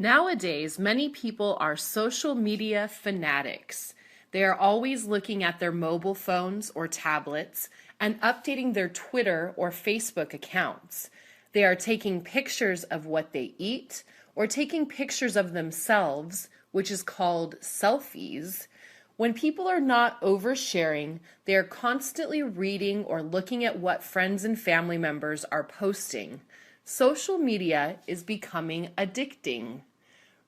Nowadays, many people are social media fanatics. They are always looking at their mobile phones or tablets and updating their Twitter or Facebook accounts. They are taking pictures of what they eat or taking pictures of themselves, which is called selfies. When people are not oversharing, they are constantly reading or looking at what friends and family members are posting. Social media is becoming addicting.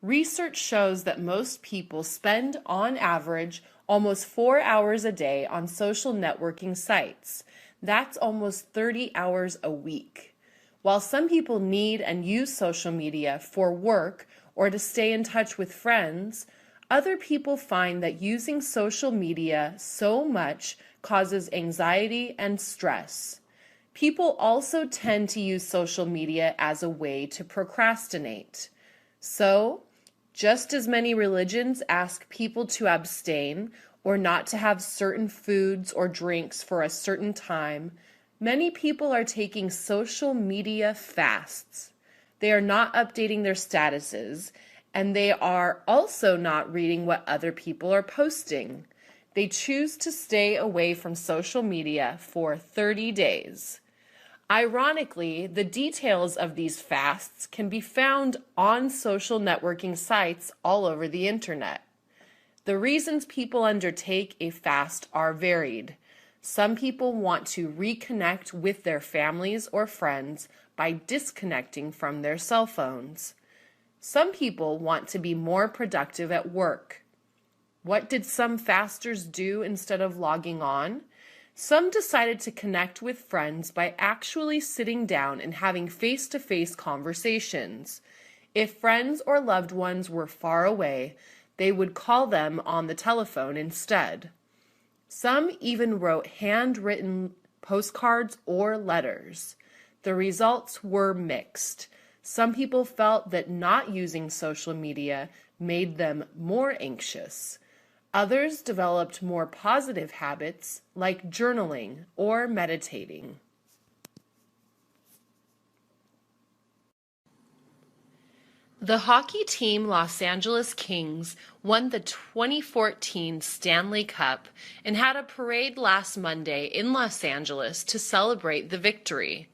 Research shows that most people spend, on average, almost 4 hours a day on social networking sites. That's almost 30 hours a week. While some people need and use social media for work or to stay in touch with friends, other people find that using social media so much causes anxiety and stress. People also tend to use social media as a way to procrastinate. So, just as many religions ask people to abstain or not to have certain foods or drinks for a certain time, many people are taking social media fasts. They are not updating their statuses, and they are also not reading what other people are posting. They choose to stay away from social media for 30 days. Ironically, the details of these fasts can be found on social networking sites all over the internet. The reasons people undertake a fast are varied. Some people want to reconnect with their families or friends by disconnecting from their cell phones. Some people want to be more productive at work. What did some fasters do instead of logging on? Some decided to connect with friends by actually sitting down and having face-to-face conversations. If friends or loved ones were far away, they would call them on the telephone instead. Some even wrote handwritten postcards or letters. The results were mixed. Some people felt that not using social media made them more anxious. Others developed more positive habits like journaling or meditating. The hockey team Los Angeles Kings won the 2014 Stanley Cup and had a parade last Monday in Los Angeles to celebrate the victory.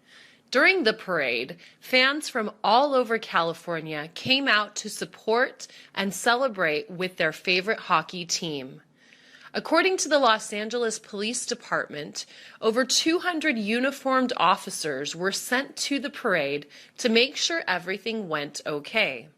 During the parade, fans from all over California came out to support and celebrate with their favorite hockey team. According to the Los Angeles Police Department, over 200 uniformed officers were sent to the parade to make sure everything went okay.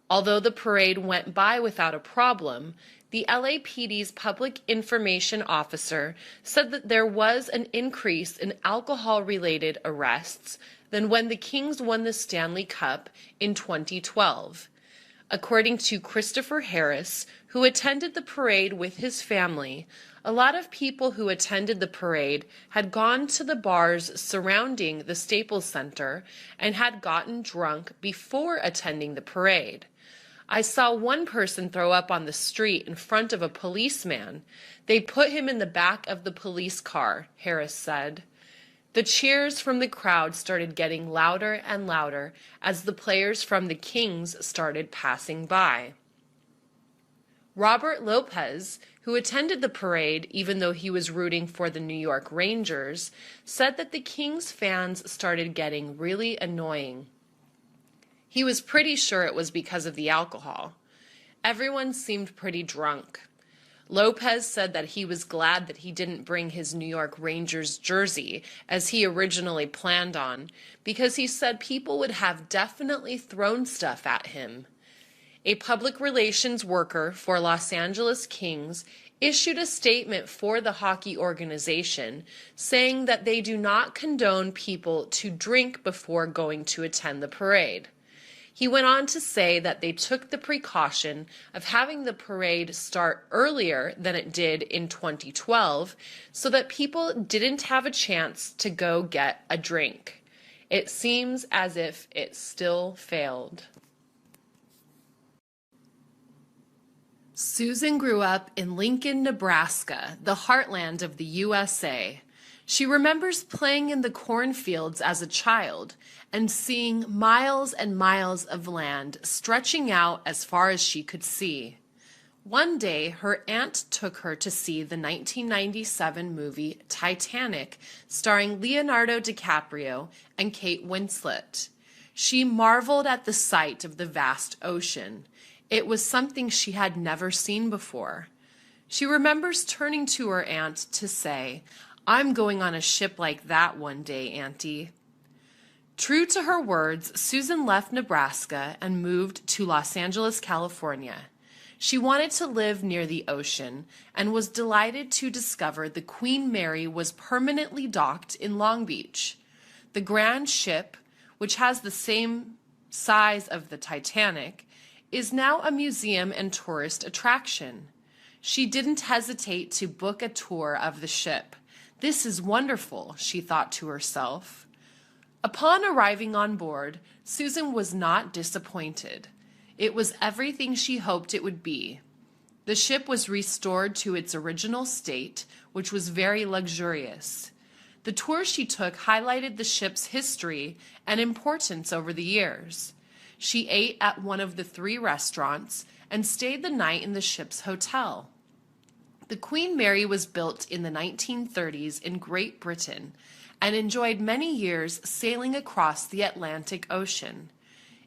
Although the parade went by without a problem, the LAPD's public information officer said that there was an increase in alcohol-related arrests than when the Kings won the Stanley Cup in 2012. According to Christopher Harris, who attended the parade with his family, a lot of people who attended the parade had gone to the bars surrounding the Staples Center and had gotten drunk before attending the parade. I saw one person throw up on the street in front of a policeman. They put him in the back of the police car, Harris said. The cheers from the crowd started getting louder and louder as the players from the Kings started passing by. Robert Lopez, who attended the parade even though he was rooting for the New York Rangers, said that the Kings fans started getting really annoying. He was pretty sure it was because of the alcohol. Everyone seemed pretty drunk. Lopez said that he was glad that he didn't bring his New York Rangers jersey, as he originally planned on, because he said people would have definitely thrown stuff at him. A public relations worker for Los Angeles Kings issued a statement for the hockey organization saying that they do not condone people to drink before going to attend the parade. He went on to say that they took the precaution of having the parade start earlier than it did in 2012 so that people didn't have a chance to go get a drink. It seems as if it still failed. Susan grew up in Lincoln, Nebraska, the heartland of the USA. She remembers playing in the cornfields as a child and seeing miles and miles of land stretching out as far as she could see. One day, her aunt took her to see the 1997 movie Titanic, starring Leonardo DiCaprio and Kate Winslet. She marveled at the sight of the vast ocean. It was something she had never seen before. She remembers turning to her aunt to say, "I'm going on a ship like that one day, Auntie." True to her words, Susan left Nebraska and moved to Los Angeles, California. She wanted to live near the ocean and was delighted to discover the Queen Mary was permanently docked in Long Beach. The grand ship, which has the same size of the Titanic, is now a museum and tourist attraction. She didn't hesitate to book a tour of the ship. "This is wonderful," she thought to herself. Upon arriving on board, Susan was not disappointed. It was everything she hoped it would be. The ship was restored to its original state, which was very luxurious. The tour she took highlighted the ship's history and importance over the years. She ate at one of the 3 restaurants and stayed the night in the ship's hotel. The Queen Mary was built in the 1930s in Great Britain and enjoyed many years sailing across the Atlantic Ocean.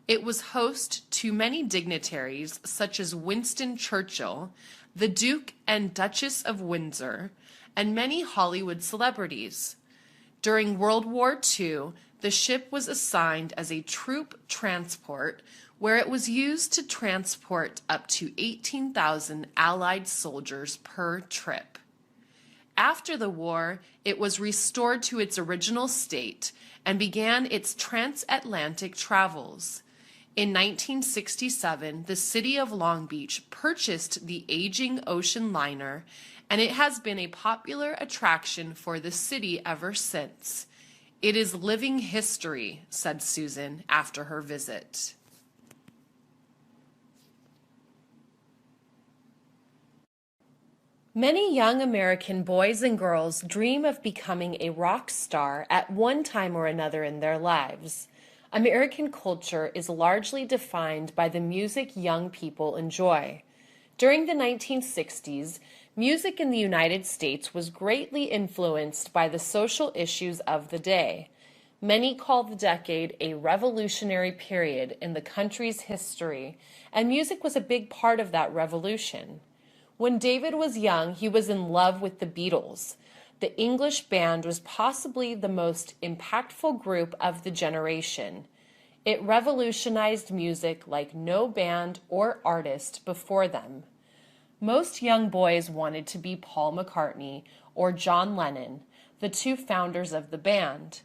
It was host to many dignitaries such as Winston Churchill, the Duke and Duchess of Windsor, and many Hollywood celebrities. During World War II, the ship was assigned as a troop transport where it was used to transport up to 18,000 Allied soldiers per trip. After the war, it was restored to its original state and began its transatlantic travels. In 1967, the city of Long Beach purchased the aging ocean liner, and it has been a popular attraction for the city ever since. "It is living history," said Susan after her visit. Many young American boys and girls dream of becoming a rock star at one time or another in their lives. American culture is largely defined by the music young people enjoy. During the 1960s, music in the United States was greatly influenced by the social issues of the day. Many call the decade a revolutionary period in the country's history, and music was a big part of that revolution. When David was young, he was in love with the Beatles. The English band was possibly the most impactful group of the generation. It revolutionized music like no band or artist before them. Most young boys wanted to be Paul McCartney or John Lennon, the 2 founders of the band.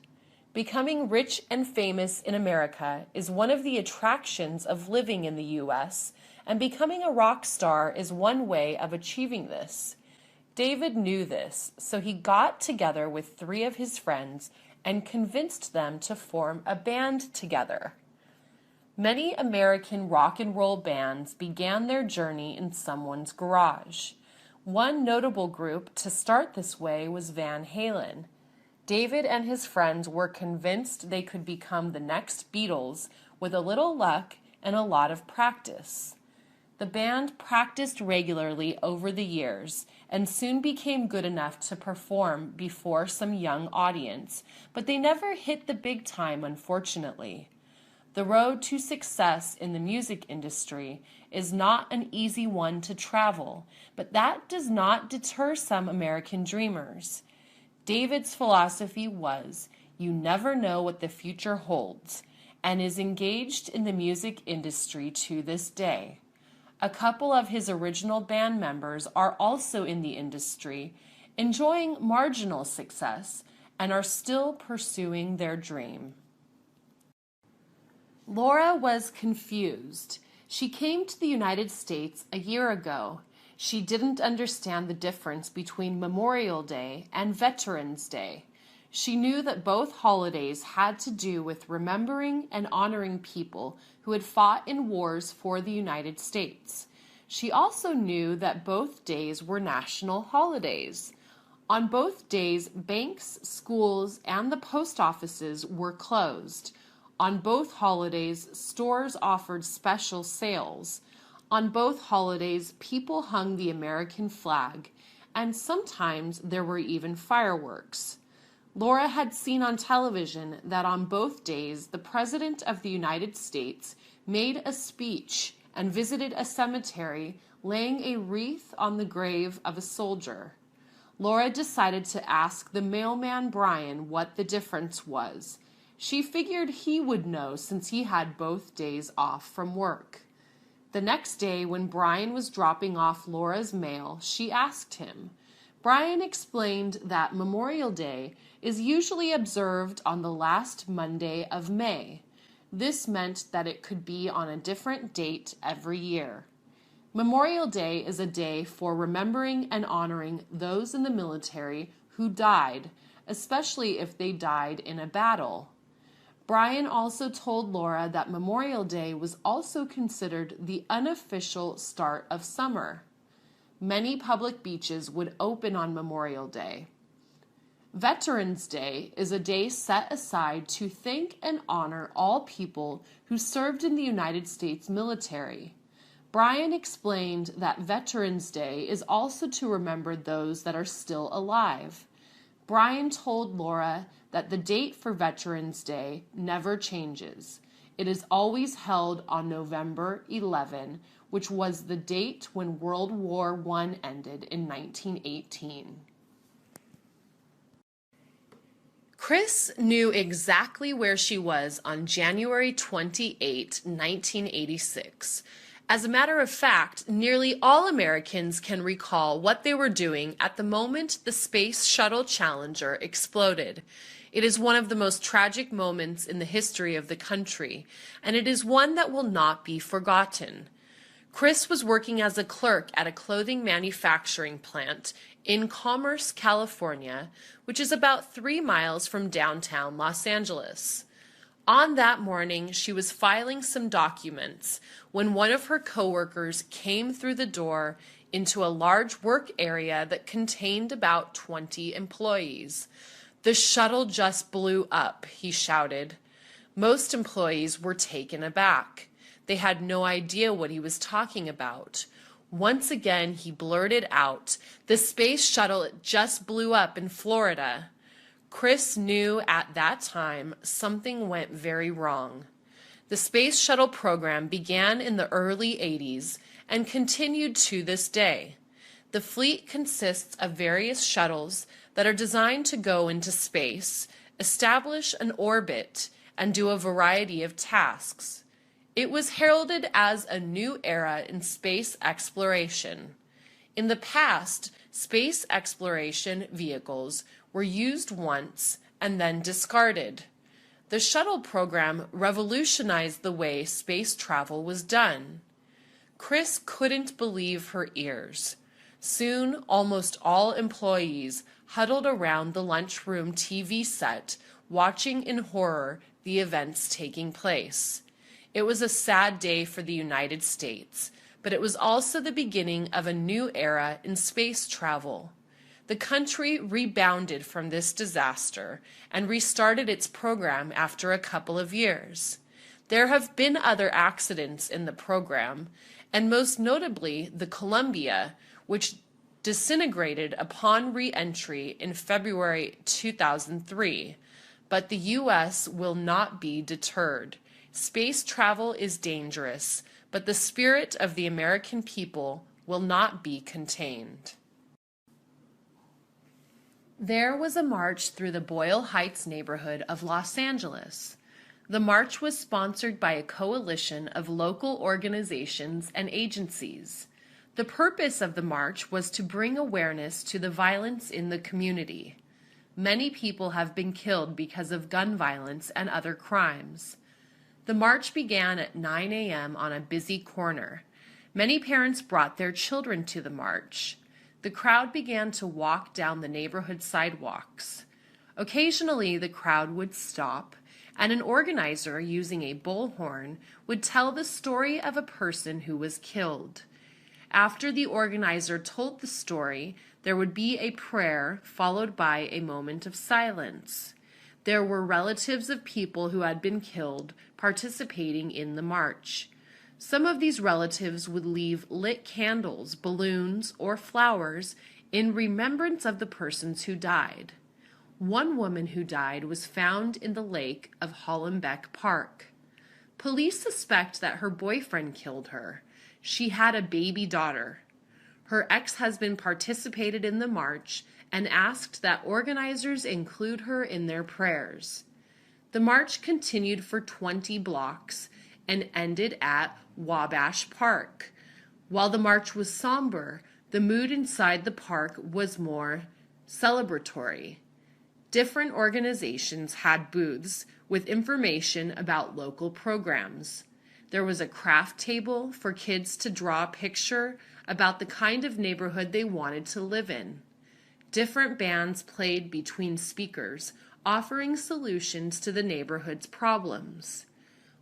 Becoming rich and famous in America is one of the attractions of living in the U.S., and becoming a rock star is one way of achieving this. David knew this, so he got together with 3 of his friends and convinced them to form a band together. Many American rock and roll bands began their journey in someone's garage. One notable group to start this way was Van Halen. David and his friends were convinced they could become the next Beatles with a little luck and a lot of practice. The band practiced regularly over the years and soon became good enough to perform before some young audience, but they never hit the big time, unfortunately. The road to success in the music industry is not an easy one to travel, but that does not deter some American dreamers. David's philosophy was, "You never know what the future holds," and is engaged in the music industry to this day. A couple of his original band members are also in the industry, enjoying marginal success, and are still pursuing their dream. Laura was confused. She came to the United States a year ago. She didn't understand the difference between Memorial Day and Veterans Day. She knew that both holidays had to do with remembering and honoring people who had fought in wars for the United States. She also knew that both days were national holidays. On both days, banks, schools, and the post offices were closed. On both holidays, stores offered special sales. On both holidays, people hung the American flag, and sometimes there were even fireworks. Laura had seen on television that on both days, the President of the United States made a speech and visited a cemetery, laying a wreath on the grave of a soldier. Laura decided to ask the mailman Brian what the difference was. She figured he would know since he had both days off from work. The next day, when Brian was dropping off Laura's mail, she asked him. Brian explained that Memorial Day is usually observed on the last Monday of May. This meant that it could be on a different date every year. Memorial Day is a day for remembering and honoring those in the military who died, especially if they died in a battle. Brian also told Laura that Memorial Day was also considered the unofficial start of summer. Many public beaches would open on Memorial Day. Veterans Day is a day set aside to thank and honor all people who served in the United States military. Brian explained that Veterans Day is also to remember those that are still alive. Brian told Laura that the date for Veterans Day never changes. It is always held on November 11, which was the date when World War I ended in 1918. Chris knew exactly where she was on January 28, 1986. As a matter of fact, nearly all Americans can recall what they were doing at the moment the Space Shuttle Challenger exploded. It is one of the most tragic moments in the history of the country, and it is one that will not be forgotten. Chris was working as a clerk at a clothing manufacturing plant in Commerce, California, which is about 3 miles from downtown Los Angeles. On that morning, she was filing some documents when one of her coworkers came through the door into a large work area that contained about 20 employees. "The shuttle just blew up," he shouted. Most employees were taken aback. They had no idea what he was talking about. Once again, he blurted out, "The space shuttle just blew up in Florida." Chris knew at that time something went very wrong. The space shuttle program began in the early 80s and continued to this day. The fleet consists of various shuttles that are designed to go into space, establish an orbit, and do a variety of tasks. It was heralded as a new era in space exploration. In the past, space exploration vehicles were used once and then discarded. The shuttle program revolutionized the way space travel was done. Chris couldn't believe her ears. Soon, almost all employees huddled around the lunchroom TV set, watching in horror the events taking place. It was a sad day for the United States, but it was also the beginning of a new era in space travel. The country rebounded from this disaster and restarted its program after a couple of years. There have been other accidents in the program, and most notably the Columbia, which disintegrated upon re-entry in February 2003. But the U.S. will not be deterred. Space travel is dangerous, but the spirit of the American people will not be contained. There was a march through the Boyle Heights neighborhood of Los Angeles. The march was sponsored by a coalition of local organizations and agencies. The purpose of the march was to bring awareness to the violence in the community. Many people have been killed because of gun violence and other crimes. The march began at 9 a.m. on a busy corner. Many parents brought their children to the march. The crowd began to walk down the neighborhood sidewalks. Occasionally, the crowd would stop, and an organizer using a bullhorn would tell the story of a person who was killed. After the organizer told the story, There would be a prayer followed by a moment of silence. There were relatives of people who had been killed participating in the march. Some of these relatives would leave lit candles, balloons, or flowers in remembrance of the persons who died. One woman who died was found in the lake of Hollenbeck Park. Police suspect that her boyfriend killed her. She had a baby daughter. Her ex-husband participated in the march and asked that organizers include her in their prayers. The march continued for 20 blocks and ended at Wabash Park. While the march was somber, the mood inside the park was more celebratory. Different organizations had booths with information about local programs. There was a craft table for kids to draw a picture about the kind of neighborhood they wanted to live in. Different bands played between speakers, offering solutions to the neighborhood's problems.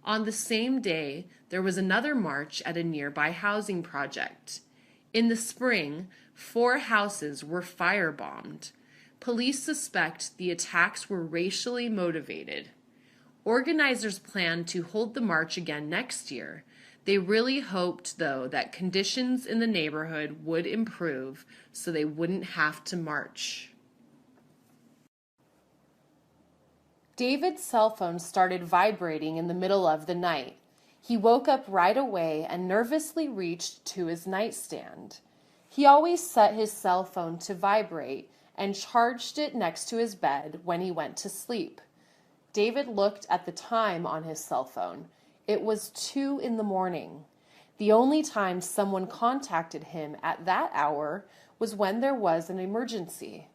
On the same day, there was another march at a nearby housing project. In the spring, 4 houses were firebombed. Police suspect the attacks were racially motivated. Organizers plan to hold the march again next year. They really hoped, though, that conditions in the neighborhood would improve so they wouldn't have to march. David's cell phone started vibrating in the middle of the night. He woke up right away and nervously reached to his nightstand. He always set his cell phone to vibrate and charged it next to his bed when he went to sleep. David looked at the time on his cell phone. It was 2 in the morning. The only time someone contacted him at that hour was when there was an emergency.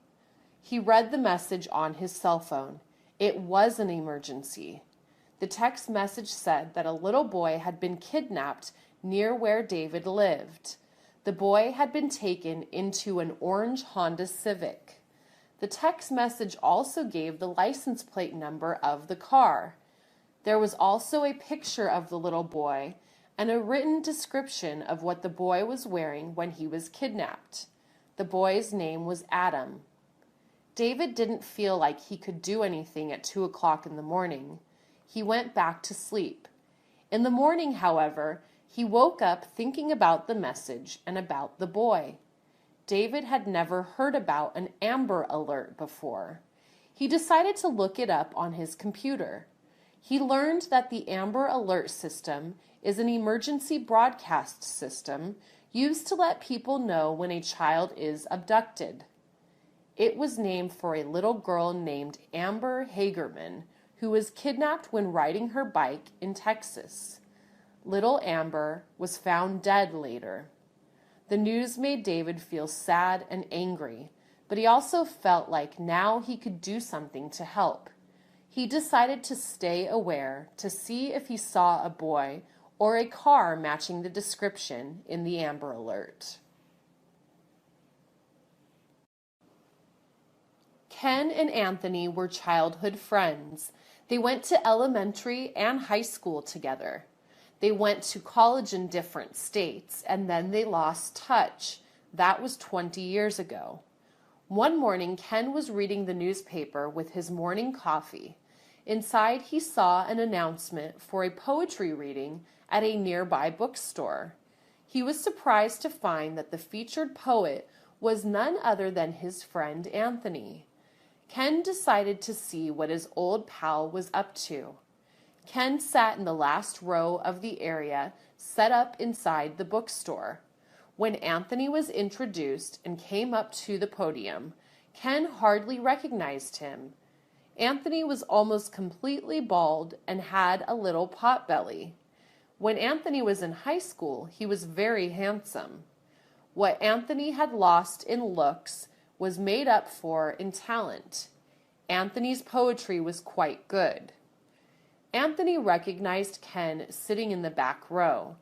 He read the message on his cell phone. It was an emergency. The text message said that a little boy had been kidnapped near where David lived. The boy had been taken into an orange Honda Civic. The text message also gave the license plate number of the car. There was also a picture of the little boy and a written description of what the boy was wearing when he was kidnapped. The boy's name was Adam. David didn't feel like he could do anything at 2 o'clock in the morning. He went back to sleep. In the morning, however, he woke up thinking about the message and about the boy. David had never heard about an Amber Alert before. He decided to look it up on his computer. He learned that the Amber Alert system is an emergency broadcast system used to let people know when a child is abducted. It was named for a little girl named Amber Hagerman, who was kidnapped when riding her bike in Texas. Little Amber was found dead later. The news made David feel sad and angry, but he also felt like now he could do something to help. He decided to stay aware to see if he saw a boy or a car matching the description in the Amber Alert. Ken and Anthony were childhood friends. They went to elementary and high school together. They went to college in different states, and then they lost touch. That was 20 years ago. One morning, Ken was reading the newspaper with his morning coffee. Inside, he saw an announcement for a poetry reading at a nearby bookstore. He was surprised to find that the featured poet was none other than his friend Anthony. Ken decided to see what his old pal was up to. Ken sat in the last row of the area set up inside the bookstore. When Anthony was introduced and came up to the podium, Ken hardly recognized him. Anthony was almost completely bald and had a little potbelly. When Anthony was in high school, he was very handsome. What Anthony had lost in looks was made up for in talent. Anthony's poetry was quite good. Anthony recognized Ken sitting in the back row.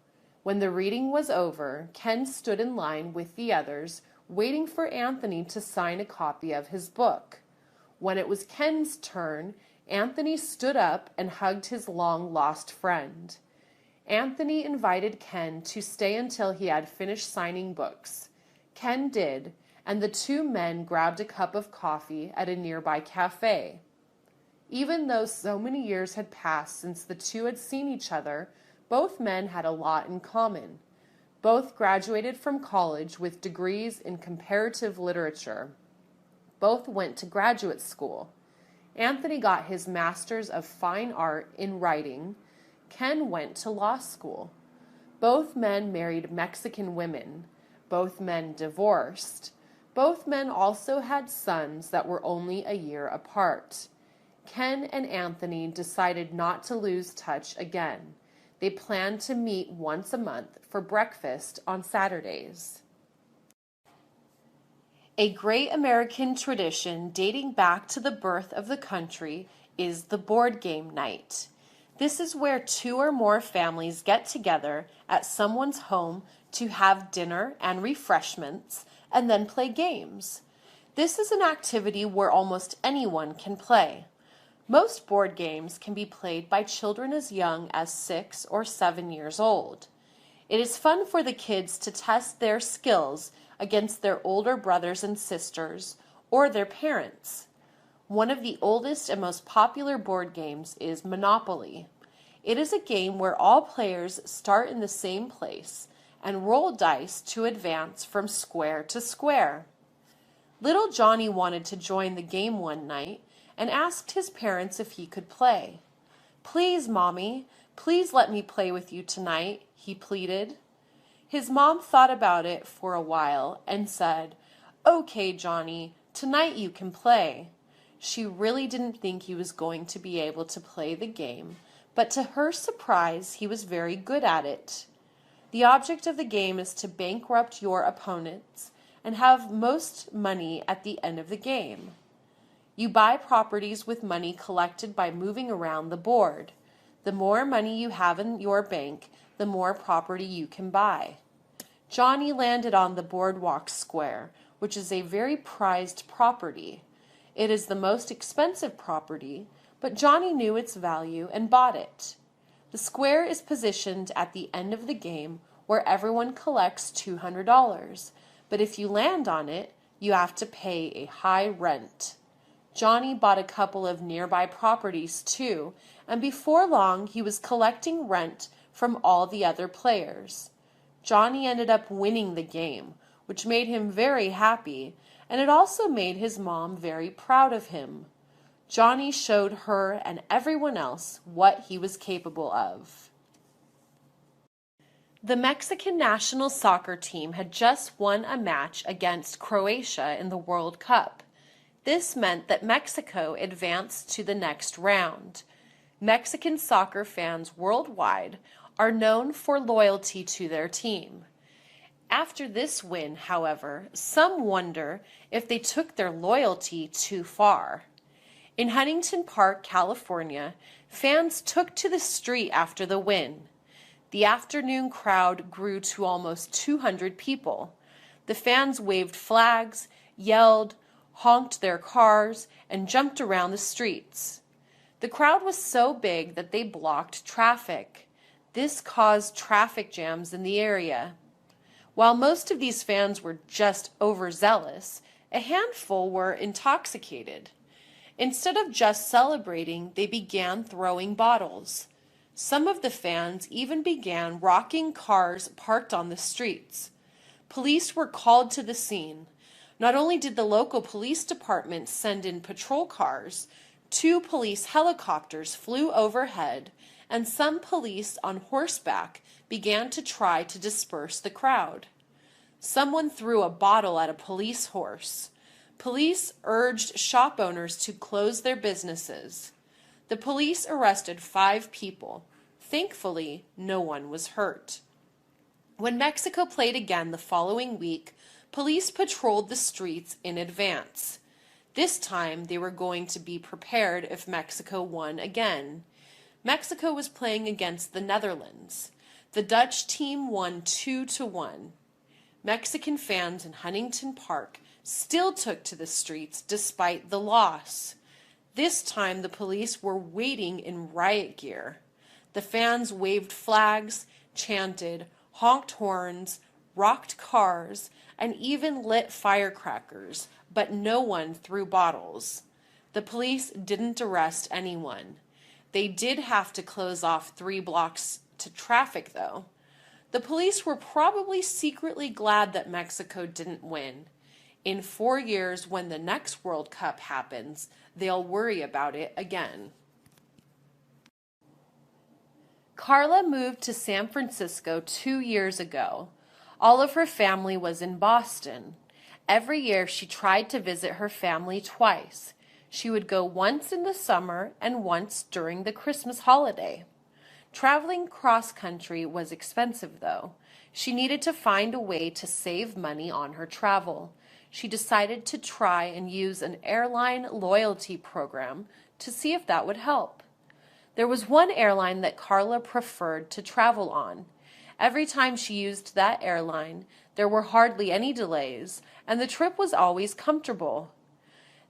When the reading was over, Ken stood in line with the others, waiting for Anthony to sign a copy of his book. When it was Ken's turn, Anthony stood up and hugged his long-lost friend. Anthony invited Ken to stay until he had finished signing books. Ken did, and the two men grabbed a cup of coffee at a nearby cafe. Even though so many years had passed since the two had seen each other, both men had a lot in common. Both graduated from college with degrees in comparative literature. Both went to graduate school. Anthony got his Master's of Fine Art in Writing. Ken went to law school. Both men married Mexican women. Both men divorced. Both men also had sons that were only a year apart. Ken and Anthony decided not to lose touch again. They planned to meet once a month for breakfast on Saturdays. A great American tradition dating back to the birth of the country is the board game night. This is where two or more families get together at someone's home to have dinner and refreshments and then play games. This is an activity where almost anyone can play. Most board games can be played by children as young as 6 or 7 years old. It is fun for the kids to test their skills against their older brothers and sisters or their parents. One of the oldest and most popular board games is Monopoly. It is a game where all players start in the same place and roll dice to advance from square to square. Little Johnny wanted to join the game one night and asked his parents if he could play. "Please, Mommy, please let me play with you tonight," he pleaded. His mom thought about it for a while and said, "Okay, Johnny, tonight you can play." She really didn't think he was going to be able to play the game, but to her surprise, he was very good at it. The object of the game is to bankrupt your opponents and have most money at the end of the game. You buy properties with money collected by moving around the board. The more money you have in your bank, the more property you can buy. Johnny landed on the boardwalk square, which is a very prized property. It is the most expensive property, but Johnny knew its value and bought it. The square is positioned at the end of the game where everyone collects $200, but if you land on it, you have to pay a high rent. Johnny bought a couple of nearby properties too, and before long he was collecting rent from all the other players. Johnny ended up winning the game, which made him very happy, and it also made his mom very proud of him. Johnny showed her and everyone else what he was capable of. The Mexican national soccer team had just won a match against Croatia in the World Cup. This meant that Mexico advanced to the next round. Mexican soccer fans worldwide are known for loyalty to their team. After this win, however, some wonder if they took their loyalty too far. In Huntington Park, California, fans took to the street after the win. The afternoon crowd grew to almost 200 people. The fans waved flags, yelled, honked their cars, and jumped around the streets. The crowd was so big that they blocked traffic. This caused traffic jams in the area. While most of these fans were just overzealous, a handful were intoxicated. Instead of just celebrating, they began throwing bottles. Some of the fans even began rocking cars parked on the streets. Police were called to the scene. Not only did the local police department send in patrol cars, 2 police helicopters flew overhead, and some police on horseback began to try to disperse the crowd. Someone threw a bottle at a police horse. Police urged shop owners to close their businesses. The police arrested 5 people. Thankfully, no one was hurt. When Mexico played again the following week, police patrolled the streets in advance. This time, they were going to be prepared if Mexico won again. Mexico was playing against the Netherlands. The Dutch team won 2-1. Mexican fans in Huntington Park still took to the streets despite the loss. This time, the police were waiting in riot gear. The fans waved flags, chanted, honked horns, rocked cars, and even lit firecrackers, but no one threw bottles. The police didn't arrest anyone. They did have to close off 3 blocks to traffic, though. The police were probably secretly glad that Mexico didn't win. In 4 years, when the next World Cup happens, they'll worry about it again. Carla moved to San Francisco 2 years ago. All of her family was in Boston. Every year she tried to visit her family twice. She would go once in the summer and once during the Christmas holiday. Traveling cross-country was expensive, though. She needed to find a way to save money on her travel. She decided to try and use an airline loyalty program to see if that would help. There was one airline that Carla preferred to travel on. Every time she used that airline, there were hardly any delays, and the trip was always comfortable.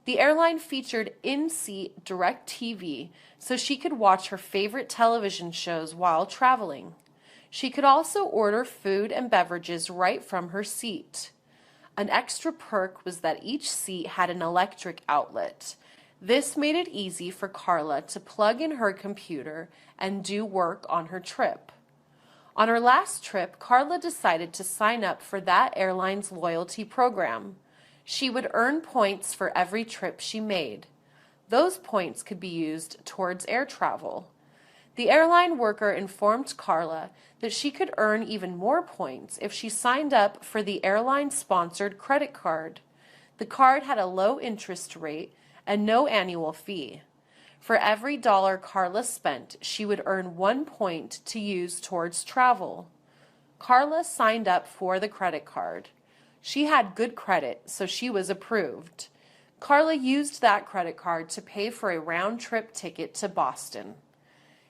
The airline featured in-seat direct TV, so she could watch her favorite television shows while traveling. She could also order food and beverages right from her seat. An extra perk was that each seat had an electric outlet. This made it easy for Carla to plug in her computer and do work on her trip. On her last trip, Carla decided to sign up for that airline's loyalty program. She would earn points for every trip she made. Those points could be used towards air travel. The airline worker informed Carla that she could earn even more points if she signed up for the airline-sponsored credit card. The card had a low interest rate and no annual fee. For every dollar Carla spent, she would earn 1 point to use towards travel. Carla signed up for the credit card. She had good credit, so she was approved. Carla used that credit card to pay for a round-trip ticket to Boston.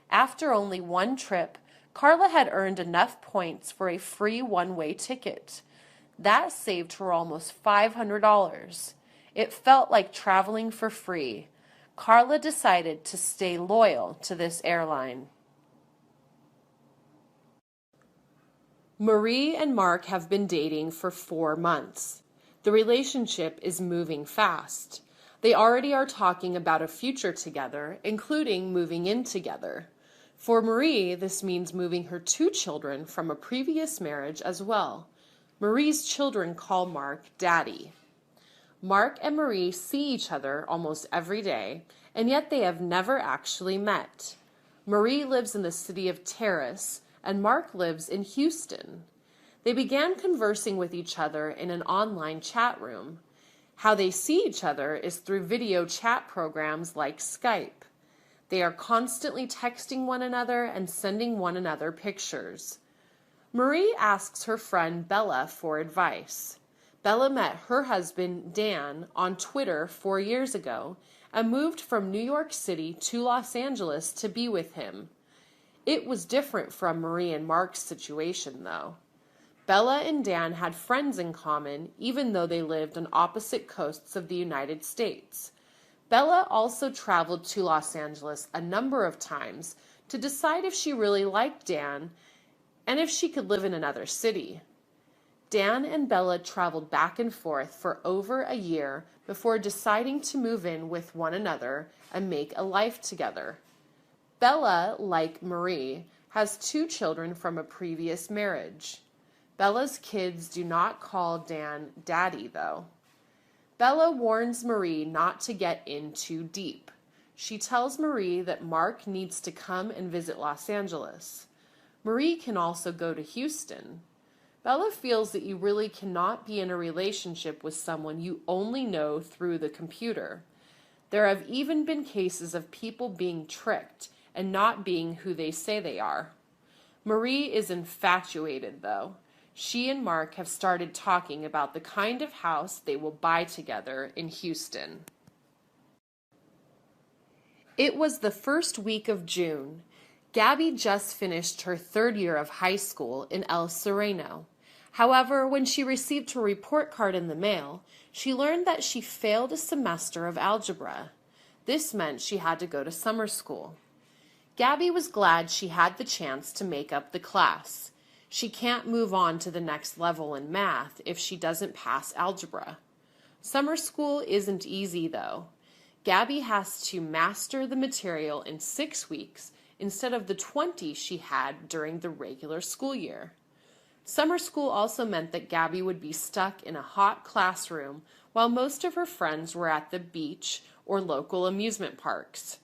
After only 1 trip, Carla had earned enough points for a free one-way ticket. That saved her almost $500. It felt like traveling for free. Carla decided to stay loyal to this airline. Marie and Mark have been dating for 4 months. The relationship is moving fast. They already are talking about a future together, including moving in together. For Marie, this means moving her 2 children from a previous marriage as well. Marie's children call Mark Daddy. Mark and Marie see each other almost every day, and yet they have never actually met. Marie lives in the city of Terrace, and Mark lives in Houston. They began conversing with each other in an online chat room. How they see each other is through video chat programs like Skype. They are constantly texting one another and sending one another pictures. Marie asks her friend Bella for advice. Bella met her husband Dan on Twitter 4 years ago and moved from New York City to Los Angeles to be with him. It was different from Marie and Mark's situation, though. Bella and Dan had friends in common, even though they lived on opposite coasts of the United States. Bella also traveled to Los Angeles a number of times to decide if she really liked Dan and if she could live in another city. Dan and Bella traveled back and forth for over a year before deciding to move in with one another and make a life together. Bella, like Marie, has 2 children from a previous marriage. Bella's kids do not call Dan Daddy, though. Bella warns Marie not to get in too deep. She tells Marie that Mark needs to come and visit Los Angeles. Marie can also go to Houston. Bella feels that you really cannot be in a relationship with someone you only know through the computer. There have even been cases of people being tricked and not being who they say they are. Marie is infatuated, though. She and Mark have started talking about the kind of house they will buy together in Houston. It was the first week of June. Gabby just finished her 3rd year of high school in El Sereno. However, when she received her report card in the mail, she learned that she failed a semester of algebra. This meant she had to go to summer school. Gabby was glad she had the chance to make up the class. She can't move on to the next level in math if she doesn't pass algebra. Summer school isn't easy, though. Gabby has to master the material in 6 weeks instead of the 20 she had during the regular school year. Summer school also meant that Gabby would be stuck in a hot classroom while most of her friends were at the beach or local amusement parks.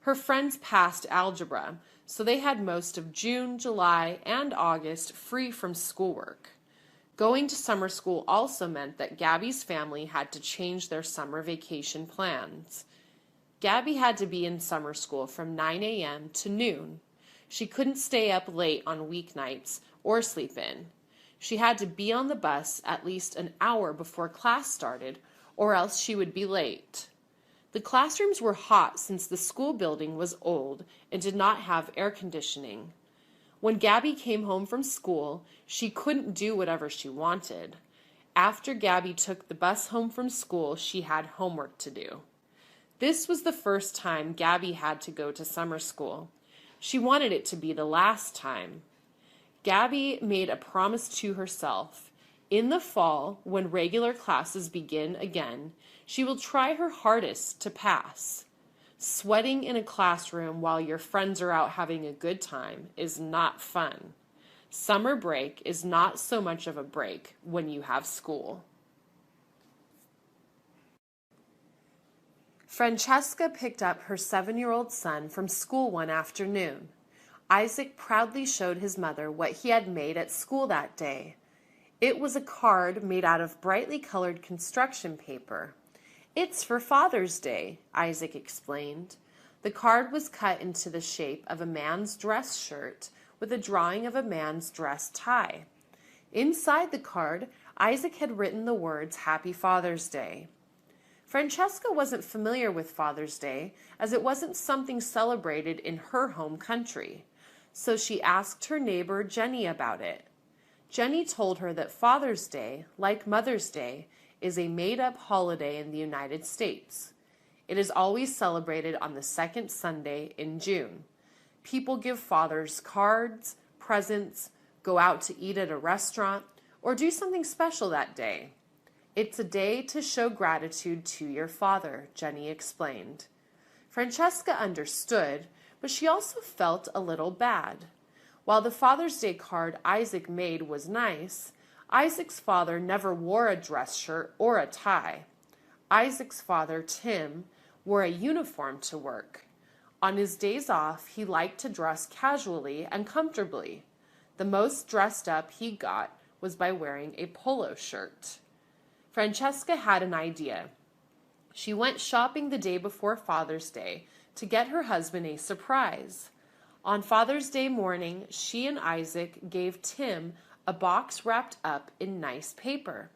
Her friends passed algebra, so they had most of June, July, and August free from schoolwork. Going to summer school also meant that Gabby's family had to change their summer vacation plans. Gabby had to be in summer school from 9 a.m. to noon. She couldn't stay up late on weeknights or sleep in. She had to be on the bus at least an hour before class started, or else she would be late. The classrooms were hot since the school building was old and did not have air conditioning. When Gabby came home from school, she couldn't do whatever she wanted. After Gabby took the bus home from school, she had homework to do. This was the first time Gabby had to go to summer school. She wanted it to be the last time. Gabby made a promise to herself. In the fall, when regular classes begin again, she will try her hardest to pass. Sweating in a classroom while your friends are out having a good time is not fun. Summer break is not so much of a break when you have school. Francesca picked up her 7-year-old son from school one afternoon. Isaac proudly showed his mother what he had made at school that day. It was a card made out of brightly colored construction paper. "It's for Father's Day," Isaac explained. The card was cut into the shape of a man's dress shirt with a drawing of a man's dress tie. Inside the card, Isaac had written the words "Happy Father's Day." Francesca wasn't familiar with Father's Day, as it wasn't something celebrated in her home country, so she asked her neighbor Jenny about it. Jenny told her that Father's Day, like Mother's Day, is a made-up holiday in the United States. It is always celebrated on the second Sunday in June. People give fathers cards, presents, go out to eat at a restaurant, or do something special that day. It's a day to show gratitude to your father, Jenny explained. Francesca understood, but she also felt a little bad. While the Father's Day card Isaac made was nice, Isaac's father never wore a dress shirt or a tie. Isaac's father, Tim, wore a uniform to work. On his days off, he liked to dress casually and comfortably. The most dressed up he got was by wearing a polo shirt. Francesca had an idea. She went shopping the day before Father's Day to get her husband a surprise. On Father's Day morning, she and Isaac gave Tim a box wrapped up in nice paper.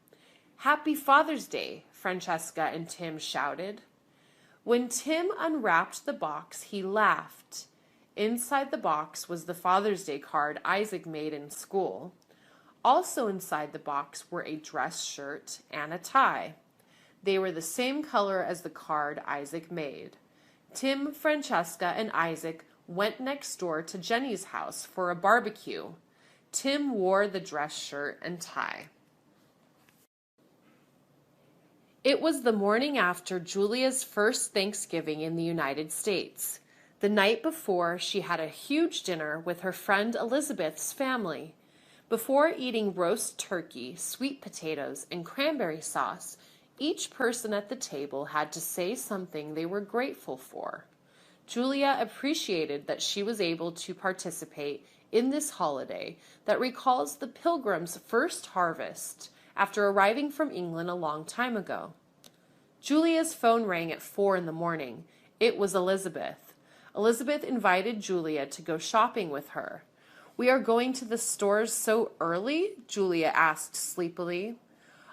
"Happy Father's Day," Francesca and Tim shouted. When Tim unwrapped the box, he laughed. Inside the box was the Father's Day card Isaac made in school. Also inside the box were a dress shirt and a tie. They were the same color as the card Isaac made. Tim, Francesca, and Isaac went next door to Jenny's house for a barbecue. Tim wore the dress shirt and tie. It was the morning after Julia's first Thanksgiving in the United States. The night before, she had a huge dinner with her friend Elizabeth's family. Before eating roast turkey, sweet potatoes, and cranberry sauce, each person at the table had to say something they were grateful for. Julia appreciated that she was able to participate in this holiday that recalls the Pilgrims' first harvest after arriving from England a long time ago. Julia's phone rang at 4 in the morning. It was Elizabeth. Elizabeth invited Julia to go shopping with her. "We are going to the stores so early?" Julia asked sleepily.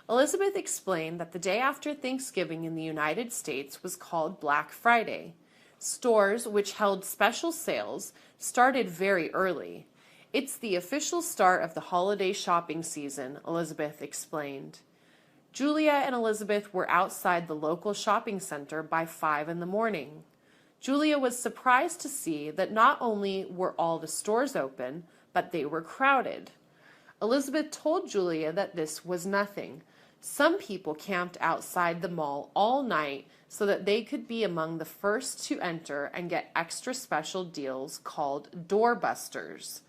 Elizabeth explained that the day after Thanksgiving in the United States was called Black Friday. Stores, which held special sales, started very early. "It's the official start of the holiday shopping season," Elizabeth explained. Julia and Elizabeth were outside the local shopping center by 5 in the morning. Julia was surprised to see that not only were all the stores open, but they were crowded. Elizabeth told Julia that this was nothing. Some people camped outside the mall all night so that they could be among the first to enter and get extra special deals called doorbusters.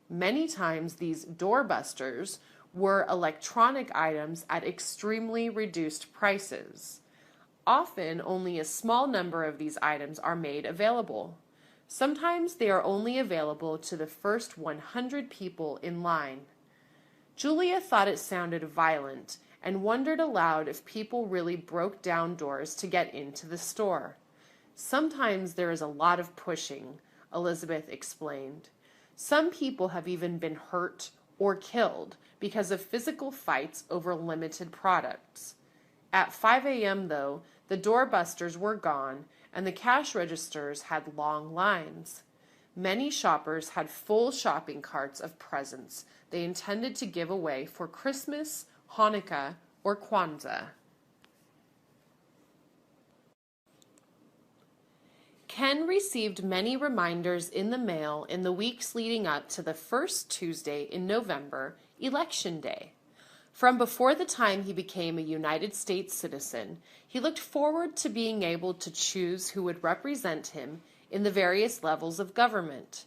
Many times these doorbusters were electronic items at extremely reduced prices. Often only a small number of these items are made available. Sometimes they are only available to the first 100 people in line. Julia thought it sounded violent and wondered aloud if people really broke down doors to get into the store. Sometimes there is a lot of pushing, Elizabeth explained. Some people have even been hurt or killed because of physical fights over limited products. At 5 a.m., though, the doorbusters were gone and the cash registers had long lines. Many shoppers had full shopping carts of presents they intended to give away for Christmas, Hanukkah, or Kwanzaa. Ken received many reminders in the mail in the weeks leading up to the first Tuesday in November, Election Day. From before the time he became a United States citizen, he looked forward to being able to choose who would represent him in the various levels of government.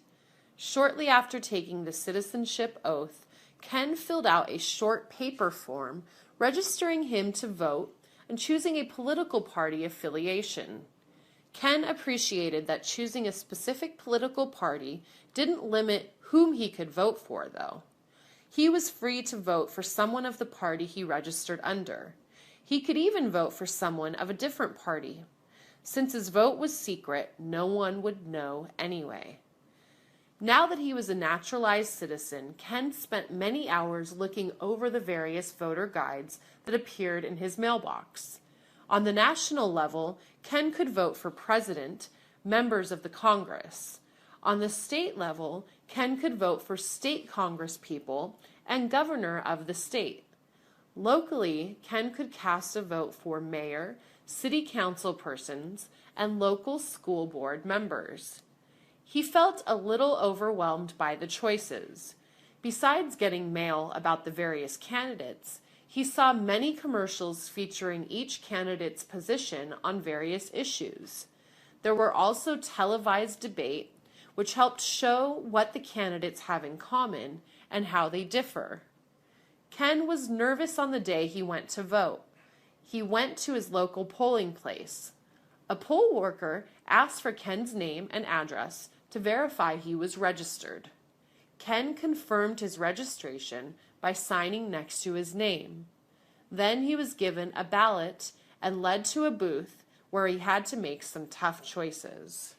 Shortly after taking the citizenship oath, Ken filled out a short paper form registering him to vote and choosing a political party affiliation. Ken appreciated that choosing a specific political party didn't limit whom he could vote for, though. He was free to vote for someone of the party he registered under. He could even vote for someone of a different party. Since his vote was secret, no one would know anyway. Now that he was a naturalized citizen, Ken spent many hours looking over the various voter guides that appeared in his mailbox. On the national level, Ken could vote for president, members of the Congress. On the state level, Ken could vote for state congresspeople and governor of the state. Locally, Ken could cast a vote for mayor, city council persons, and local school board members. He felt a little overwhelmed by the choices. Besides getting mail about the various candidates, he saw many commercials featuring each candidate's position on various issues. There were also televised debate, which helped show what the candidates have in common and how they differ. Ken was nervous on the day he went to vote. He went to his local polling place. A poll worker asked for Ken's name and address to verify he was registered. Ken confirmed his registration by signing next to his name. Then he was given a ballot and led to a booth where he had to make some tough choices.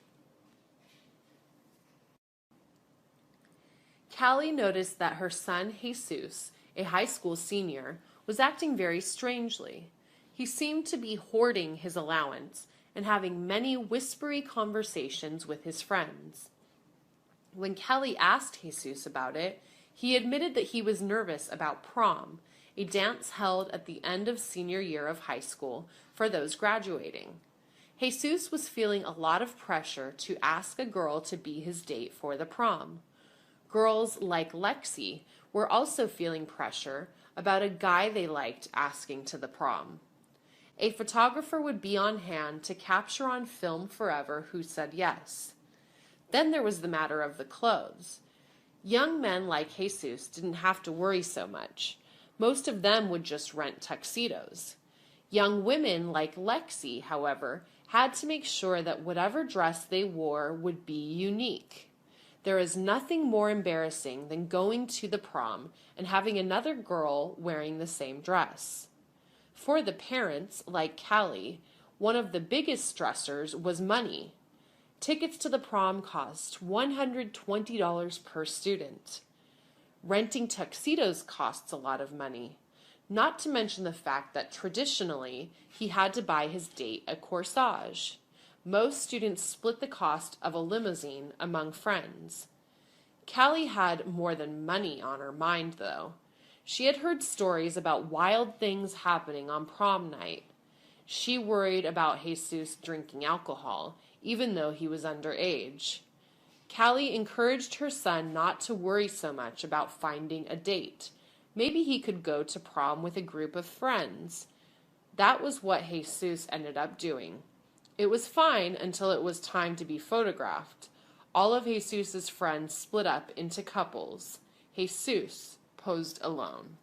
Callie noticed that her son, Jesus, a high school senior, was acting very strangely. He seemed to be hoarding his allowance and having many whispery conversations with his friends. When Callie asked Jesus about it, he admitted that he was nervous about prom, a dance held at the end of senior year of high school for those graduating. Jesus was feeling a lot of pressure to ask a girl to be his date for the prom. Girls like Lexi were also feeling pressure about a guy they liked asking to the prom. A photographer would be on hand to capture on film forever who said yes. Then there was the matter of the clothes. Young men like Jesus didn't have to worry so much. Most of them would just rent tuxedos. Young women like Lexi, however, had to make sure that whatever dress they wore would be unique. There is nothing more embarrassing than going to the prom and having another girl wearing the same dress. For the parents, like Callie, one of the biggest stressors was money. Tickets to the prom cost $120 per student. Renting tuxedos costs a lot of money, not to mention the fact that traditionally he had to buy his date a corsage. Most students split the cost of a limousine among friends. Callie had more than money on her mind, though. She had heard stories about wild things happening on prom night. She worried about Jesus drinking alcohol, even though he was underage. Callie encouraged her son not to worry so much about finding a date. Maybe he could go to prom with a group of friends. That was what Jesus ended up doing. It was fine until it was time to be photographed. All of Jesus's friends split up into couples. Jesus posed alone.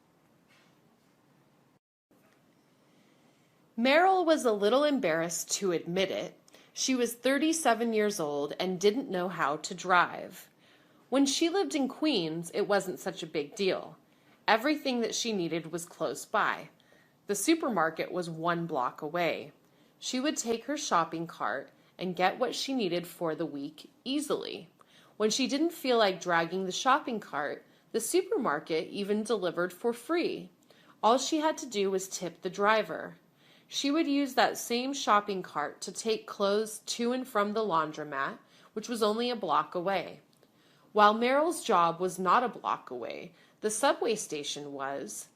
Meryl was a little embarrassed to admit it. She was 37 years old and didn't know how to drive. When she lived in Queens, it wasn't such a big deal. Everything that she needed was close by. The supermarket was 1 block away. She would take her shopping cart and get what she needed for the week easily. When she didn't feel like dragging the shopping cart, the supermarket even delivered for free. All she had to do was tip the driver. She would use that same shopping cart to take clothes to and from the laundromat, which was only a block away. While Meryl's job was not a block away, the subway station was.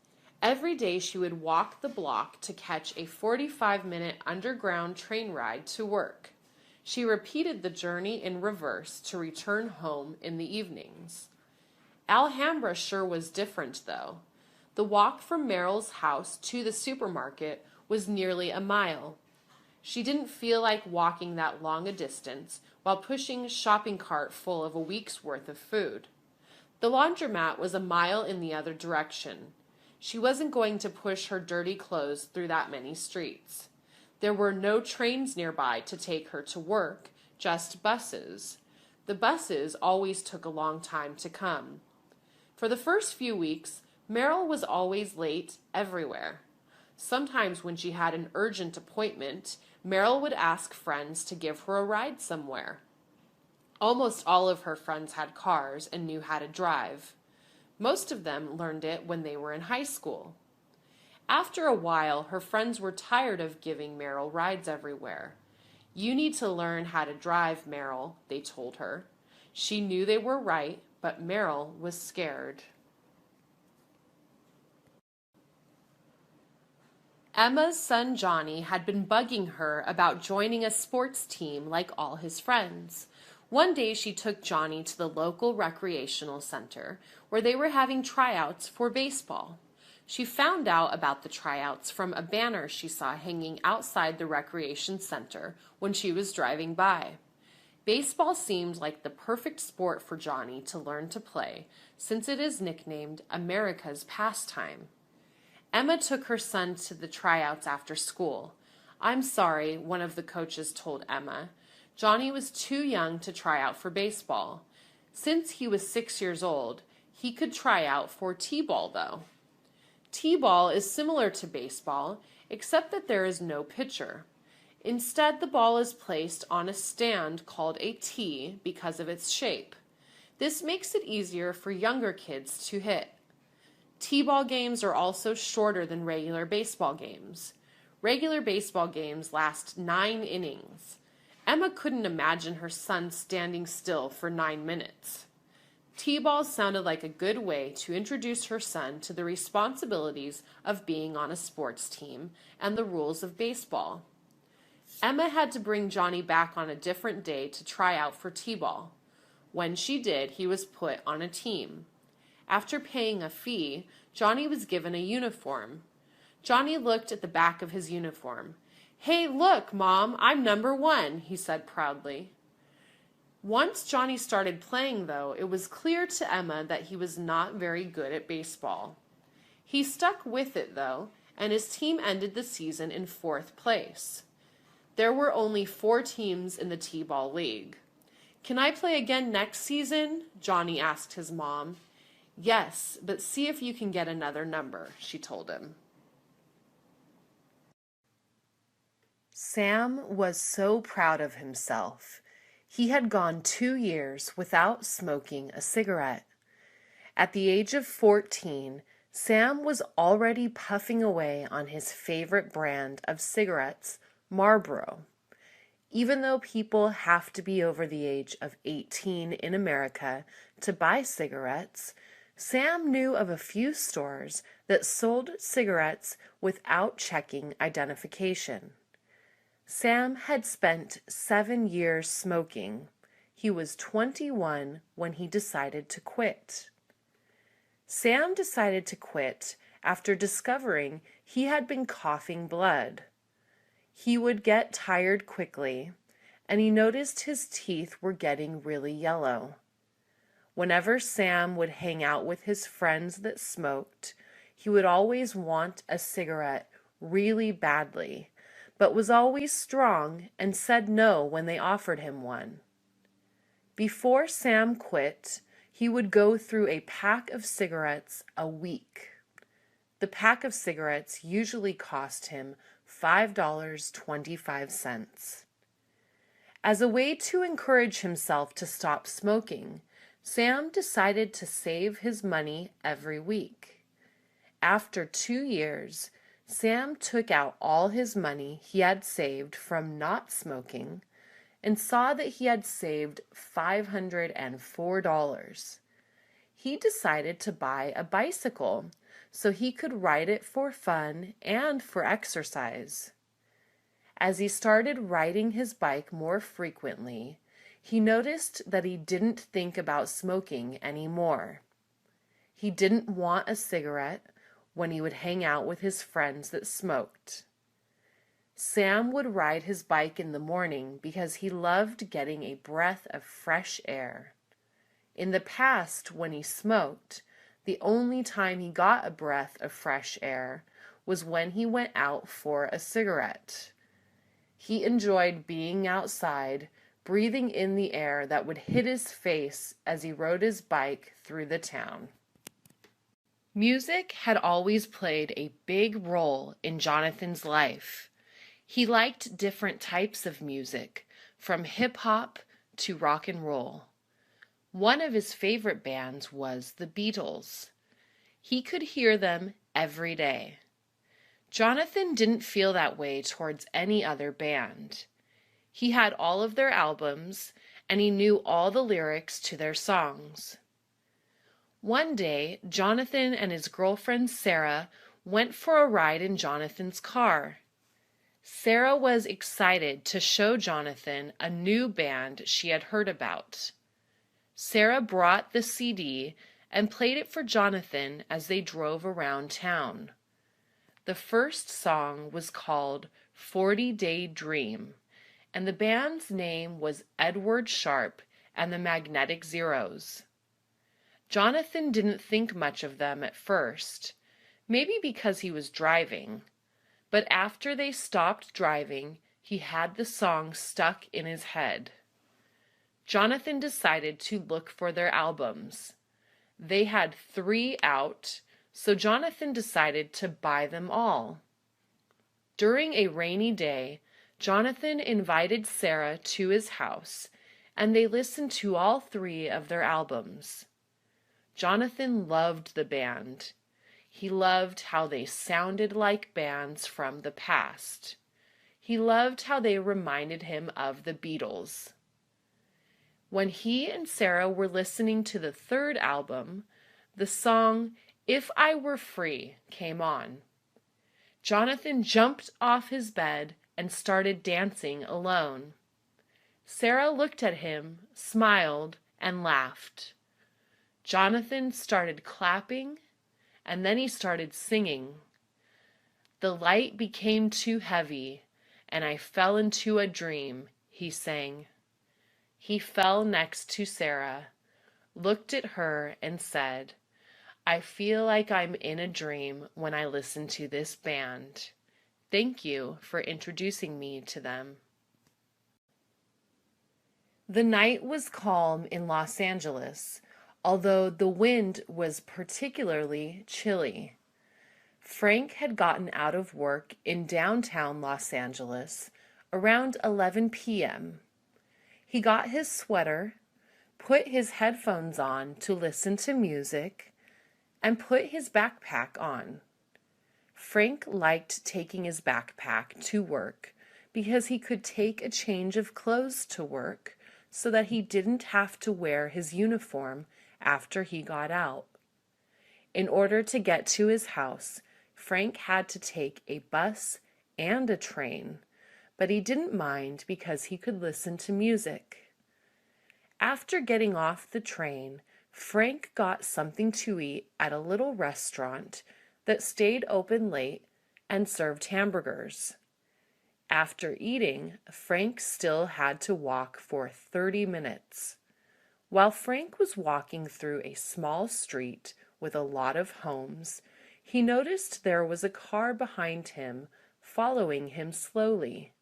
Every day she would walk the block to catch a 45-minute underground train ride to work. She repeated the journey in reverse to return home in the evenings. Alhambra sure was different, though. The walk from Meryl's house to the supermarket was nearly a mile. She didn't feel like walking that long a distance while pushing a shopping cart full of a week's worth of food. The laundromat was a mile in the other direction. She wasn't going to push her dirty clothes through that many streets. There were no trains nearby to take her to work, just buses. The buses always took a long time to come. For the first few weeks, Meryl was always late everywhere. Sometimes when she had an urgent appointment, Meryl would ask friends to give her a ride somewhere. Almost all of her friends had cars and knew how to drive. Most of them learned it when they were in high school. After a while, her friends were tired of giving Meryl rides everywhere. "You need to learn how to drive, Meryl," they told her. She knew they were right, but Meryl was scared. Emma's son Johnny had been bugging her about joining a sports team like all his friends. One day she took Johnny to the local recreational center where they were having tryouts for baseball. She found out about the tryouts from a banner she saw hanging outside the recreation center when she was driving by. Baseball seemed like the perfect sport for Johnny to learn to play, since it is nicknamed America's pastime. Emma took her son to the tryouts after school. "I'm sorry," one of the coaches told Emma. Johnny was too young to try out for baseball. Since he was 6 years old, he could try out for t-ball, though. T-ball is similar to baseball, except that there is no pitcher. Instead, the ball is placed on a stand called a tee because of its shape. This makes it easier for younger kids to hit. T-ball games are also shorter than regular baseball games. Regular baseball games last 9 innings. Emma couldn't imagine her son standing still for 9 minutes. T-ball sounded like a good way to introduce her son to the responsibilities of being on a sports team and the rules of baseball. Emma had to bring Johnny back on a different day to try out for T-ball. When she did, he was put on a team. After paying a fee, Johnny was given a uniform. Johnny looked at the back of his uniform. "Hey, look, Mom, I'm number 1, he said proudly. Once Johnny started playing, though, it was clear to Emma that he was not very good at baseball. He stuck with it, though, and his team ended the season in 4th place. There were only 4 teams in the T-ball league. "Can I play again next season?" Johnny asked his mom. "Yes, but see if you can get another number," she told him. Sam was so proud of himself. He had gone 2 years without smoking a cigarette. At the age of 14, Sam was already puffing away on his favorite brand of cigarettes, Marlboro. Even though people have to be over the age of 18 in America to buy cigarettes, Sam knew of a few stores that sold cigarettes without checking identification. Sam had spent 7 years smoking. He was 21 when he decided to quit. Sam decided to quit after discovering he had been coughing blood. He would get tired quickly, and he noticed his teeth were getting really yellow. Whenever Sam would hang out with his friends that smoked, he would always want a cigarette really badly, but was always strong and said no when they offered him one. Before Sam quit, he would go through a pack of cigarettes a week. The pack of cigarettes usually cost him $5.25. As a way to encourage himself to stop smoking, Sam decided to save his money every week. After 2 years, Sam took out all his money he had saved from not smoking and saw that he had saved $504. He decided to buy a bicycle so he could ride it for fun and for exercise. As he started riding his bike more frequently, he noticed that he didn't think about smoking anymore. He didn't want a cigarette when he would hang out with his friends that smoked. Sam would ride his bike in the morning because he loved getting a breath of fresh air. In the past, when he smoked, the only time he got a breath of fresh air was when he went out for a cigarette. He enjoyed being outside, breathing in the air that would hit his face as he rode his bike through the town. Music had always played a big role in Jonathan's life. He liked different types of music, from hip-hop to rock and roll. One of his favorite bands was the Beatles. He could hear them every day. Jonathan didn't feel that way towards any other band. He had all of their albums, and he knew all the lyrics to their songs. One day, Jonathan and his girlfriend Sarah went for a ride in Jonathan's car. Sarah was excited to show Jonathan a new band she had heard about. Sarah brought the CD and played it for Jonathan as they drove around town. The first song was called 40-Day Dream, and the band's name was Edward Sharpe and the Magnetic Zeros. Jonathan didn't think much of them at first, maybe because he was driving, but after they stopped driving, he had the song stuck in his head. Jonathan decided to look for their albums. They had 3 out, so Jonathan decided to buy them all. During a rainy day, Jonathan invited Sarah to his house, and they listened to all 3 of their albums. Jonathan loved the band. He loved how they sounded like bands from the past. He loved how they reminded him of the Beatles. When he and Sarah were listening to the 3rd album, the song If I Were Free came on. Jonathan jumped off his bed and started dancing alone. Sarah looked at him, smiled, and laughed. Jonathan started clapping, and then he started singing. The light became too heavy, and I fell into a dream, he sang. He fell next to Sarah, looked at her, and said, I feel like I'm in a dream when I listen to this band. Thank you for introducing me to them. The night was calm in Los Angeles, although the wind was particularly chilly. Frank had gotten out of work in downtown Los Angeles around 11 p.m. He got his sweater, put his headphones on to listen to music, and put his backpack on. Frank liked taking his backpack to work because he could take a change of clothes to work so that he didn't have to wear his uniform after he got out. In order to get to his house, Frank had to take a bus and a train, but he didn't mind because he could listen to music. After getting off the train, Frank got something to eat at a little restaurant that stayed open late and served hamburgers. After eating, Frank still had to walk for 30 minutes. While Frank was walking through a small street with a lot of homes, he noticed there was a car behind him following him slowly.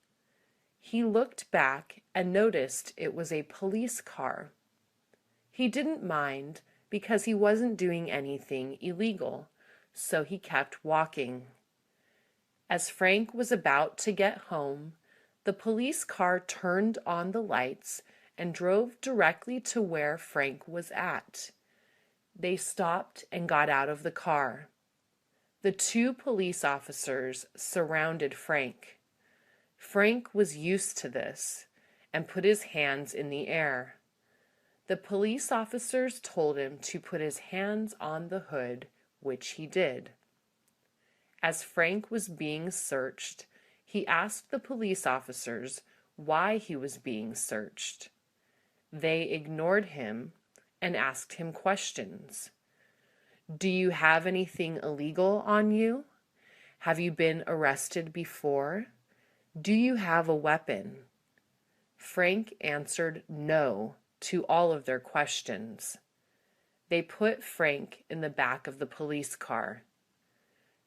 He looked back and noticed it was a police car. He didn't mind because he wasn't doing anything illegal, so he kept walking. As Frank was about to get home, the police car turned on the lights and drove directly to where Frank was at. They stopped and got out of the car. The two police officers surrounded Frank. Frank was used to this and put his hands in the air. The police officers told him to put his hands on the hood, which he did. As Frank was being searched, he asked the police officers why he was being searched. They ignored him and asked him questions. Do you have anything illegal on you? Have you been arrested before? Do you have a weapon? Frank answered no to all of their questions. They put Frank in the back of the police car.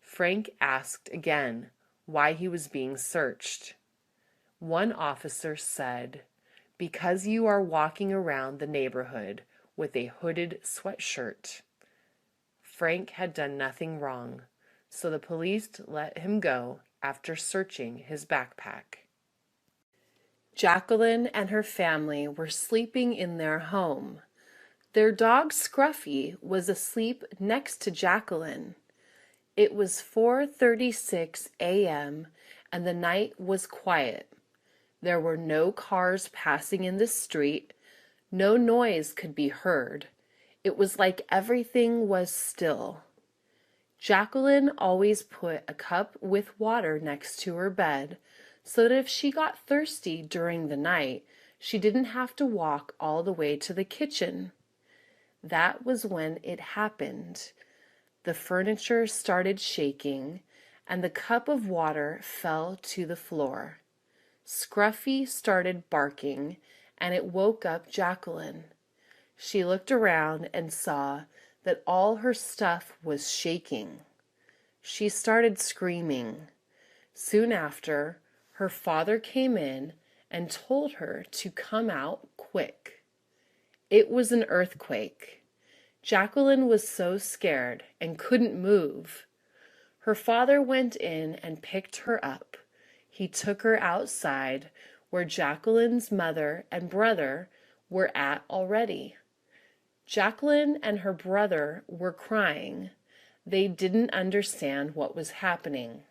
Frank asked again why he was being searched. One officer said, "Because you are walking around the neighborhood with a hooded sweatshirt." Frank had done nothing wrong, so the police let him go after searching his backpack. Jacqueline and her family were sleeping in their home. Their dog Scruffy was asleep next to Jacqueline. It was 4:36 a.m. and the night was quiet. There were no cars passing in the street. No noise could be heard. It was like everything was still. Jacqueline always put a cup with water next to her bed so that if she got thirsty during the night, she didn't have to walk all the way to the kitchen. That was when it happened. The furniture started shaking, and the cup of water fell to the floor. Scruffy started barking, and it woke up Jacqueline. She looked around and saw that all her stuff was shaking. She started screaming. Soon after, her father came in and told her to come out quick. It was an earthquake. Jacqueline was so scared and couldn't move. Her father went in and picked her up. He took her outside where Jacqueline's mother and brother were at already. Jacqueline and her brother were crying. They didn't understand what was happening.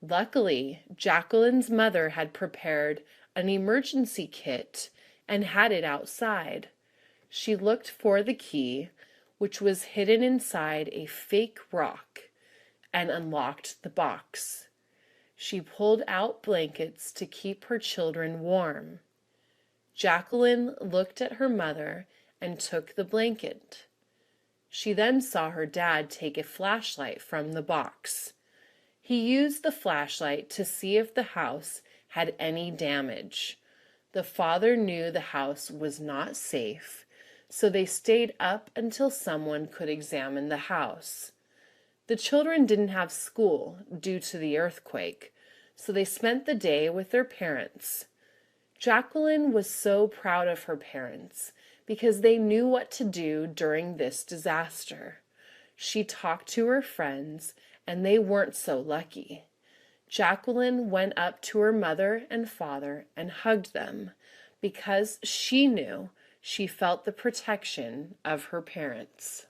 Luckily, Jacqueline's mother had prepared an emergency kit and had it outside. She looked for the key, which was hidden inside a fake rock, and unlocked the box. She pulled out blankets to keep her children warm. Jacqueline looked at her mother and took the blanket. She then saw her dad take a flashlight from the box. He used the flashlight to see if the house had any damage. The father knew the house was not safe, so they stayed up until someone could examine the house. The children didn't have school due to the earthquake, so they spent the day with their parents. Jacqueline was so proud of her parents because they knew what to do during this disaster. She talked to her friends, and they weren't so lucky. Jacqueline went up to her mother and father and hugged them because she knew she felt the protection of her parents.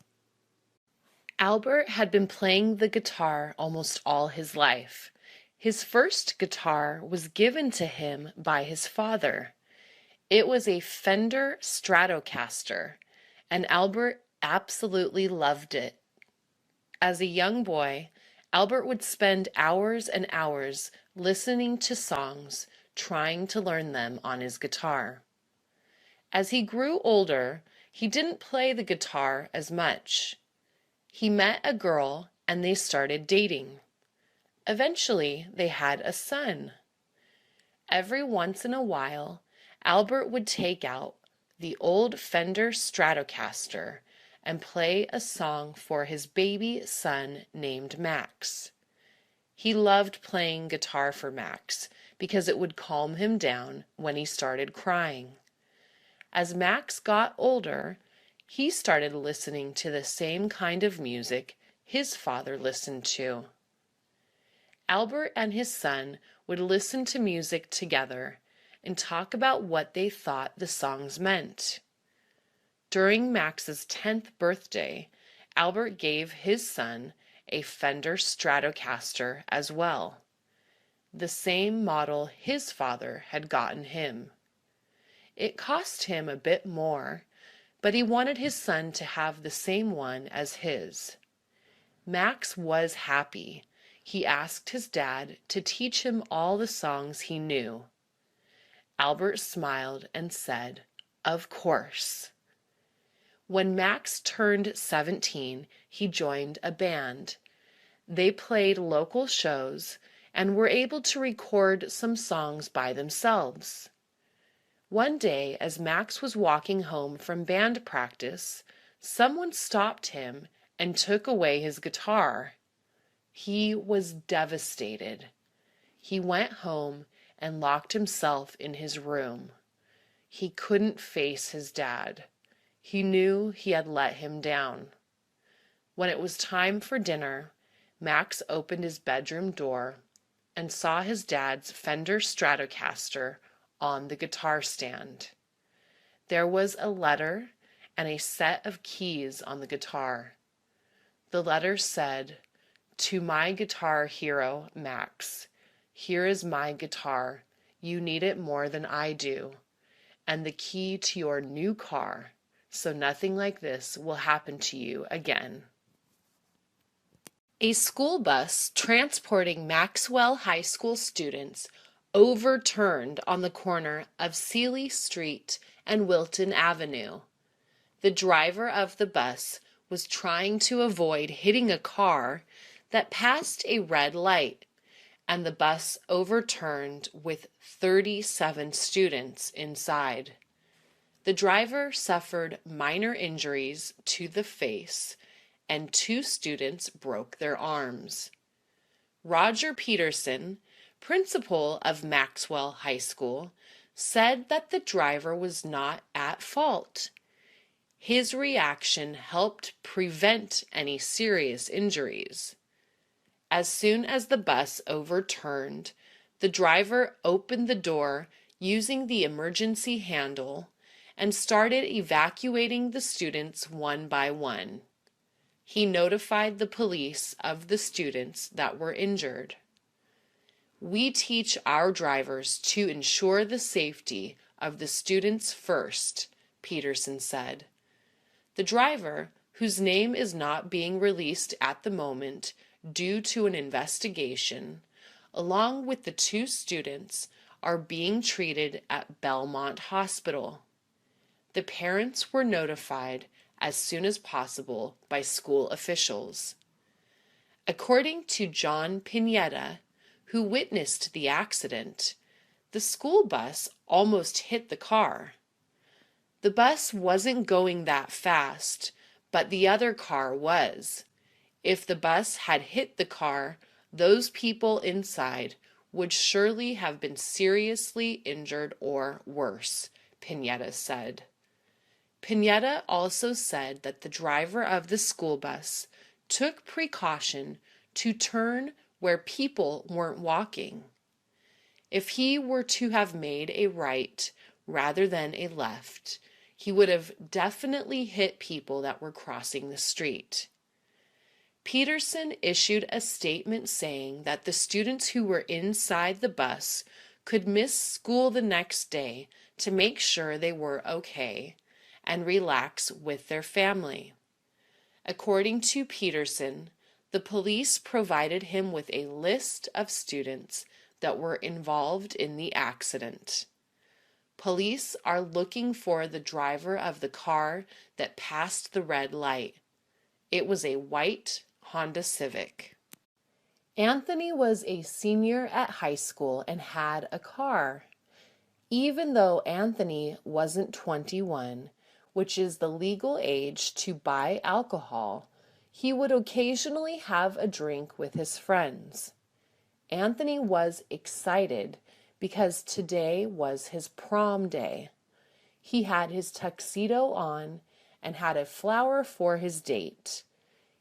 Albert had been playing the guitar almost all his life. His first guitar was given to him by his father. It was a Fender Stratocaster, and Albert absolutely loved it. As a young boy, Albert would spend hours and hours listening to songs, trying to learn them on his guitar. As he grew older, he didn't play the guitar as much. He met a girl and they started dating. Eventually, they had a son. Every once in a while, Albert would take out the old Fender Stratocaster and play a song for his baby son named Max. He loved playing guitar for Max because it would calm him down when he started crying. As Max got older, he started listening to the same kind of music his father listened to. Albert and his son would listen to music together and talk about what they thought the songs meant. During Max's 10th birthday, Albert gave his son a Fender Stratocaster as well, the same model his father had gotten him. It cost him a bit more, but he wanted his son to have the same one as his. Max was happy. He asked his dad to teach him all the songs he knew. Albert smiled and said, "Of course." When Max turned 17, he joined a band. They played local shows and were able to record some songs by themselves. One day, as Max was walking home from band practice, someone stopped him and took away his guitar. He was devastated. He went home and locked himself in his room. He couldn't face his dad. He knew he had let him down. When it was time for dinner, Max opened his bedroom door and saw his dad's Fender Stratocaster on the guitar stand. There was a letter and a set of keys on the guitar. The letter said, "To my guitar hero, Max, here is my guitar. You need it more than I do. And the key to your new car, so nothing like this will happen to you again." A school bus transporting Maxwell High School students overturned on the corner of Seeley Street and Wilton Avenue. The driver of the bus was trying to avoid hitting a car that passed a red light, and the bus overturned with 37 students inside. The driver suffered minor injuries to the face, and 2 students broke their arms. Roger Peterson, principal of Maxwell High School, said that the driver was not at fault. His reaction helped prevent any serious injuries. As soon as the bus overturned, the driver opened the door using the emergency handle and started evacuating the students one by one. He notified the police of the students that were injured. "We teach our drivers to ensure the safety of the students first," Peterson said. The driver, whose name is not being released at the moment due to an investigation, along with the 2 students, are being treated at Belmont Hospital. The parents were notified as soon as possible by school officials. According to John Pineda, who witnessed the accident, the school bus almost hit the car. The bus wasn't going that fast, but the other car was. If the bus had hit the car, those people inside would surely have been seriously injured or worse, Pineda said. Pineda also said that the driver of the school bus took precaution to turn where people weren't walking. If he were to have made a right rather than a left, he would have definitely hit people that were crossing the street. Peterson issued a statement saying that the students who were inside the bus could miss school the next day to make sure they were okay and relax with their family. According to Peterson, the police provided him with a list of students that were involved in the accident. Police are looking for the driver of the car that passed the red light. It was a white Honda Civic. Anthony was a senior at high school and had a car. Even though Anthony wasn't 21, which is the legal age to buy alcohol, he would occasionally have a drink with his friends. Anthony was excited because today was his prom day. He had his tuxedo on and had a flower for his date.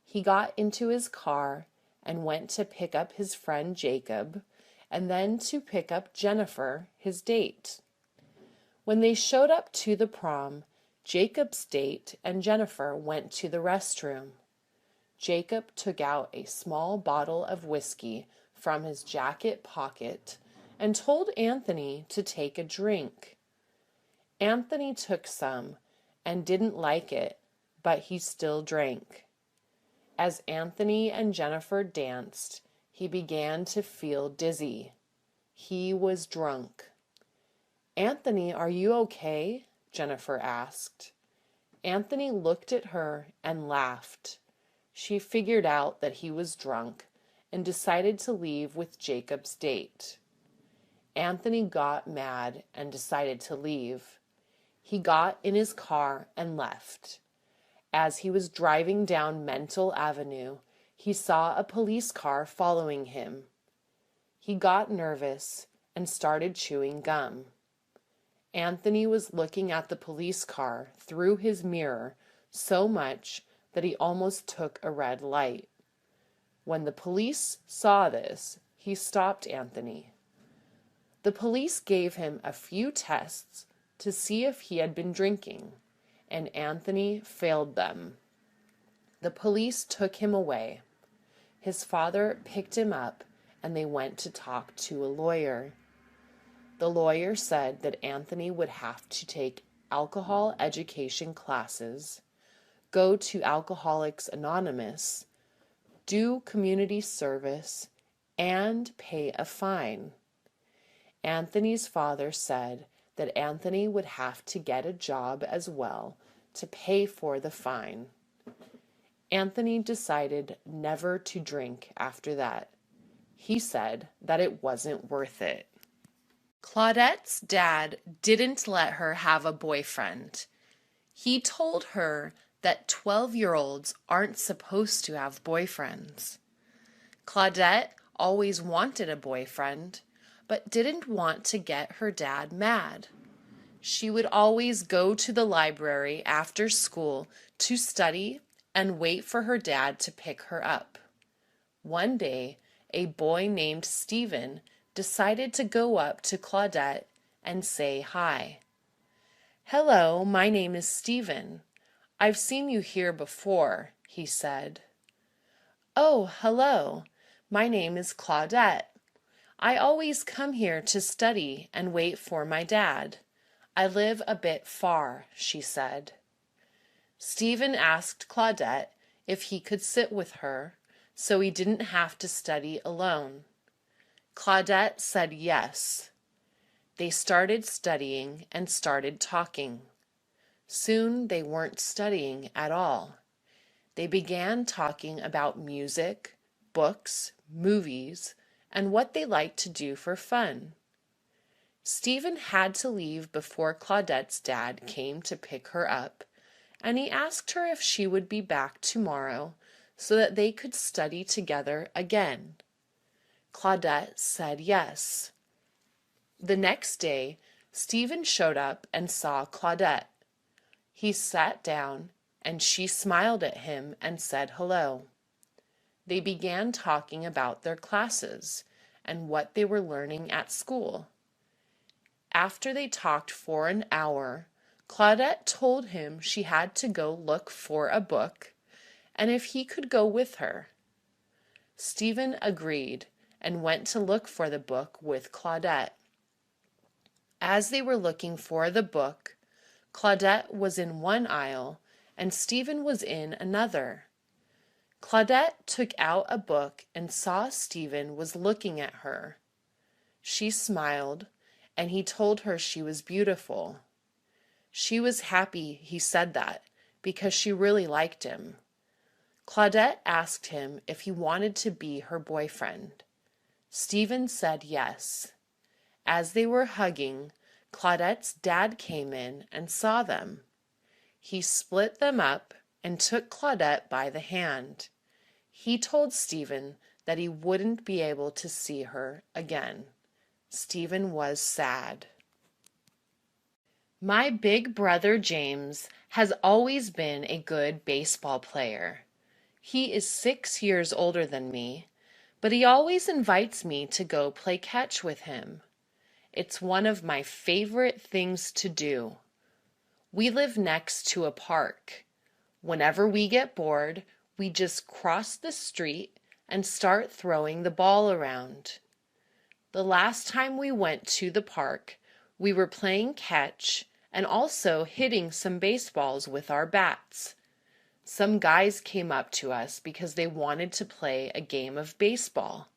He got into his car and went to pick up his friend Jacob and then to pick up Jennifer, his date. When they showed up to the prom, Jacob's date and Jennifer went to the restroom. Jacob took out a small bottle of whiskey from his jacket pocket and told Anthony to take a drink. Anthony took some and didn't like it, but he still drank. As Anthony and Jennifer danced, he began to feel dizzy. He was drunk. "Anthony, are you okay?" Jennifer asked. Anthony looked at her and laughed. She figured out that he was drunk and decided to leave with Jacob's date. Anthony got mad and decided to leave. He got in his car and left. As he was driving down Mental Avenue, he saw a police car following him. He got nervous and started chewing gum. Anthony was looking at the police car through his mirror so much that he almost took a red light. When the police saw this, he stopped Anthony. The police gave him a few tests to see if he had been drinking, and Anthony failed them. The police took him away. His father picked him up and they went to talk to a lawyer. The lawyer said that Anthony would have to take alcohol education classes, go to Alcoholics Anonymous, do community service, and pay a fine. Anthony's father said that Anthony would have to get a job as well to pay for the fine. Anthony decided never to drink after that. He said that it wasn't worth it. Claudette's dad didn't let her have a boyfriend. He told her that 12-year-olds aren't supposed to have boyfriends. Claudette always wanted a boyfriend, but didn't want to get her dad mad. She would always go to the library after school to study and wait for her dad to pick her up. One day, a boy named Stephen decided to go up to Claudette and say hi. "Hello, my name is Stephen. I've seen you here before," he said. "Oh, hello. My name is Claudette. I always come here to study and wait for my dad. I live a bit far," she said. Stephen asked Claudette if he could sit with her so he didn't have to study alone. Claudette said yes. They started studying and started talking. Soon they weren't studying at all. They began talking about music, books, movies, and what they liked to do for fun. Stephen had to leave before Claudette's dad came to pick her up, and he asked her if she would be back tomorrow so that they could study together again. Claudette said yes. The next day, Stephen showed up and saw Claudette. He sat down, and she smiled at him and said hello. They began talking about their classes and what they were learning at school. After they talked for an hour, Claudette told him she had to go look for a book, and if he could go with her. Stephen agreed and went to look for the book with Claudette. As they were looking for the book, Claudette was in one aisle and Stephen was in another. Claudette took out a book and saw Stephen was looking at her. She smiled, and he told her she was beautiful. She was happy he said that because she really liked him. Claudette asked him if he wanted to be her boyfriend. Stephen said yes. As they were hugging, Claudette's dad came in and saw them. He split them up and took Claudette by the hand. He told Stephen that he wouldn't be able to see her again. Stephen was sad. My big brother James has always been a good baseball player. He is 6 years older than me, but he always invites me to go play catch with him. It's one of my favorite things to do. We live next to a park. Whenever we get bored, we just cross the street and start throwing the ball around. The last time we went to the park, we were playing catch and also hitting some baseballs with our bats. Some guys came up to us because they wanted to play a game of baseball.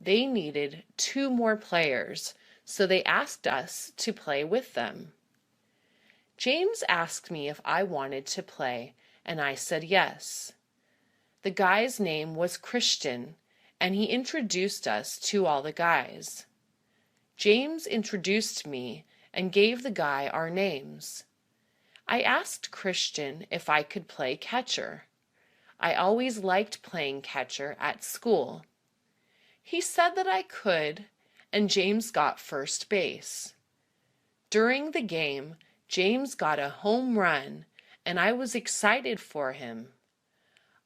They needed 2 more players, so they asked us to play with them. James asked me if I wanted to play, and I said yes. The guy's name was Christian, and he introduced us to all the guys. James introduced me and gave the guy our names. I asked Christian if I could play catcher. I always liked playing catcher at school. He said that I could, and James got first base. During the game, James got a home run, and I was excited for him.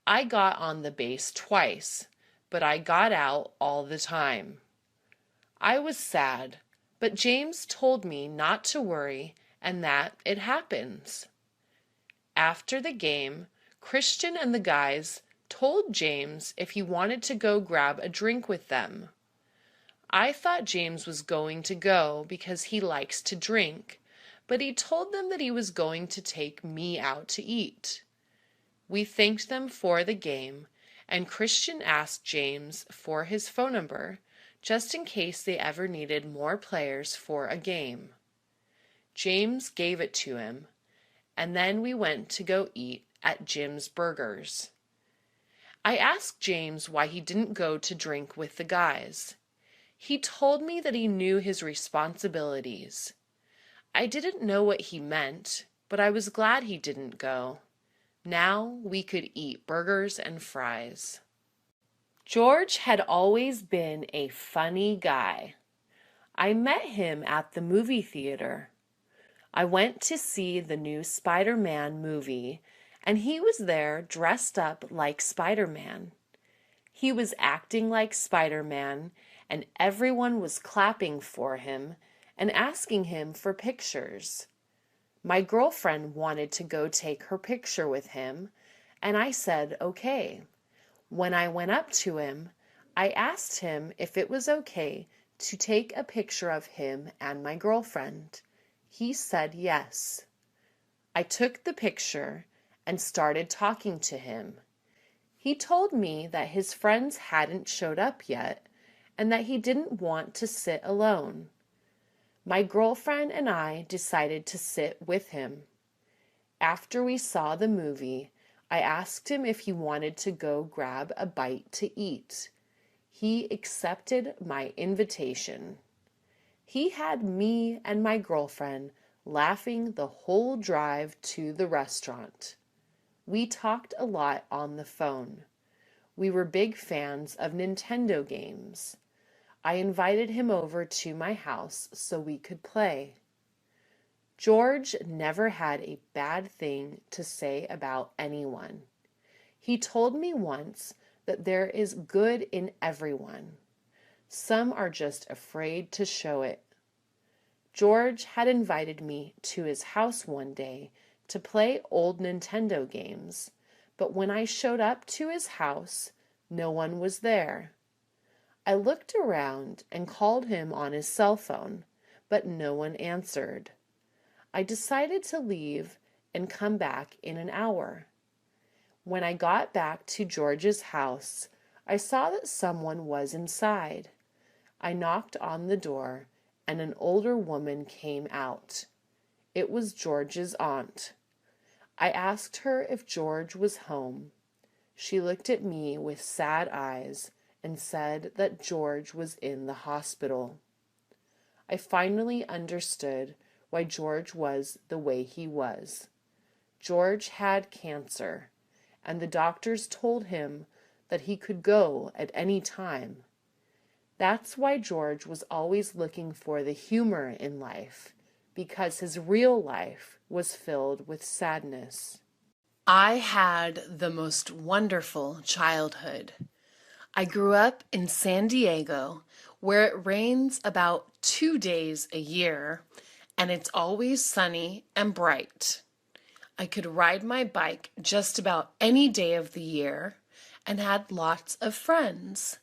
I got on the base twice, but I got out all the time. I was sad, but James told me not to worry and that it happens. After the game, Christian and the guys told James if he wanted to go grab a drink with them. I thought James was going to go because he likes to drink, but he told them that he was going to take me out to eat. We thanked them for the game, and Christian asked James for his phone number, just in case they ever needed more players for a game. James gave it to him, and then we went to go eat at Jim's Burgers. I asked James why he didn't go to drink with the guys. He told me that he knew his responsibilities. I didn't know what he meant, but I was glad he didn't go. Now we could eat burgers and fries. George had always been a funny guy. I met him at the movie theater. I went to see the new Spider-Man movie, and he was there dressed up like Spider-Man. He was acting like Spider-Man, and everyone was clapping for him and asking him for pictures. My girlfriend wanted to go take her picture with him, and I said okay. When I went up to him, I asked him if it was okay to take a picture of him and my girlfriend. He said yes. I took the picture and started talking to him. He told me that his friends hadn't showed up yet and that he didn't want to sit alone. My girlfriend and I decided to sit with him. After we saw the movie, I asked him if he wanted to go grab a bite to eat. He accepted my invitation. He had me and my girlfriend laughing the whole drive to the restaurant. We talked a lot on the phone. We were big fans of Nintendo games. I invited him over to my house so we could play. George never had a bad thing to say about anyone. He told me once that there is good in everyone. Some are just afraid to show it. George had invited me to his house one day to play old Nintendo games, but when I showed up to his house, no one was there. I looked around and called him on his cell phone, but no one answered. I decided to leave and come back in an hour. When I got back to George's house, I saw that someone was inside. I knocked on the door, and an older woman came out. It was George's aunt. I asked her if George was home. She looked at me with sad eyes and said that George was in the hospital. I finally understood why George was the way he was. George had cancer, and the doctors told him that he could go at any time. That's why George was always looking for the humor in life, because his real life was filled with sadness. I had the most wonderful childhood. I grew up in San Diego, where it rains about 2 days a year, and it's always sunny and bright. I could ride my bike just about any day of the year and had lots of friends.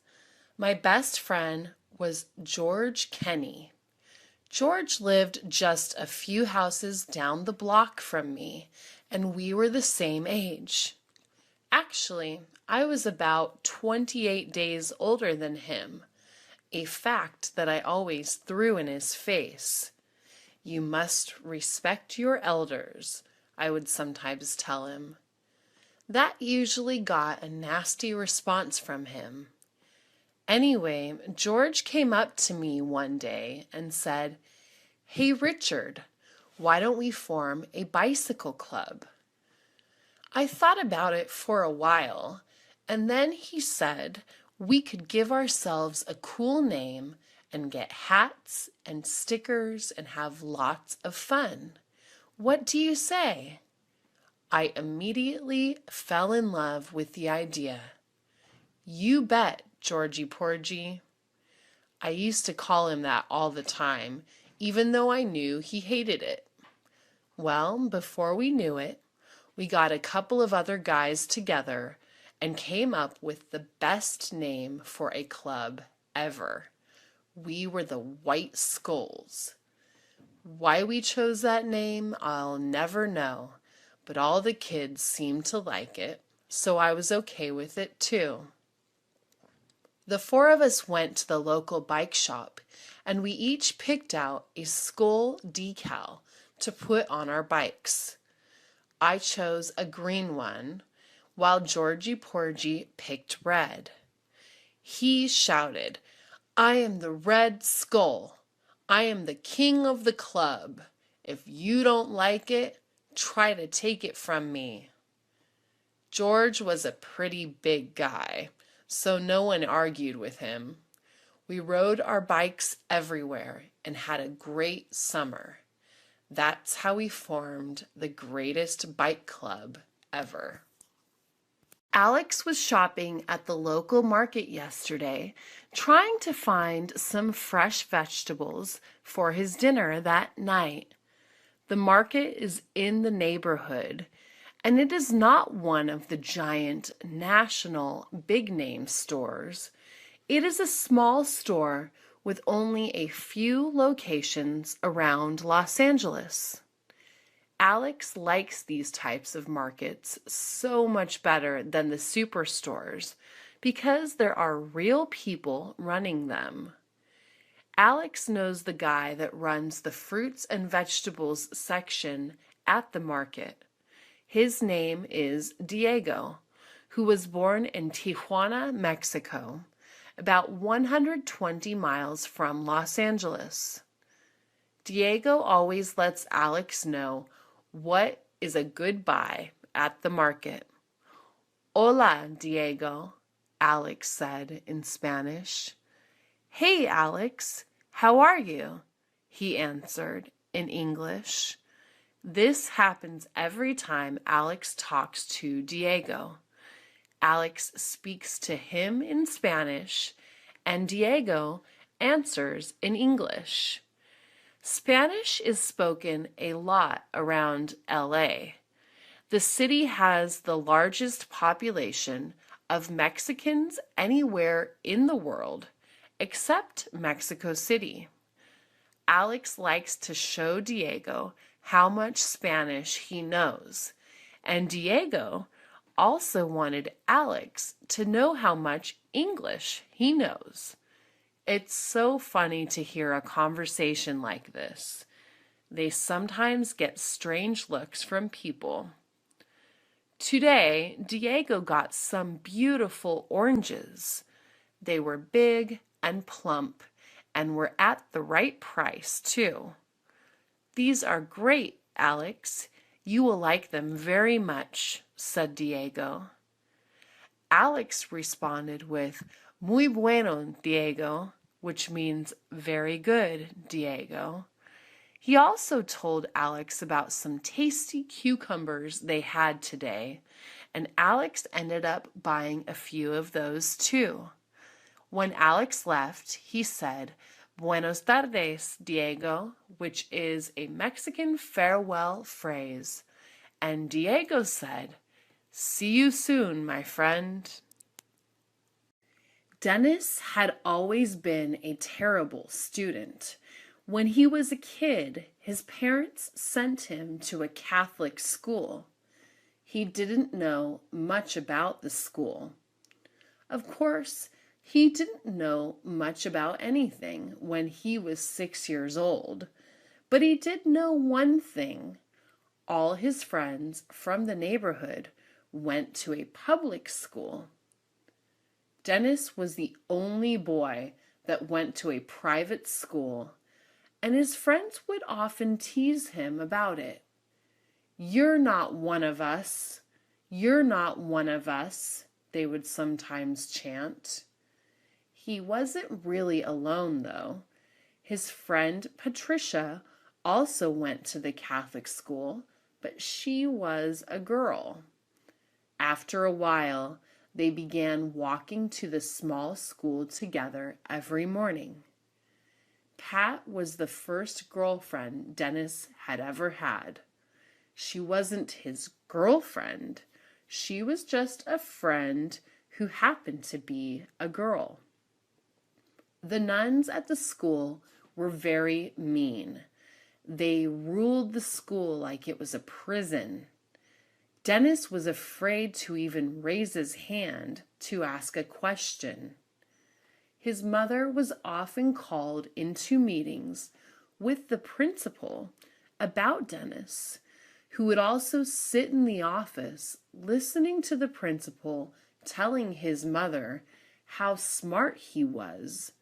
My best friend was George Kenny. George lived just a few houses down the block from me, and we were the same age. Actually, I was about 28 days older than him, a fact that I always threw in his face. You must respect your elders, I would sometimes tell him. That usually got a nasty response from him. Anyway, George came up to me one day and said, "Hey Richard, why don't we form a bicycle club?" I thought about it for a while, and then he said we could give ourselves a cool name and get hats and stickers and have lots of fun. What do you say? I immediately fell in love with the idea. You bet, Georgie Porgy. I used to call him that all the time, even though I knew he hated it. Well, before we knew it, we got a couple of other guys together and came up with the best name for a club ever. We were the White Skulls. Why we chose that name, I'll never know, but all the kids seemed to like it, so I was okay with it too. The four of us went to the local bike shop, and we each picked out a skull decal to put on our bikes. I chose a green one, while Georgie Porgy picked red. He shouted, "I am the Red Skull. I am the king of the club. If you don't like it, try to take it from me." George was a pretty big guy, so no one argued with him. We rode our bikes everywhere and had a great summer. That's how we formed the greatest bike club ever. Alex was shopping at the local market yesterday, trying to find some fresh vegetables for his dinner that night. The market is in the neighborhood, and it is not one of the giant national big-name stores. It is a small store with only a few locations around Los Angeles. Alex likes these types of markets so much better than the superstores because there are real people running them. Alex knows the guy that runs the fruits and vegetables section at the market. His name is Diego, who was born in Tijuana, Mexico, about 120 miles from Los Angeles. Diego always lets Alex know what is a good buy at the market. "Hola, Diego," Alex said in Spanish. "Hey, Alex, how are you?" he answered in English. This happens every time Alex talks to Diego. Alex speaks to him in Spanish, and Diego answers in English. Spanish is spoken a lot around LA. The city has the largest population of Mexicans anywhere in the world, except Mexico City. Alex likes to show Diego how much Spanish he knows, and Diego also wanted Alex to know how much English he knows. It's so funny to hear a conversation like this. They sometimes get strange looks from people. Today, Diego got some beautiful oranges. They were big and plump and were at the right price, too. These are great, Alex. You will like them very much, said Diego. Alex responded with, Muy bueno, Diego, which means very good, Diego. He also told Alex about some tasty cucumbers they had today, and Alex ended up buying a few of those too. When Alex left, he said, Buenos tardes, Diego, which is a Mexican farewell phrase. And Diego said, See you soon, my friend. Dennis had always been a terrible student. When he was a kid, his parents sent him to a Catholic school. He didn't know much about the school. Of course, he didn't know much about anything when he was 6 years old, but he did know one thing. All his friends from the neighborhood went to a public school. Dennis was the only boy that went to a private school, and his friends would often tease him about it. You're not one of us. You're not one of us, they would sometimes chant. He wasn't really alone, though. His friend Patricia also went to the Catholic school, but she was a girl. After a while, they began walking to the small school together every morning. Pat was the first girlfriend Dennis had ever had. She wasn't his girlfriend. She was just a friend who happened to be a girl. The nuns at the school were very mean. They ruled the school like it was a prison. Dennis was afraid to even raise his hand to ask a question. His mother was often called into meetings with the principal about Dennis, who would also sit in the office listening to the principal telling his mother how smart he was,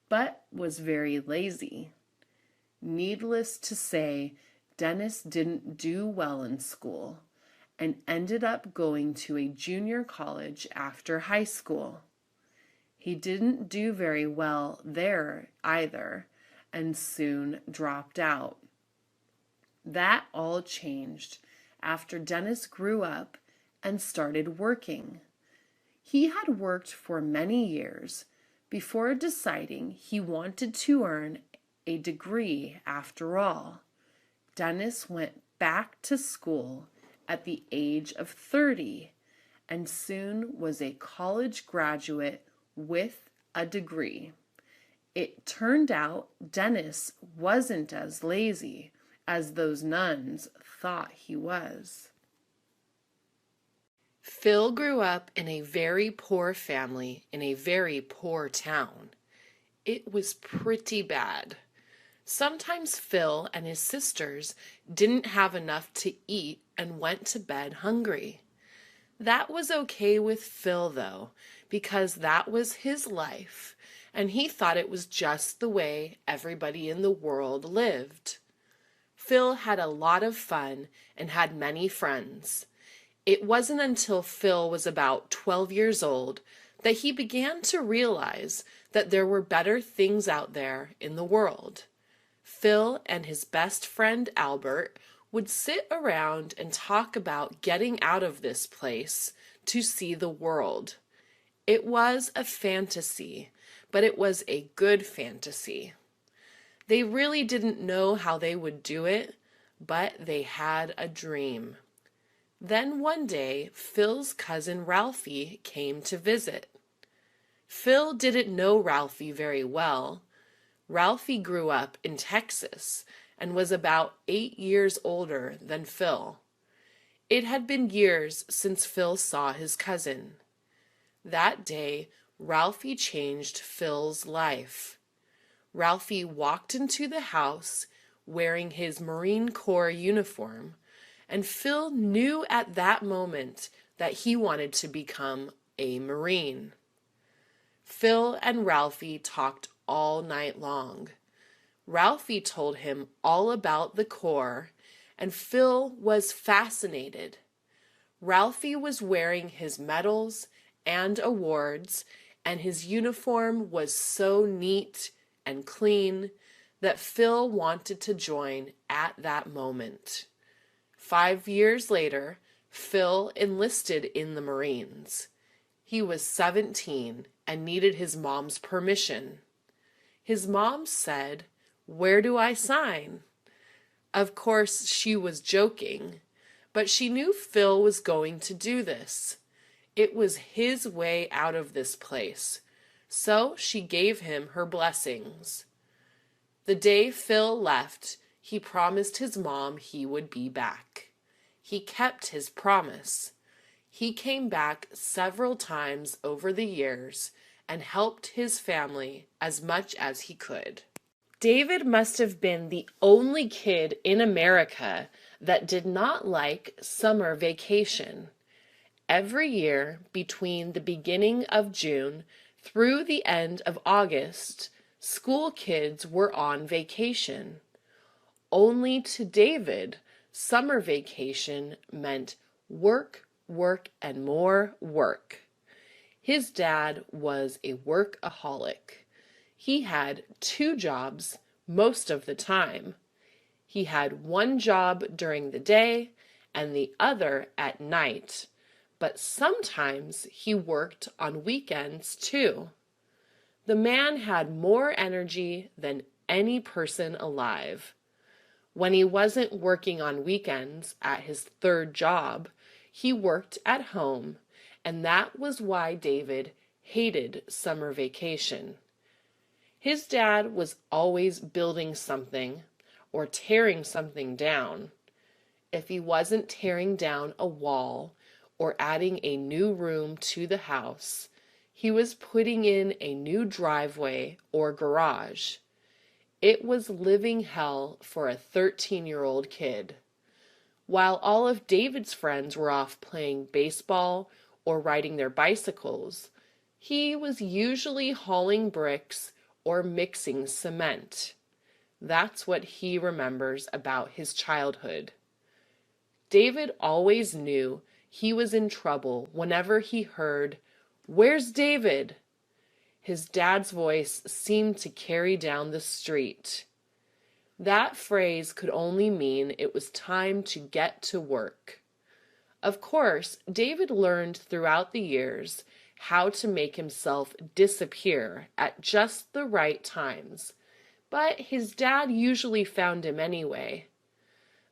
but was very lazy. Needless to say, Dennis didn't do well in school and ended up going to a junior college after high school. He didn't do very well there either and soon dropped out. That all changed after Dennis grew up and started working. He had worked for many years before deciding he wanted to earn a degree after all. Dennis went back to school at the age of 30 and soon was a college graduate with a degree. It turned out Dennis wasn't as lazy as those nuns thought he was. Phil grew up in a very poor family in a very poor town. It was pretty bad. Sometimes Phil and his sisters didn't have enough to eat and went to bed hungry. That was okay with Phil, though, because that was his life, and he thought it was just the way everybody in the world lived. Phil had a lot of fun and had many friends. It wasn't until Phil was about 12 years old that he began to realize that there were better things out there in the world. Phil and his best friend Albert would sit around and talk about getting out of this place to see the world. It was a fantasy, but it was a good fantasy. They really didn't know how they would do it, but they had a dream. Then one day, Phil's cousin Ralphie came to visit. Phil didn't know Ralphie very well. Ralphie grew up in Texas and was about 8 years older than Phil. It had been years since Phil saw his cousin. That day, Ralphie changed Phil's life. Ralphie walked into the house wearing his Marine Corps uniform, and Phil knew at that moment that he wanted to become a Marine. Phil and Ralphie talked all night long. Ralphie told him all about the Corps, and Phil was fascinated. Ralphie was wearing his medals and awards, and his uniform was so neat and clean that Phil wanted to join at that moment. 5 years later, Phil enlisted in the Marines. He was 17 and needed his mom's permission. His mom said, "Where do I sign?" Of course, she was joking, but she knew Phil was going to do this. It was his way out of this place, so she gave him her blessings. The day Phil left, he promised his mom he would be back. He kept his promise. He came back several times over the years and helped his family as much as he could. David must have been the only kid in America that did not like summer vacation. Every year, between the beginning of June through the end of August, school kids were on vacation. Only to David, summer vacation meant work, work, and more work. His dad was a workaholic. He had 2 jobs most of the time. He had one job during the day and the other at night, but sometimes he worked on weekends too. The man had more energy than any person alive. When he wasn't working on weekends at his 3rd job, he worked at home, and that was why David hated summer vacation. His dad was always building something or tearing something down. If he wasn't tearing down a wall or adding a new room to the house, he was putting in a new driveway or garage. It was living hell for a 13-year-old kid. While all of David's friends were off playing baseball or riding their bicycles, he was usually hauling bricks or mixing cement. That's what he remembers about his childhood. David always knew he was in trouble whenever he heard, "Where's David?" His dad's voice seemed to carry down the street. That phrase could only mean it was time to get to work. Of course, David learned throughout the years how to make himself disappear at just the right times, but his dad usually found him anyway.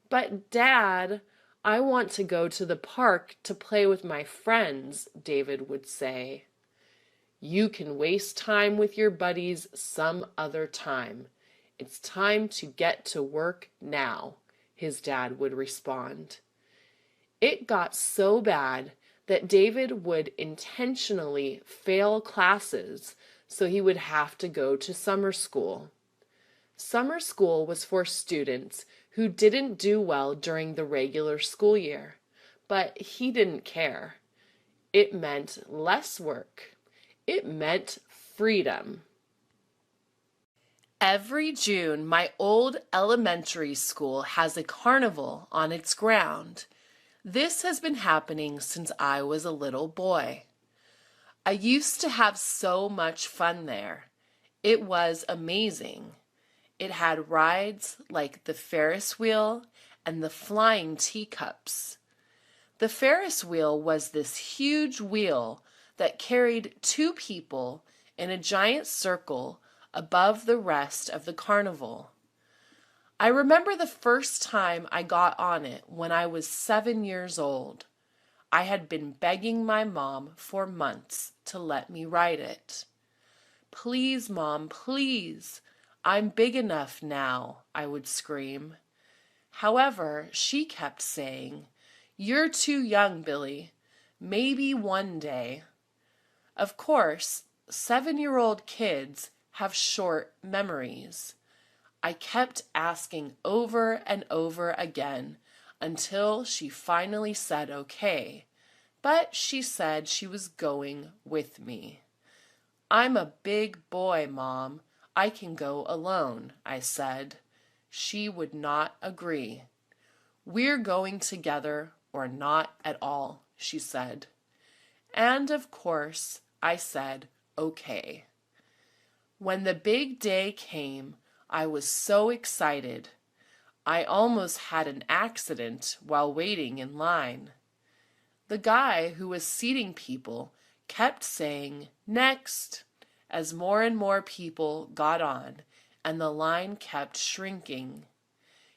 "But Dad, I want to go to the park to play with my friends," David would say. "You can waste time with your buddies some other time. It's time to get to work now," his dad would respond. It got so bad that David would intentionally fail classes so he would have to go to summer school. Summer school was for students who didn't do well during the regular school year, but he didn't care. It meant less work. It meant freedom. Every June, my old elementary school has a carnival on its ground. This has been happening since I was a little boy. I used to have so much fun there. It was amazing. It had rides like the Ferris wheel and the flying teacups. The Ferris wheel was this huge wheel that carried 2 people in a giant circle above the rest of the carnival. I remember the first time I got on it when I was 7 years old. I had been begging my mom for months to let me ride it. "Please, Mom, please. I'm big enough now," I would scream. However, she kept saying, "You're too young, Billy. Maybe one day." Of course, 7-year-old kids have short memories. I kept asking over and over again until she finally said okay, but she said she was going with me. I'm a big boy, Mom. I can go alone, I said. She would not agree. We're going together or not at all, she said. And of course, I said, okay. When the big day came, I was so excited. I almost had an accident while waiting in line. The guy who was seating people kept saying, next, as more and more people got on, and the line kept shrinking.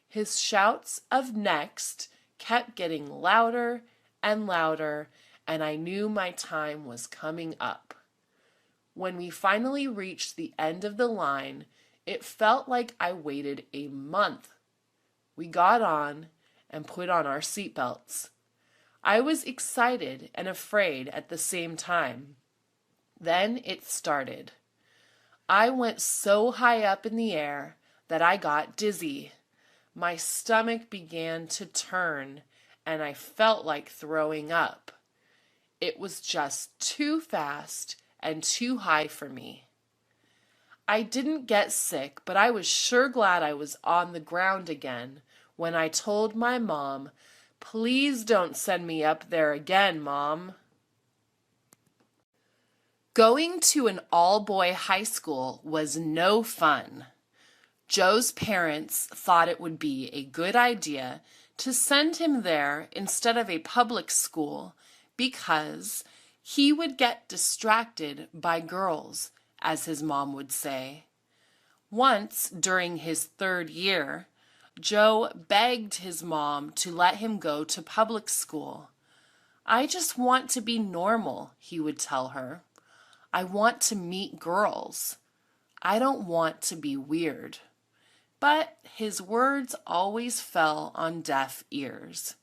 His shouts of next kept getting louder and louder, and I knew my time was coming up. When we finally reached the end of the line, it felt like I waited a month. We got on and put on our seatbelts. I was excited and afraid at the same time. Then it started. I went so high up in the air that I got dizzy. My stomach began to turn, and I felt like throwing up. It was just too fast and too high for me. I didn't get sick, but I was sure glad I was on the ground again when I told my mom, "Please don't send me up there again, Mom." Going to an all-boy high school was no fun. Joe's parents thought it would be a good idea to send him there instead of a public school because he would get distracted by girls, as his mom would say. Once during his 3rd year, Joe begged his mom to let him go to public school. "I just want to be normal," he would tell her. "I want to meet girls. I don't want to be weird." But his words always fell on deaf ears.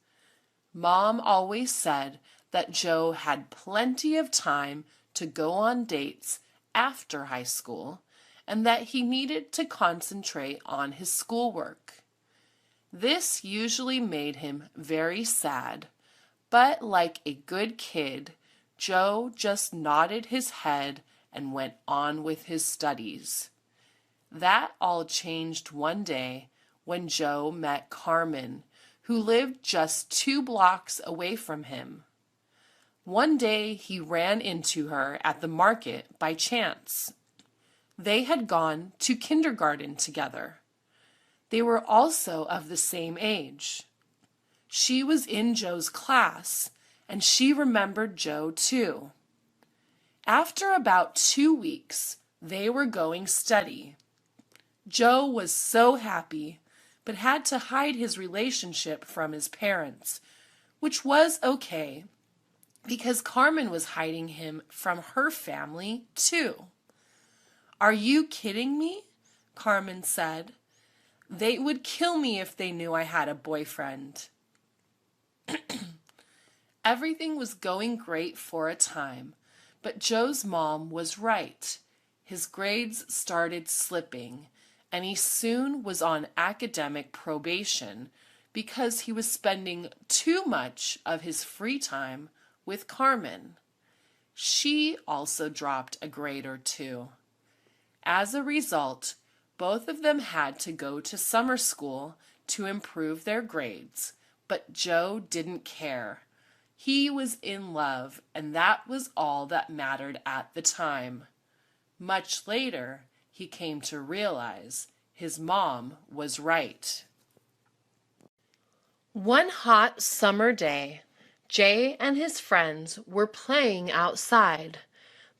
Mom always said that Joe had plenty of time to go on dates after high school and that he needed to concentrate on his schoolwork. This usually made him very sad, but like a good kid, Joe just nodded his head and went on with his studies. That all changed one day when Joe met Carmen, who lived just 2 blocks away from him. One day he ran into her at the market by chance. They had gone to kindergarten together. They were also of the same age. She was in Joe's class, and she remembered Joe too. After about 2 weeks, they were going steady. Joe was so happy, but had to hide his relationship from his parents, which was okay, because Carmen was hiding him from her family too. "Are you kidding me?" Carmen said. "They would kill me if they knew I had a boyfriend." Everything was going great for a time, but Joe's mom was right. His grades started slipping, and he soon was on academic probation because he was spending too much of his free time with Carmen. She also dropped a grade or 2. As a result, both of them had to go to summer school to improve their grades, but Joe didn't care. He was in love, and that was all that mattered at the time. Much later, he came to realize his mom was right. One hot summer day, Jay and his friends were playing outside.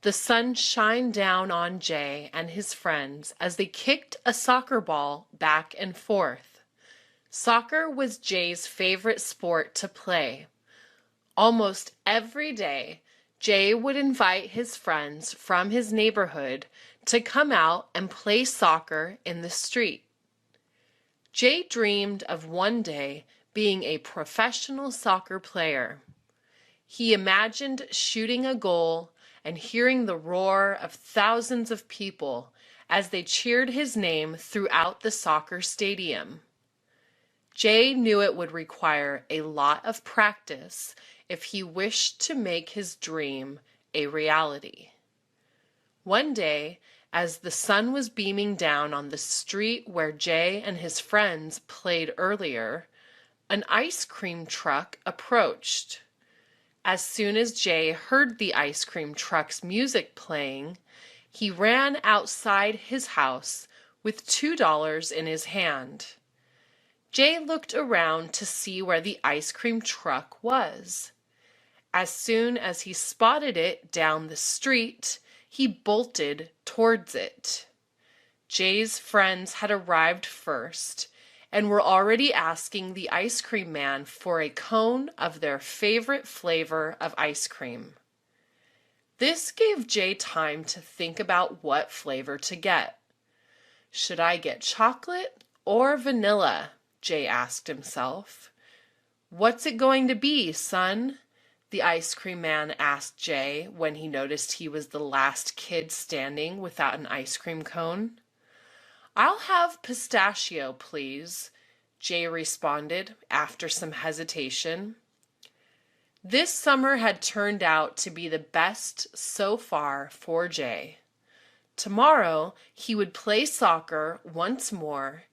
The sun shined down on Jay and his friends as they kicked a soccer ball back and forth. Soccer was Jay's favorite sport to play. Almost every day, Jay would invite his friends from his neighborhood to come out and play soccer in the street. Jay dreamed of one day being a professional soccer player. He imagined shooting a goal and hearing the roar of thousands of people as they cheered his name throughout the soccer stadium. Jay knew it would require a lot of practice if he wished to make his dream a reality. One day, as the sun was beaming down on the street where Jay and his friends played earlier, an ice cream truck approached. As soon as Jay heard the ice cream truck's music playing, he ran outside his house with $2 in his hand. Jay looked around to see where the ice cream truck was. As soon as he spotted it down the street, he bolted towards it. Jay's friends had arrived first and were already asking the ice cream man for a cone of their favorite flavor of ice cream. This gave Jay time to think about what flavor to get. Should I get chocolate or vanilla? Jay asked himself. What's it going to be, son? The ice cream man asked Jay when he noticed he was the last kid standing without an ice cream cone. I'll have pistachio, please, Jay responded after some hesitation. This summer had turned out to be the best so far for Jay. Tomorrow he would play soccer once more,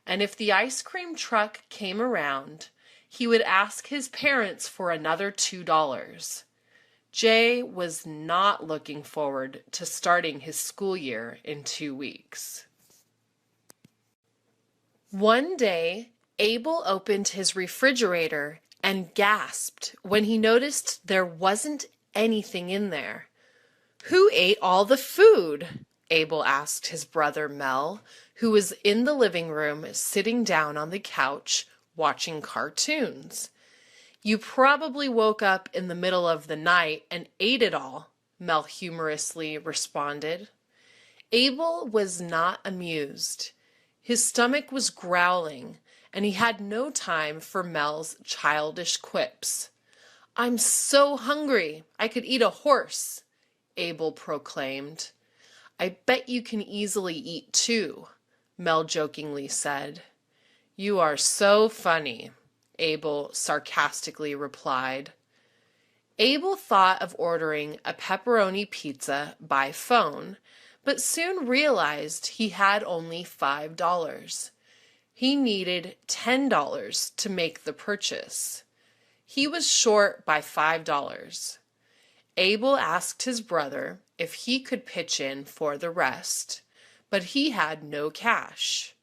and if the ice cream truck came around, he would ask his parents for another $2. Jay was not looking forward to starting his school year in 2 weeks. One day, Abel opened his refrigerator and gasped when he noticed there wasn't anything in there. Who ate all the food? Abel asked his brother Mel, who was in the living room sitting down on the couch watching cartoons. You probably woke up in the middle of the night and ate it all, Mel humorously responded. Abel was not amused. His stomach was growling, and he had no time for Mel's childish quips. I'm so hungry, I could eat a horse, Abel proclaimed. I bet you can easily eat 2, Mel jokingly said. You are so funny, Abel sarcastically replied. Abel thought of ordering a pepperoni pizza by phone, but soon realized he had only $5. He needed $10 to make the purchase. He was short by $5. Abel asked his brother if he could pitch in for the rest, but he had no cash.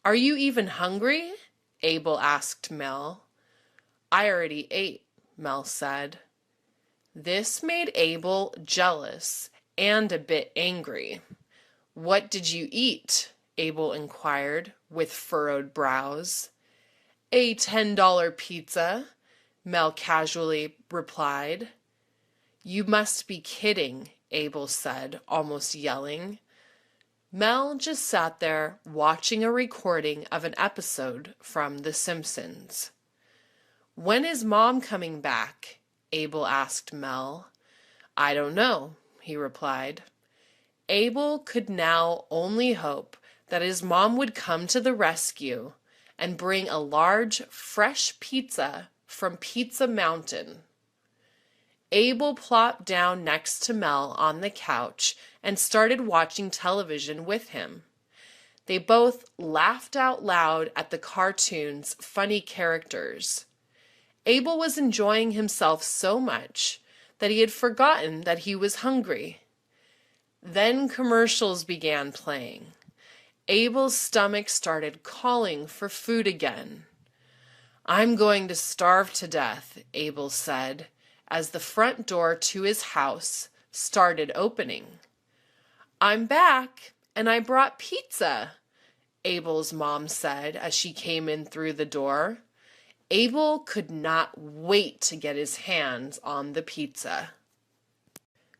Are you even hungry? Abel asked Mel. I already ate, Mel said. This made Abel jealous and a bit angry. What did you eat? Abel inquired with furrowed brows. A $10 pizza, Mel casually replied. You must be kidding, Abel said, almost yelling. Mel just sat there watching a recording of an episode from The Simpsons. When is Mom coming back? Abel asked Mel. I don't know, he replied. Abel could now only hope that his mom would come to the rescue and bring a large, fresh pizza from Pizza Mountain. Abel plopped down next to Mel on the couch and started watching television with him. They both laughed out loud at the cartoon's funny characters. Abel was enjoying himself so much that he had forgotten that he was hungry. Then commercials began playing. Abel's stomach started calling for food again. I'm going to starve to death, Abel said, as the front door to his house started opening. I'm back, and I brought pizza, Abel's mom said as she came in through the door. Abel could not wait to get his hands on the pizza.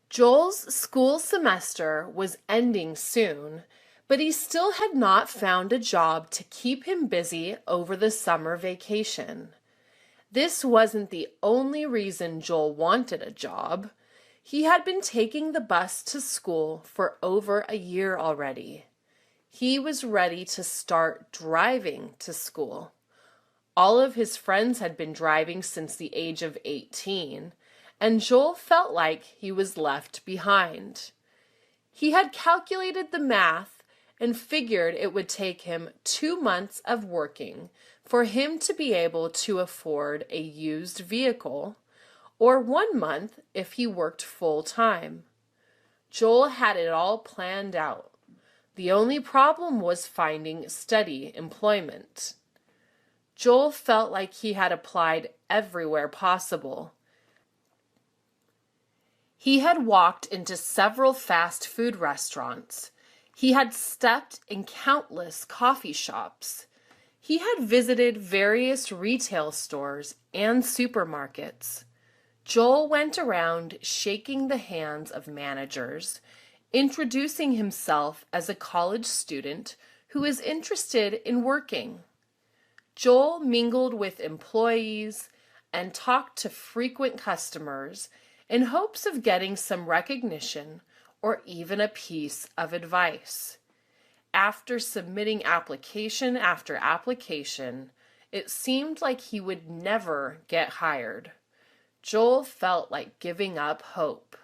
Joel's school semester was ending soon, but he still had not found a job to keep him busy over the summer vacation. This wasn't the only reason Joel wanted a job. He had been taking the bus to school for over a year already. He was ready to start driving to school. All of his friends had been driving since the age of 18, and Joel felt like he was left behind. He had calculated the math and figured it would take him 2 months of working for him to be able to afford a used vehicle, or 1 month if he worked full-time. Joel had it all planned out. The only problem was finding steady employment. Joel felt like he had applied everywhere possible. He had walked into several fast food restaurants. He had stepped in countless coffee shops. He had visited various retail stores and supermarkets. Joel went around shaking the hands of managers, introducing himself as a college student who is interested in working. Joel mingled with employees and talked to frequent customers in hopes of getting some recognition or even a piece of advice. After submitting application after application, it seemed like he would never get hired. Joel felt like giving up hope.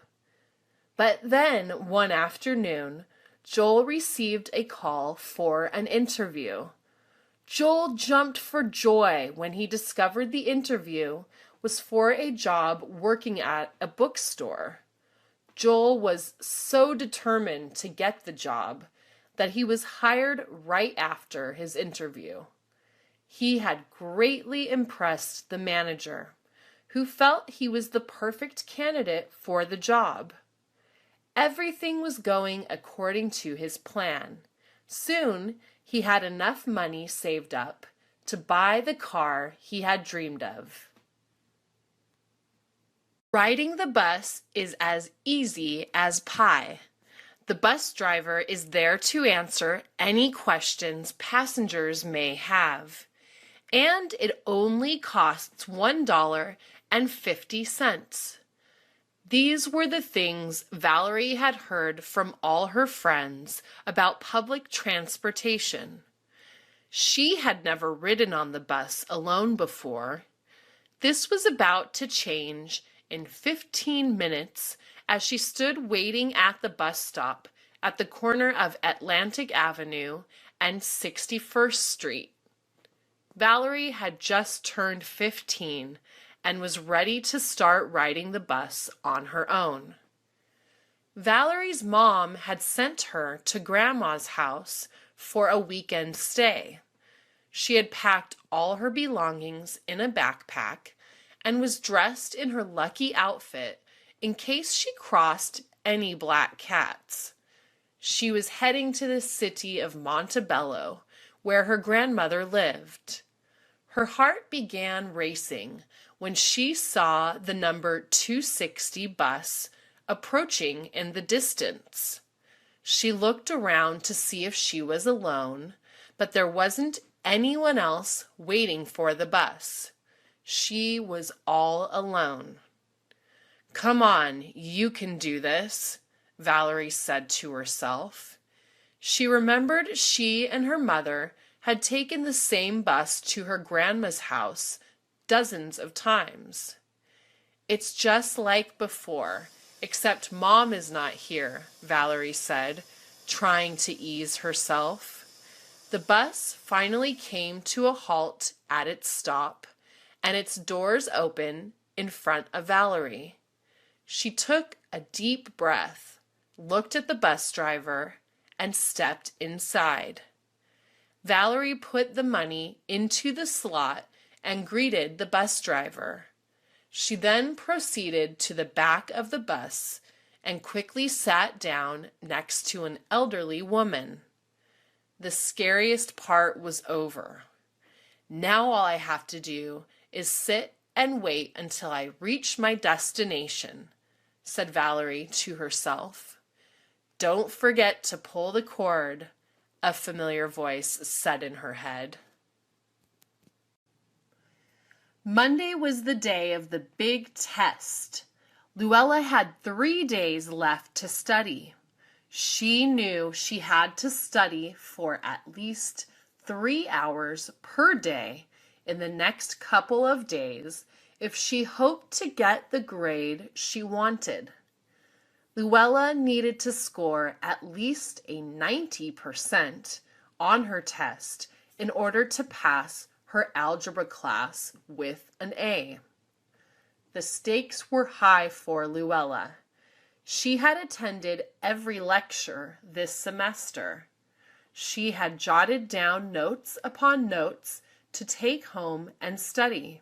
But then, one afternoon, Joel received a call for an interview. Joel jumped for joy when he discovered the interview was for a job working at a bookstore. Joel was so determined to get the job that he was hired right after his interview. He had greatly impressed the manager, who felt he was the perfect candidate for the job. Everything was going according to his plan. Soon, he had enough money saved up to buy the car he had dreamed of. Riding the bus is as easy as pie. The bus driver is there to answer any questions passengers may have. And it only costs $1.50. These were the things Valerie had heard from all her friends about public transportation. She had never ridden on the bus alone before. This was about to change in 15 minutes as she stood waiting at the bus stop at the corner of Atlantic Avenue and 61st Street. Valerie had just turned 15 and was ready to start riding the bus on her own. Valerie's mom had sent her to Grandma's house for a weekend stay. She had packed all her belongings in a backpack and was dressed in her lucky outfit in case she crossed any black cats. She was heading to the city of Montebello, where her grandmother lived. Her heart began racing when she saw the number 260 bus approaching in the distance. She looked around to see if she was alone, but there wasn't anyone else waiting for the bus. She was all alone. "Come on, you can do this," Valerie said to herself. She remembered she and her mother had taken the same bus to her grandma's house dozens of times. "It's just like before, except Mom is not here," Valerie said, trying to ease herself. The bus finally came to a halt at its stop, and its doors opened in front of Valerie. She took a deep breath, looked at the bus driver, and stepped inside. Valerie put the money into the slot and greeted the bus driver. She then proceeded to the back of the bus and quickly sat down next to an elderly woman. The scariest part was over. Now all I have to do is sit and wait until I reach my destination, said Valerie to herself. "Don't forget to pull the cord," a familiar voice said in her head. Monday was the day of the big test. Luella had 3 days left to study. She knew she had to study for at least 3 hours per day in the next couple of days if she hoped to get the grade she wanted. Luella needed to score at least a 90% on her test in order to pass her algebra class with an A. The stakes were high for Luella. She had attended every lecture this semester. She had jotted down notes upon notes to take home and study.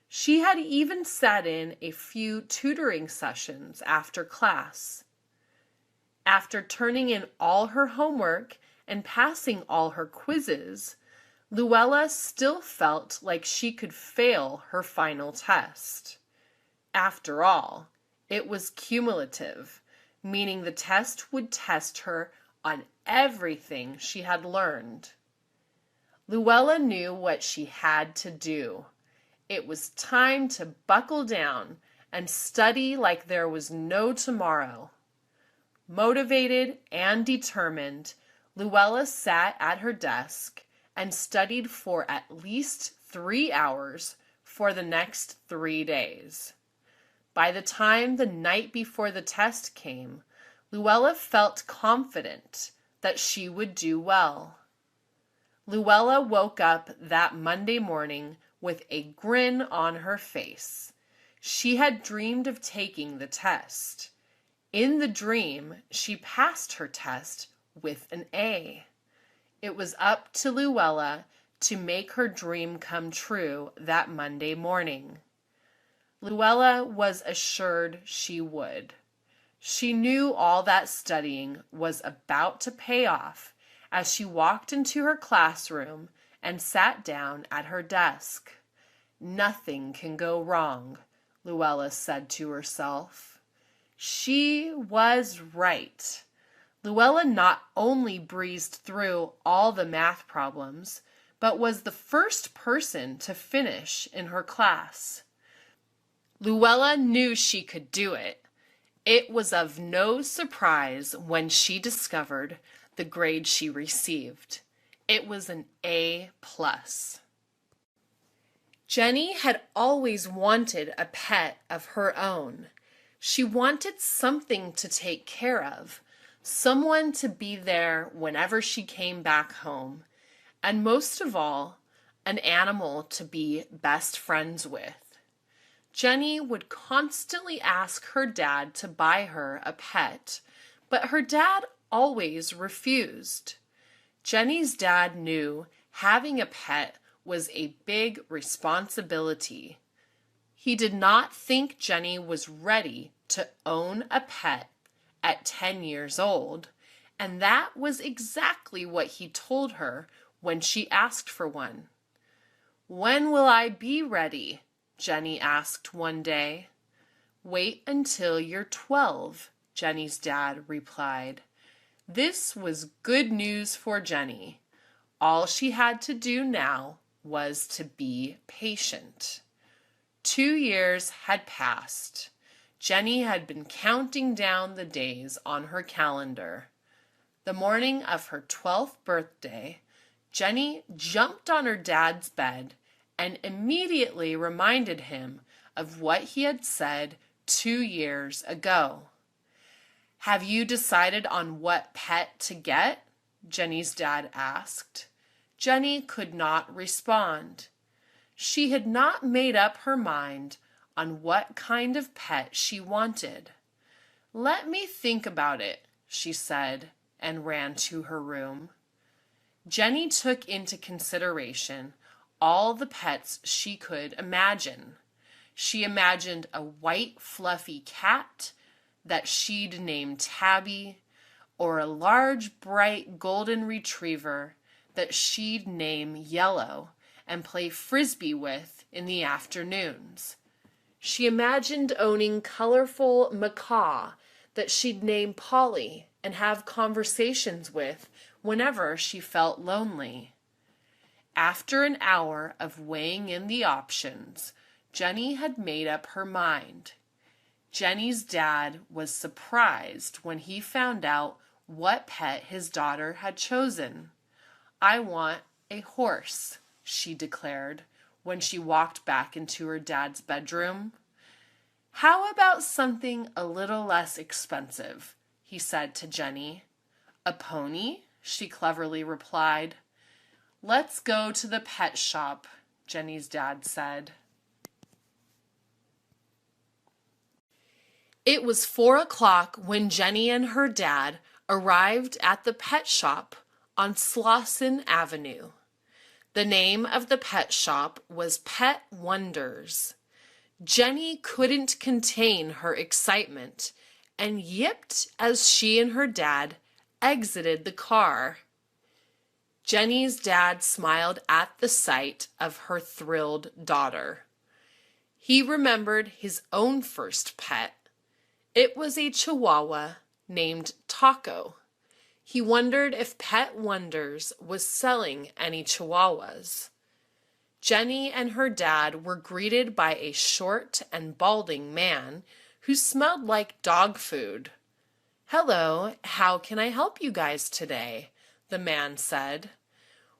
She had even sat in a few tutoring sessions after class. After turning in all her homework and passing all her quizzes, Luella still felt like she could fail her final test. After all, it was cumulative, meaning the test would test her on everything she had learned. Luella knew what she had to do. It was time to buckle down and study like there was no tomorrow. Motivated and determined, Luella sat at her desk and studied for at least 3 hours for the next 3 days. By the time the night before the test came, Luella felt confident that she would do well. Luella woke up that Monday morning with a grin on her face. She had dreamed of taking the test. In the dream, she passed her test with an A. It was up to Luella to make her dream come true that Monday morning. Luella was assured she would. She knew all that studying was about to pay off as she walked into her classroom and sat down at her desk. Nothing can go wrong, Luella said to herself. She was right. Luella not only breezed through all the math problems, but was the first person to finish in her class. Luella knew she could do it. It was of no surprise when she discovered the grade she received. It was an A+. Jenny had always wanted a pet of her own. She wanted something to take care of, someone to be there whenever she came back home, and most of all, an animal to be best friends with. Jenny would constantly ask her dad to buy her a pet, but her dad always refused. Jenny's dad knew having a pet was a big responsibility. He did not think Jenny was ready to own a pet at 10 years old, and that was exactly what he told her when she asked for one. "When will I be ready?" Jenny asked one day. "Wait until you're 12, Jenny's dad replied. This was good news for Jenny. All she had to do now was to be patient. 2 years had passed. Jenny had been counting down the days on her calendar. The morning of her 12th birthday, Jenny jumped on her dad's bed and immediately reminded him of what he had said 2 years ago. "Have you decided on what pet to get?" Jenny's dad asked. Jenny could not respond. She had not made up her mind on what kind of pet she wanted. "Let me think about it," she said, and ran to her room. Jenny took into consideration all the pets she could imagine. She imagined a white fluffy cat that she'd name Tabby, or a large bright golden retriever that she'd name Yellow and play frisbee with in the afternoons. She imagined owning colorful macaw that she'd name Polly and have conversations with whenever she felt lonely. After an hour of weighing in the options, Jenny had made up her mind. Jenny's dad was surprised when he found out what pet his daughter had chosen. "I want a horse," she declared when she walked back into her dad's bedroom. "How about something a little less expensive?" he said to Jenny. "A pony?" she cleverly replied. "Let's go to the pet shop," Jenny's dad said. It was 4 o'clock when Jenny and her dad arrived at the pet shop on Slauson Avenue. The name of the pet shop was Pet Wonders. Jenny couldn't contain her excitement and yipped as she and her dad exited the car. Jenny's dad smiled at the sight of her thrilled daughter. He remembered his own first pet. It was a Chihuahua named Taco. He wondered if Pet Wonders was selling any Chihuahuas. Jenny and her dad were greeted by a short and balding man who smelled like dog food. "Hello, how can I help you guys today?" the man said.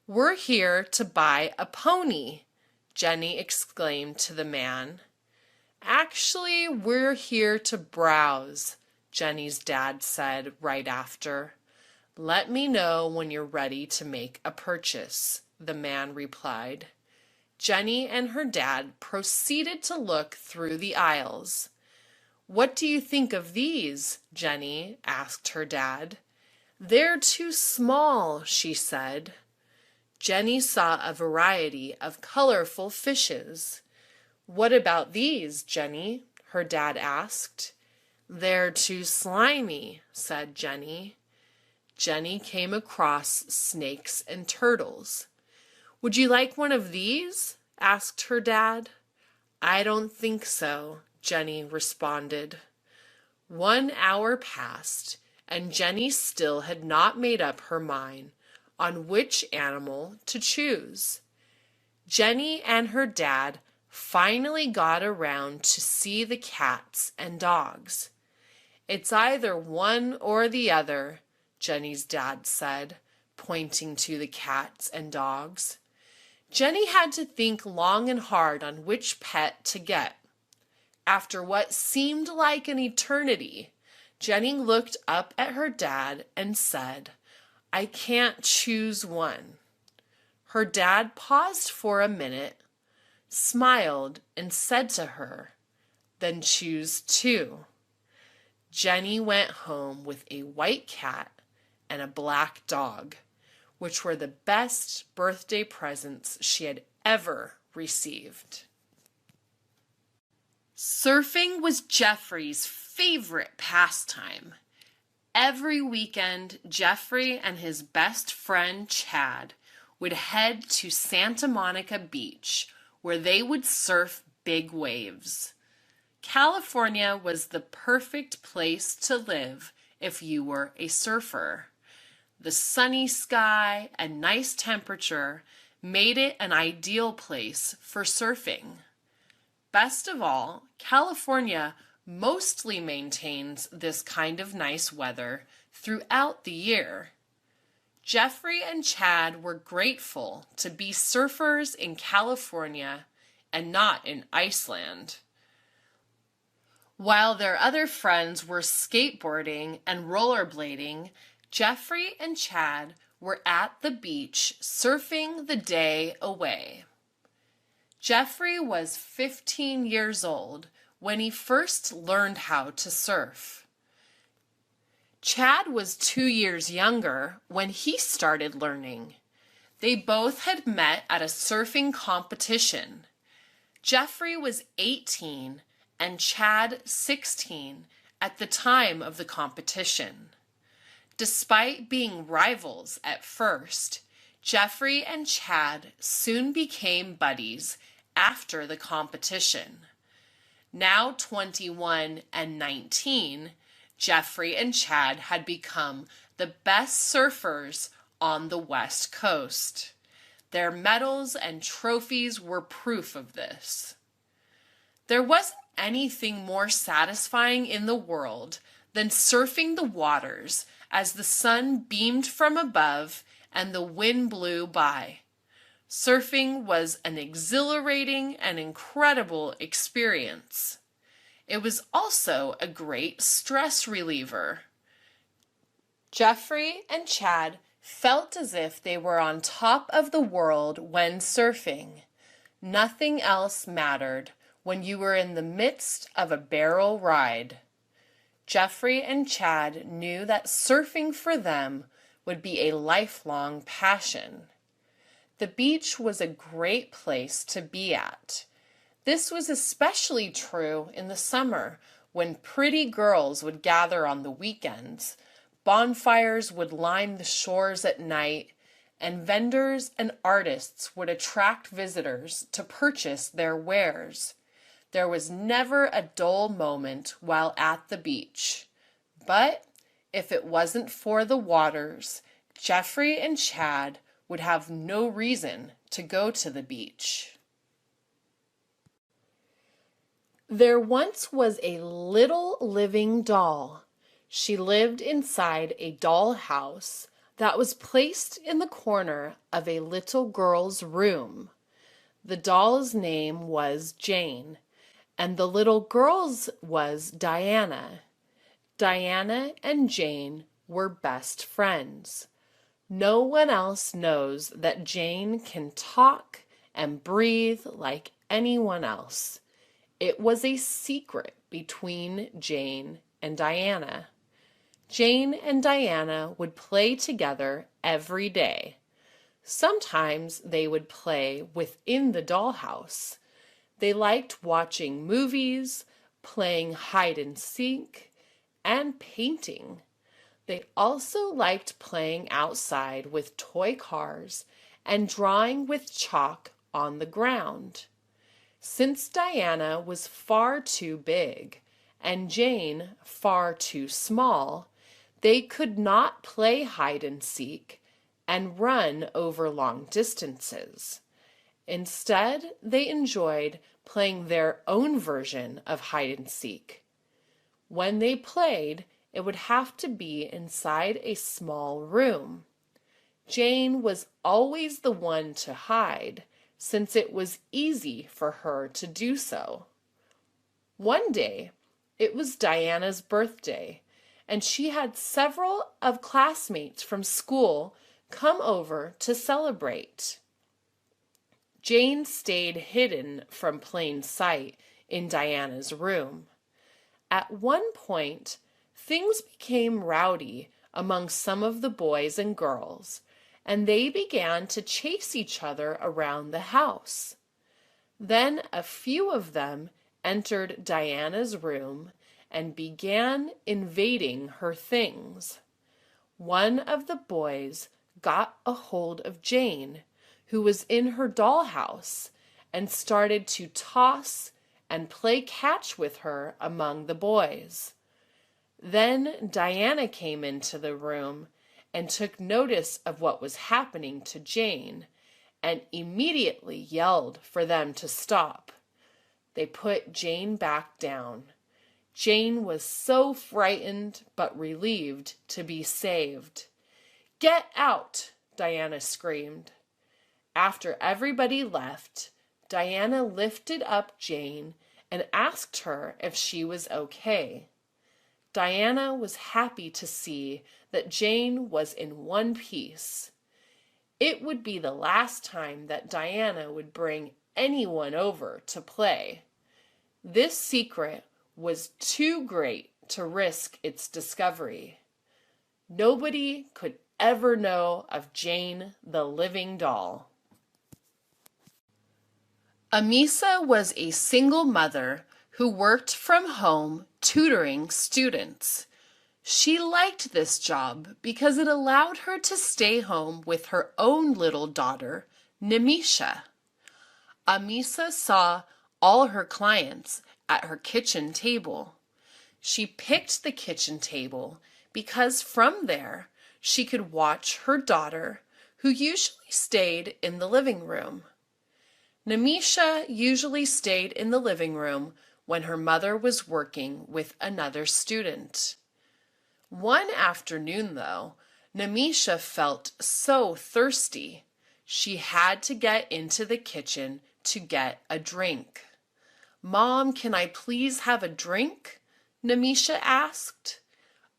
"We're here to buy a pony," Jenny exclaimed to the man. "Actually, we're here to browse," Jenny's dad said right after. "Let me know when you're ready to make a purchase," the man replied. Jenny and her dad proceeded to look through the aisles. "What do you think of these?" Jenny asked her dad. "They're too small," she said. Jenny saw a variety of colorful fishes. "What about these, Jenny?" her dad asked. "They're too slimy," said Jenny. Jenny came across snakes and turtles. "Would you like one of these?" asked her dad. "I don't think so," Jenny responded. 1 hour passed, and Jenny still had not made up her mind on which animal to choose. Jenny and her dad finally got around to see the cats and dogs. "It's either one or the other," Jenny's dad said, pointing to the cats and dogs. Jenny had to think long and hard on which pet to get. After what seemed like an eternity, Jenny looked up at her dad and said, "I can't choose one." Her dad paused for a minute, smiled, and said to her, "Then choose 2. Jenny went home with a white cat and a black dog, which were the best birthday presents she had ever received. Surfing was Jeffrey's favorite pastime. Every weekend, Jeffrey and his best friend Chad would head to Santa Monica Beach, where they would surf big waves. California was the perfect place to live if you were a surfer. The sunny sky and nice temperature made it an ideal place for surfing. Best of all, California mostly maintains this kind of nice weather throughout the year. Jeffrey and Chad were grateful to be surfers in California and not in Iceland. While their other friends were skateboarding and rollerblading, Jeffrey and Chad were at the beach surfing the day away. Jeffrey was 15 years old when he first learned how to surf. Chad was 2 years younger when he started learning. They both had met at a surfing competition. Jeffrey was 18 and Chad 16 at the time of the competition. Despite being rivals at first, Jeffrey and Chad soon became buddies after the competition. Now 21 and 19, Jeffrey and Chad had become the best surfers on the West Coast. Their medals and trophies were proof of this. There wasn't anything more satisfying in the world than surfing the waters as the sun beamed from above and the wind blew by. Surfing was an exhilarating and incredible experience. It was also a great stress reliever. Jeffrey and Chad felt as if they were on top of the world when surfing. Nothing else mattered when you were in the midst of a barrel ride. Jeffrey and Chad knew that surfing for them would be a lifelong passion. The beach was a great place to be at. This was especially true in the summer when pretty girls would gather on the weekends, bonfires would line the shores at night, and vendors and artists would attract visitors to purchase their wares. There was never a dull moment while at the beach. But if it wasn't for the waters, Jeffrey and Chad would have no reason to go to the beach. There once was a little living doll. She lived inside a doll house that was placed in the corner of a little girl's room. The doll's name was Jane, and the little girl's was Diana. Diana and Jane were best friends. No one else knows that Jane can talk and breathe like anyone else. It was a secret between Jane and Diana. Jane and Diana would play together every day. Sometimes they would play within the dollhouse. They liked watching movies, playing hide and seek, and painting. They also liked playing outside with toy cars and drawing with chalk on the ground. Since Diana was far too big and Jane far too small, they could not play hide and seek and run over long distances. Instead, they enjoyed playing their own version of hide and seek. When they played, it would have to be inside a small room. Jane was always the one to hide, since it was easy for her to do so. One day, it was Diana's birthday, and she had several of classmates from school come over to celebrate. Jane stayed hidden from plain sight in Diana's room. At one point, things became rowdy among some of the boys and girls, and they began to chase each other around the house. Then a few of them entered Diana's room and began invading her things. One of the boys got a hold of Jane, who was in her dollhouse, and started to toss and play catch with her among the boys. Then Diana came into the room and took notice of what was happening to Jane, and immediately yelled for them to stop. They put Jane back down. Jane was so frightened but relieved to be saved. "Get out!" Diana screamed. After everybody left, Diana lifted up Jane and asked her if she was okay. Diana was happy to see that Jane was in one piece. It would be the last time that Diana would bring anyone over to play. This secret was too great to risk its discovery. Nobody could ever know of Jane the living doll. Amisa was a single mother who worked from home tutoring students. She liked this job because it allowed her to stay home with her own little daughter, Nemisha. Amisa saw all her clients at her kitchen table. She picked the kitchen table because from there she could watch her daughter, who usually stayed in the living room. Nemisha usually stayed in the living room when her mother was working with another student. One afternoon, though, Namisha felt so thirsty. She had to get into the kitchen to get a drink. "Mom, can I please have a drink?" Namisha asked.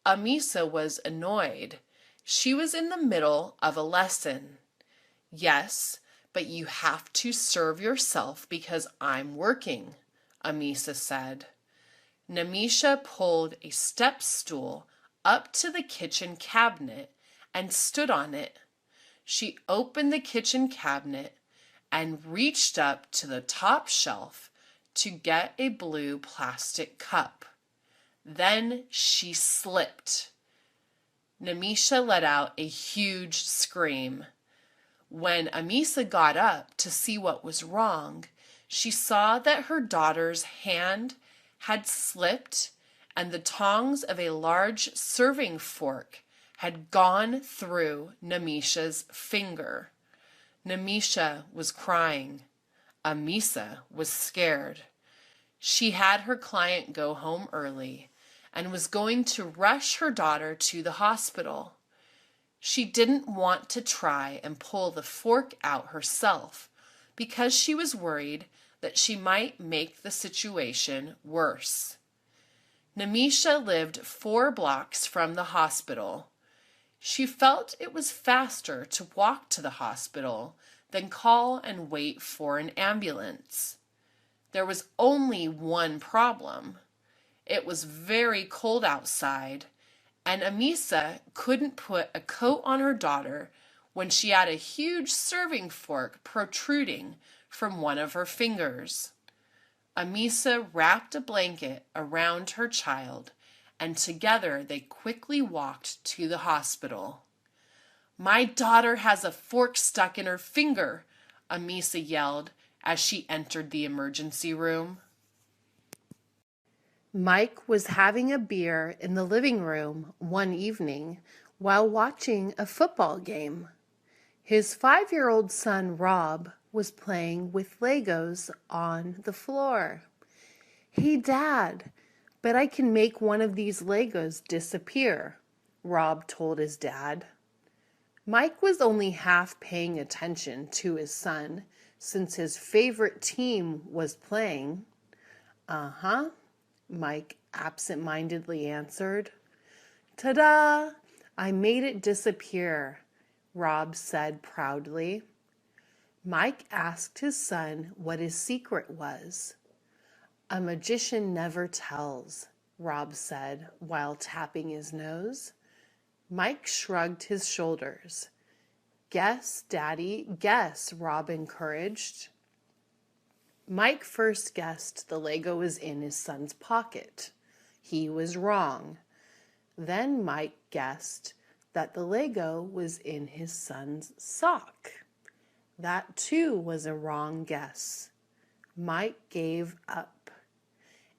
Amisa was annoyed. She was in the middle of a lesson. "Yes, but you have to serve yourself because I'm working," Amisa said. Namisha pulled a step stool up to the kitchen cabinet and stood on it. She opened the kitchen cabinet and reached up to the top shelf to get a blue plastic cup. Then she slipped. Namisha let out a huge scream. When Amisa got up to see what was wrong, she saw that her daughter's hand had slipped and the tongs of a large serving fork had gone through Namisha's finger. Namisha was crying. Amisa was scared. She had her client go home early and was going to rush her daughter to the hospital. She didn't want to try and pull the fork out herself because she was worried that she might make the situation worse. Namisha lived 4 blocks from the hospital. She felt it was faster to walk to the hospital than call and wait for an ambulance. There was only one problem. It was very cold outside, and Amisa couldn't put a coat on her daughter when she had a huge serving fork protruding from one of her fingers. Amisa wrapped a blanket around her child, and together they quickly walked to the hospital. "My daughter has a fork stuck in her finger," Amisa yelled as she entered the emergency room. Mike was having a beer in the living room one evening while watching a football game. His 5-year-old son, Rob, was playing with Legos on the floor. "Hey, Dad, bet I can make one of these Legos disappear," Rob told his dad. Mike was only half paying attention to his son since his favorite team was playing. "Uh-huh," Mike absent-mindedly answered. "Ta-da! I made it disappear," Rob said proudly. Mike asked his son what his secret was. "A magician never tells," Rob said while tapping his nose. Mike shrugged his shoulders. "Guess, Daddy, guess," Rob encouraged. Mike first guessed the Lego was in his son's pocket. He was wrong. Then Mike guessed that the Lego was in his son's sock. That too was a wrong guess. Mike gave up.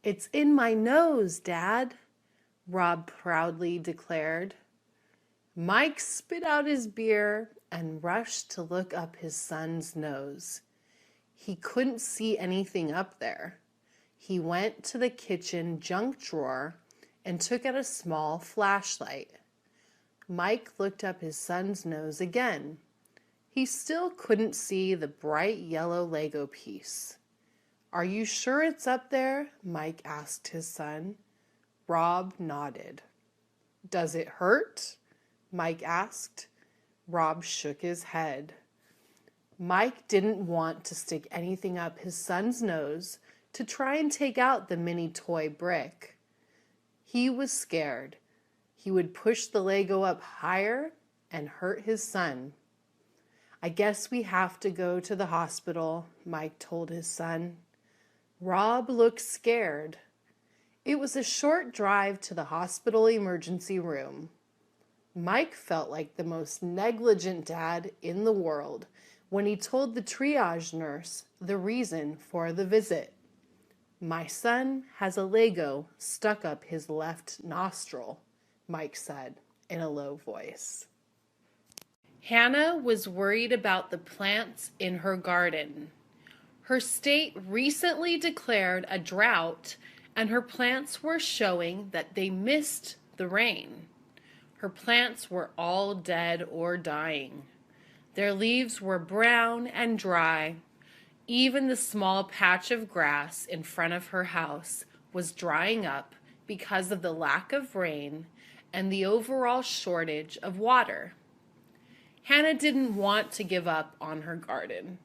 "It's in my nose, Dad," Rob proudly declared. Mike spit out his beer and rushed to look up his son's nose. He couldn't see anything up there. He went to the kitchen junk drawer and took out a small flashlight. Mike looked up his son's nose again. He still couldn't see the bright yellow Lego piece. "Are you sure it's up there?" Mike asked his son. Rob nodded. "Does it hurt?" Mike asked. Rob shook his head. Mike didn't want to stick anything up his son's nose to try and take out the mini toy brick. He was scared. He would push the Lego up higher and hurt his son. "I guess we have to go to the hospital," Mike told his son. Rob looked scared. It was a short drive to the hospital emergency room. Mike felt like the most negligent dad in the world when he told the triage nurse the reason for the visit. "My son has a Lego stuck up his left nostril," Mike said in a low voice. Hannah was worried about the plants in her garden. Her state recently declared a drought, and her plants were showing that they missed the rain. Her plants were all dead or dying. Their leaves were brown and dry. Even the small patch of grass in front of her house was drying up because of the lack of rain and the overall shortage of water. Hannah didn't want to give up on her garden.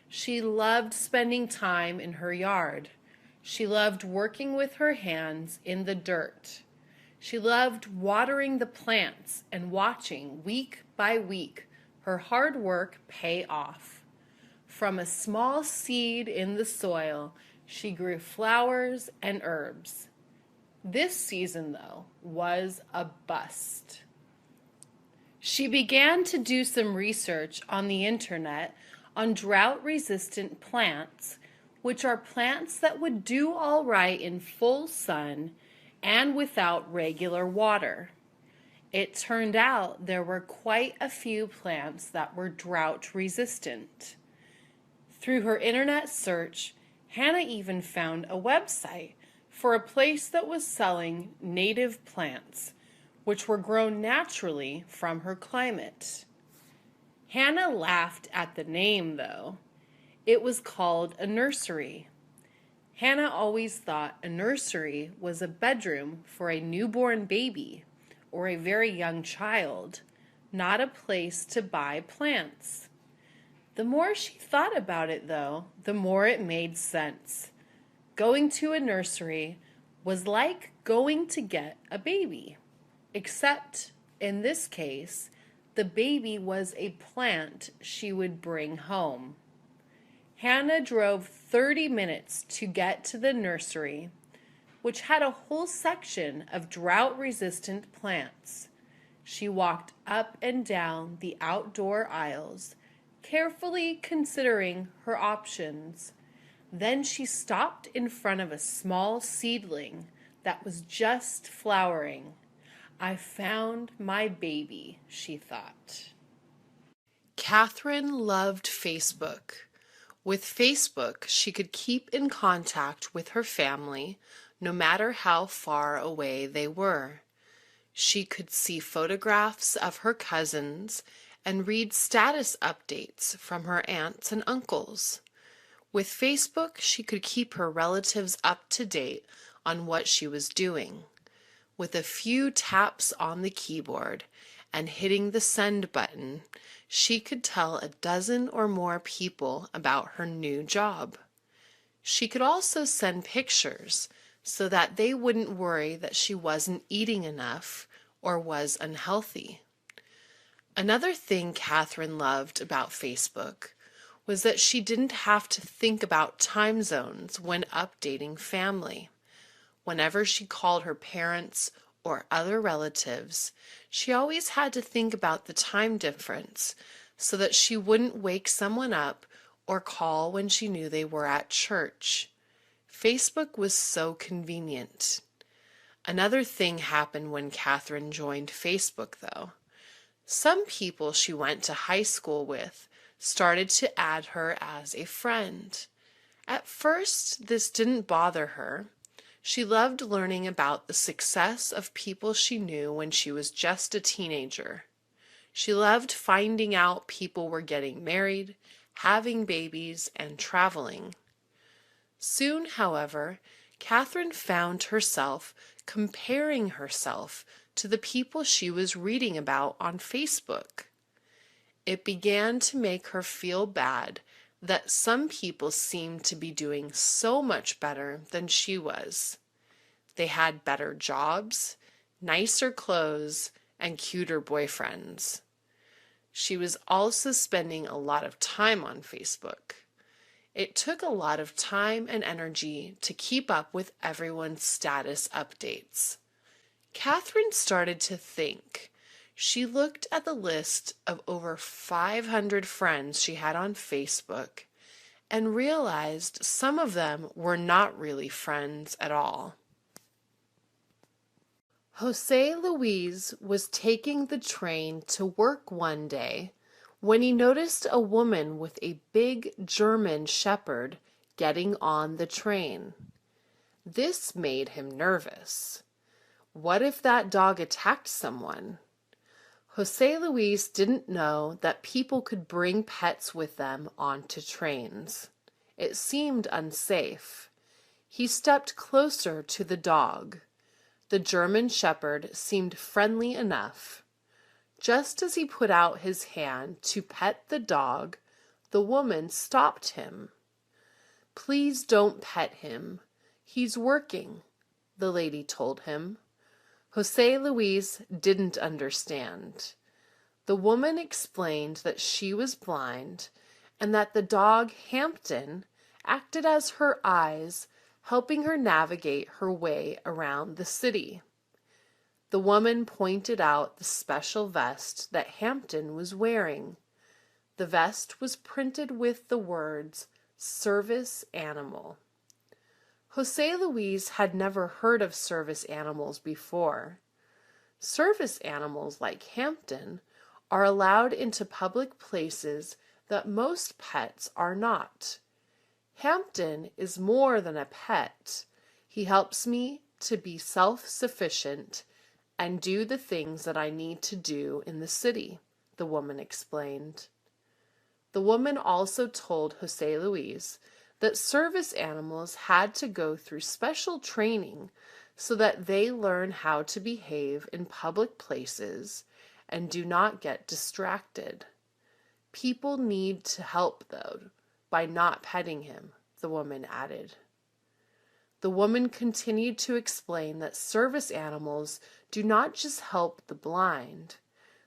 She loved spending time in her yard. She loved working with her hands in the dirt. She loved watering the plants and watching week by week her hard work pay off. From a small seed in the soil, she grew flowers and herbs. This season, though, was a bust. She began to do some research on the internet on drought-resistant plants, which are plants that would do all right in full sun and without regular water. It turned out there were quite a few plants that were drought-resistant. Through her internet search, Hannah even found a website for a place that was selling native plants, which were grown naturally from her climate. Hannah laughed at the name, though. It was called a nursery. Hannah always thought a nursery was a bedroom for a newborn baby or a very young child, not a place to buy plants. The more she thought about it, though, the more it made sense. Going to a nursery was like going to get a baby, except in this case, the baby was a plant she would bring home. Hannah drove 30 minutes to get to the nursery, which had a whole section of drought-resistant plants. She walked up and down the outdoor aisles, carefully considering her options. Then she stopped in front of a small seedling that was just flowering. I found my baby, she thought. Catherine loved Facebook. With Facebook, she could keep in contact with her family, no matter how far away they were. She could see photographs of her cousins and read status updates from her aunts and uncles. With Facebook, she could keep her relatives up to date on what she was doing. With a few taps on the keyboard and hitting the send button, she could tell a dozen or more people about her new job. She could also send pictures so that they wouldn't worry that she wasn't eating enough or was unhealthy. Another thing Catherine loved about Facebook was that she didn't have to think about time zones when updating family. Whenever she called her parents or other relatives, she always had to think about the time difference so that she wouldn't wake someone up or call when she knew they were at church. Facebook was so convenient. Another thing happened when Catherine joined Facebook, though. Some people she went to high school with started to add her as a friend. At first, this didn't bother her. She loved learning about the success of people she knew when she was just a teenager. She loved finding out people were getting married, having babies, and traveling. Soon, however, Catherine found herself comparing herself to the people she was reading about on Facebook. It began to make her feel bad that some people seemed to be doing so much better than she was. They had better jobs, nicer clothes, and cuter boyfriends. She was also spending a lot of time on Facebook. It took a lot of time and energy to keep up with everyone's status updates. Catherine started to think. She looked at the list of over 500 friends she had on Facebook and realized some of them were not really friends at all. Jose Luis was taking the train to work one day when he noticed a woman with a big German shepherd getting on the train. This made him nervous. What if that dog attacked someone? Jose Luis didn't know that people could bring pets with them onto trains. It seemed unsafe. He stepped closer to the dog. The German Shepherd seemed friendly enough. Just as he put out his hand to pet the dog, the woman stopped him. "Please don't pet him. He's working," the lady told him. Jose Luis didn't understand. The woman explained that she was blind and that the dog Hampton acted as her eyes, helping her navigate her way around the city. The woman pointed out the special vest that Hampton was wearing. The vest was printed with the words, "Service Animal." Jose Luis had never heard of service animals before. Service animals like Hampton are allowed into public places that most pets are not. Hampton is more than a pet. He helps me to be self-sufficient and do the things that I need to do in the city, the woman explained. The woman also told Jose Luis that service animals had to go through special training so that they learn how to behave in public places and do not get distracted. People need to help, though, by not petting him, the woman added. The woman continued to explain that service animals do not just help the blind.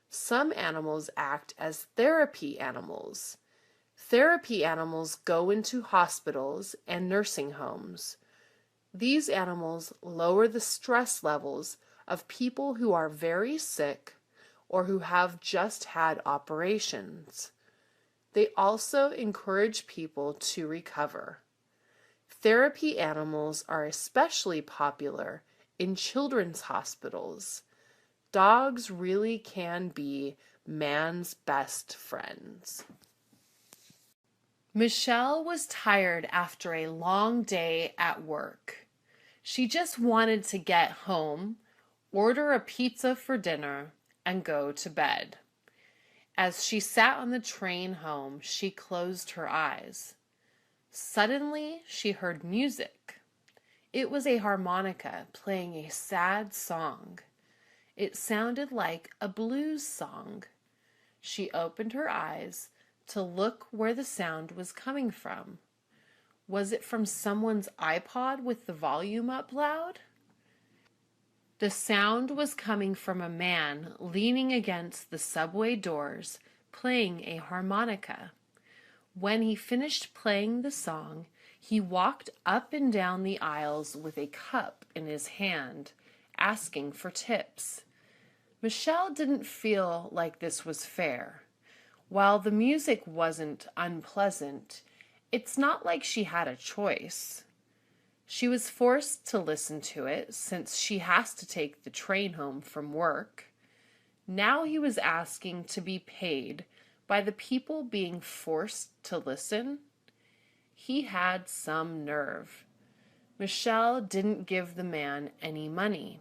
Some animals act as therapy animals. Therapy animals go into hospitals and nursing homes. These animals lower the stress levels of people who are very sick or who have just had operations. They also encourage people to recover. Therapy animals are especially popular in children's hospitals. Dogs really can be man's best friends. Michelle was tired after a long day at work. She just wanted to get home, order a pizza for dinner, and go to bed. As she sat on the train home, she closed her eyes. Suddenly, she heard music. It was a harmonica playing a sad song. It sounded like a blues song. She opened her eyes to look where the sound was coming from. Was it from someone's iPod with the volume up loud? The sound was coming from a man leaning against the subway doors, playing a harmonica. When he finished playing the song, he walked up and down the aisles with a cup in his hand, asking for tips. Michelle didn't feel like this was fair. While the music wasn't unpleasant, it's not like she had a choice. She was forced to listen to it since she has to take the train home from work. Now he was asking to be paid by the people being forced to listen. He had some nerve. Michelle didn't give the man any money.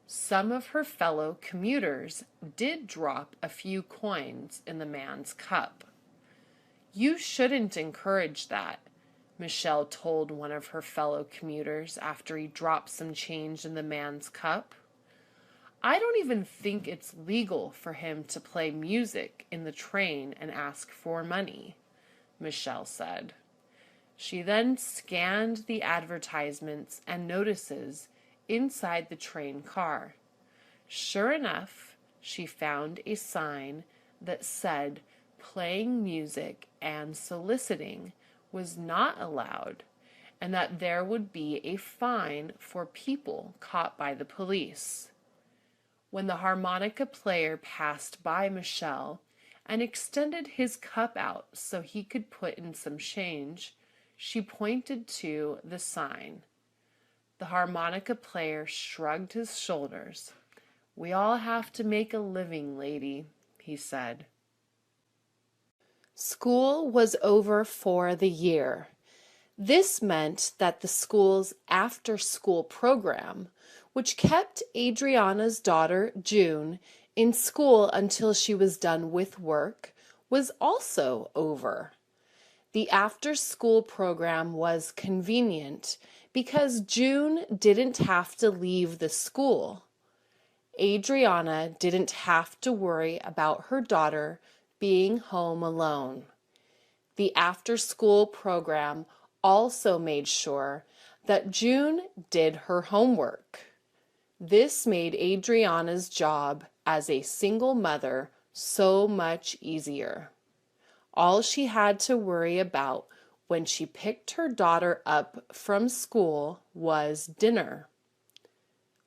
Some of her fellow commuters did drop a few coins in the man's cup. "You shouldn't encourage that," Michelle told one of her fellow commuters after he dropped some change in the man's cup. "I don't even think it's legal for him to play music in the train and ask for money," Michelle said. She then scanned the advertisements and notices inside the train car. Sure enough, she found a sign that said playing music and soliciting was not allowed, and that there would be a fine for people caught by the police. When the harmonica player passed by Michelle and extended his cup out so he could put in some change, she pointed to the sign. The harmonica player shrugged his shoulders. "We all have to make a living, lady," he said. School was over for the year. This meant that the school's after-school program, which kept Adriana's daughter, June, in school until she was done with work, was also over. The after-school program was convenient because June didn't have to leave the school. Adriana didn't have to worry about her daughter being home alone. The after-school program also made sure that June did her homework. This made Adriana's job as a single mother so much easier. All she had to worry about when she picked her daughter up from school was dinner.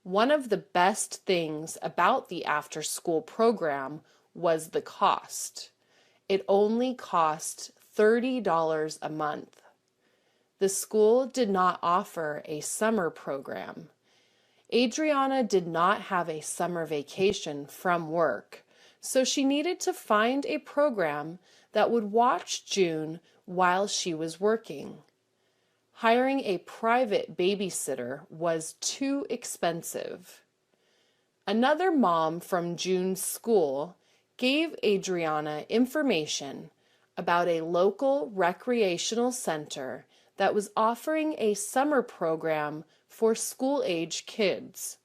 One of the best things about the after-school program was the cost. It only cost $30 a month. The school did not offer a summer program. Adriana did not have a summer vacation from work, so she needed to find a program that would watch June while she was working. Hiring a private babysitter was too expensive. Another mom from June's school gave Adriana information about a local recreational center that was offering a summer program for school-age kids.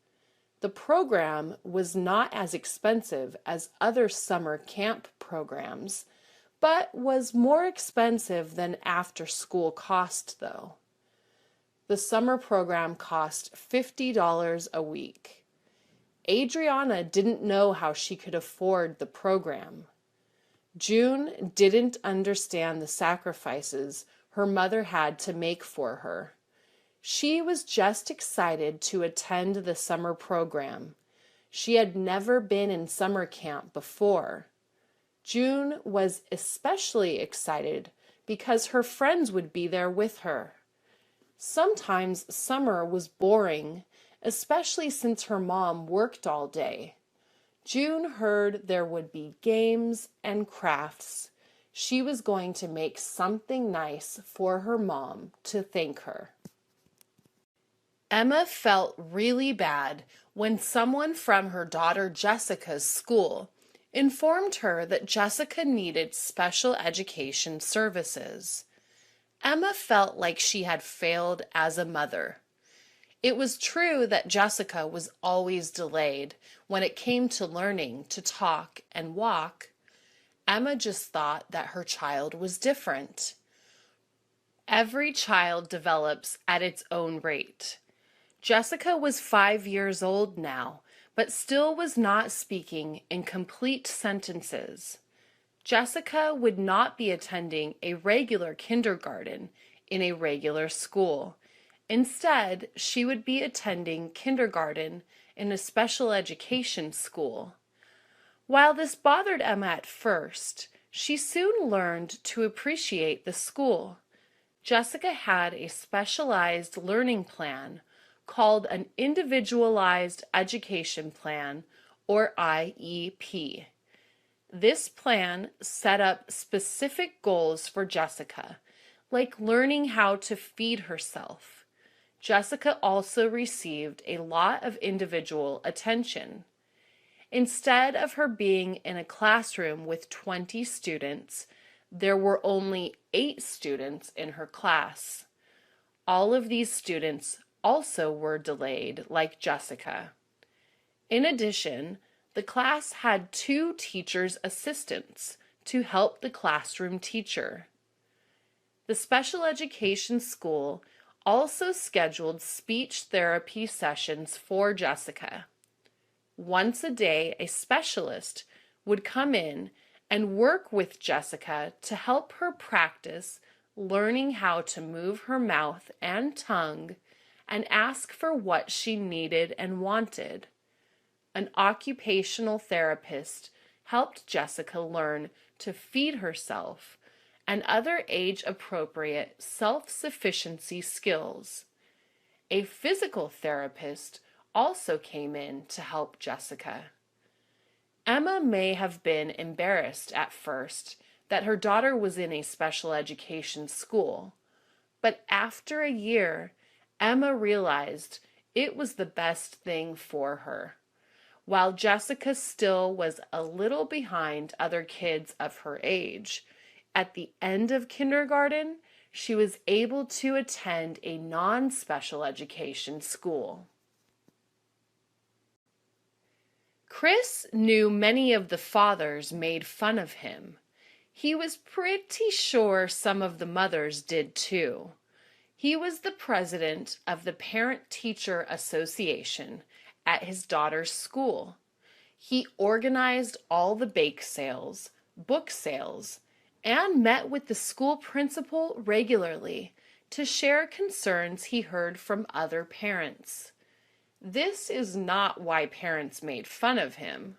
The program was not as expensive as other summer camp programs, but was more expensive than after-school cost, though. The summer program cost $50 a week. Adriana didn't know how she could afford the program. June didn't understand the sacrifices her mother had to make for her. She was just excited to attend the summer program. She had never been in summer camp before. June was especially excited because her friends would be there with her. Sometimes summer was boring, especially since her mom worked all day. June heard there would be games and crafts. She was going to make something nice for her mom to thank her. Emma felt really bad when someone from her daughter Jessica's school informed her that Jessica needed special education services. Emma felt like she had failed as a mother. It was true that Jessica was always delayed when it came to learning to talk and walk. Emma just thought that her child was different. Every child develops at its own rate. Jessica was 5 years old now, but still was not speaking in complete sentences. Jessica would not be attending a regular kindergarten in a regular school. Instead, she would be attending kindergarten in a special education school. While this bothered Emma at first, she soon learned to appreciate the school. Jessica had a specialized learning plan called an Individualized Education Plan, or IEP. This plan set up specific goals for Jessica, like learning how to feed herself. Jessica also received a lot of individual attention. Instead of her being in a classroom with 20 students, there were only 8 students in her class. All of these students also were delayed, like Jessica. In addition, the class had 2 teachers' assistants to help the classroom teacher. The special education school also scheduled speech therapy sessions for Jessica. Once a day, a specialist would come in and work with Jessica to help her practice learning how to move her mouth and tongue and ask for what she needed and wanted. An occupational therapist helped Jessica learn to feed herself and other age-appropriate self-sufficiency skills. A physical therapist also came in to help Jessica. Emma may have been embarrassed at first that her daughter was in a special education school, But after a year, Emma realized it was the best thing for her. While Jessica still was a little behind other kids of her age, at the end of kindergarten, she was able to attend a non-special education school. Chris knew many of the fathers made fun of him. He was pretty sure some of the mothers did too. He was the president of the Parent-Teacher Association at his daughter's school. He organized all the bake sales, book sales, and met with the school principal regularly to share concerns he heard from other parents. This is not why parents made fun of him.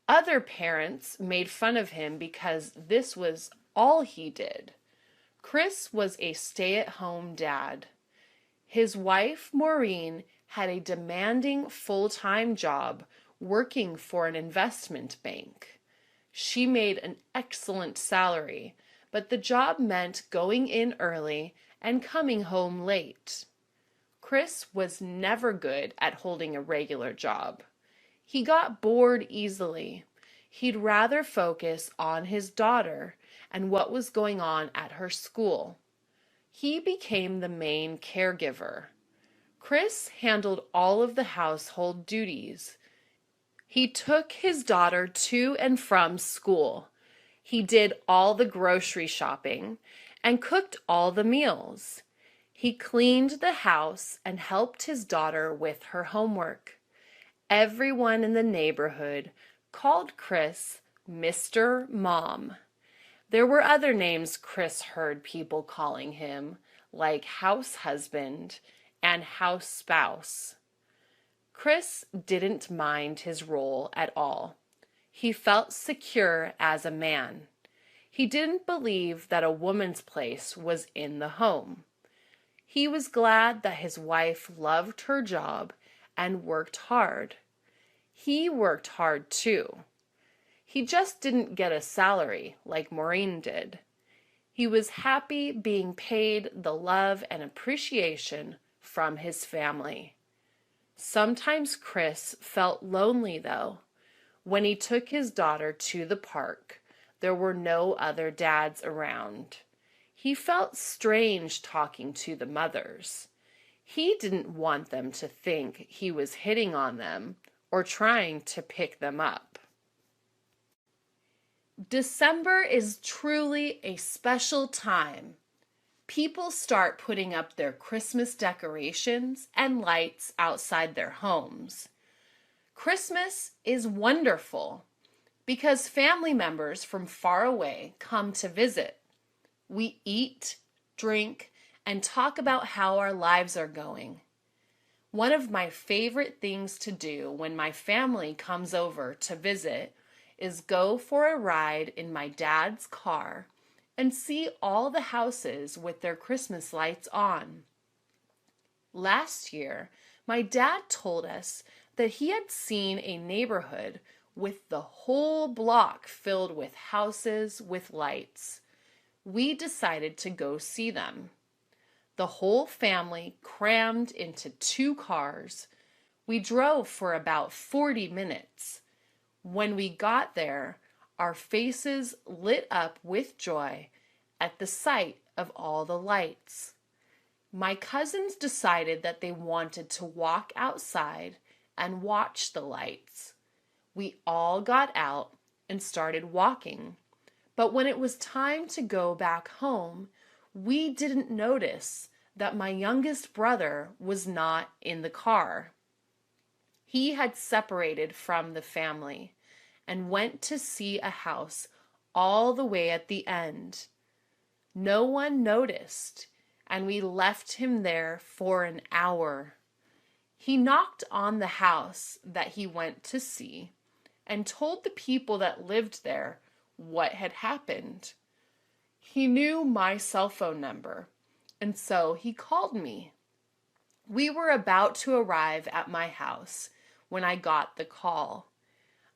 Other parents made fun of him because this was all he did. Chris was a stay-at-home dad. His wife, Maureen, had a demanding full-time job working for an investment bank. She made an excellent salary, but the job meant going in early and coming home late. Chris was never good at holding a regular job. He got bored easily. He'd rather focus on his daughter and what was going on at her school. He became the main caregiver. Chris handled all of the household duties. He took his daughter to and from school. He did all the grocery shopping and cooked all the meals. He cleaned the house and helped his daughter with her homework. Everyone in the neighborhood called Chris Mr. Mom. There were other names Chris heard people calling him, like house husband and house spouse. Chris didn't mind his role at all. He felt secure as a man. He didn't believe that a woman's place was in the home. He was glad that his wife loved her job and worked hard. He worked hard too. He just didn't get a salary like Maureen did. He was happy being paid the love and appreciation from his family. Sometimes Chris felt lonely though. When he took his daughter to the park, there were no other dads around. He felt strange talking to the mothers. He didn't want them to think he was hitting on them or trying to pick them up. December is truly a special time. People start putting up their Christmas decorations and lights outside their homes. Christmas is wonderful because family members from far away come to visit. We eat, drink, and talk about how our lives are going. One of my favorite things to do when my family comes over to visit is go for a ride in my dad's car and see all the houses with their Christmas lights on. Last year, my dad told us that he had seen a neighborhood with the whole block filled with houses with lights. We decided to go see them. The whole family crammed into 2 cars. We drove for about 40 minutes. When we got there, our faces lit up with joy at the sight of all the lights. My cousins decided that they wanted to walk outside and watch the lights. We all got out and started walking, but when it was time to go back home, we didn't notice that my youngest brother was not in the car. He had separated from the family and went to see a house all the way at the end. No one noticed, and we left him there for an hour. He knocked on the house that he went to see and told the people that lived there what had happened. He knew my cell phone number, and so he called me. We were about to arrive at my house when I got the call.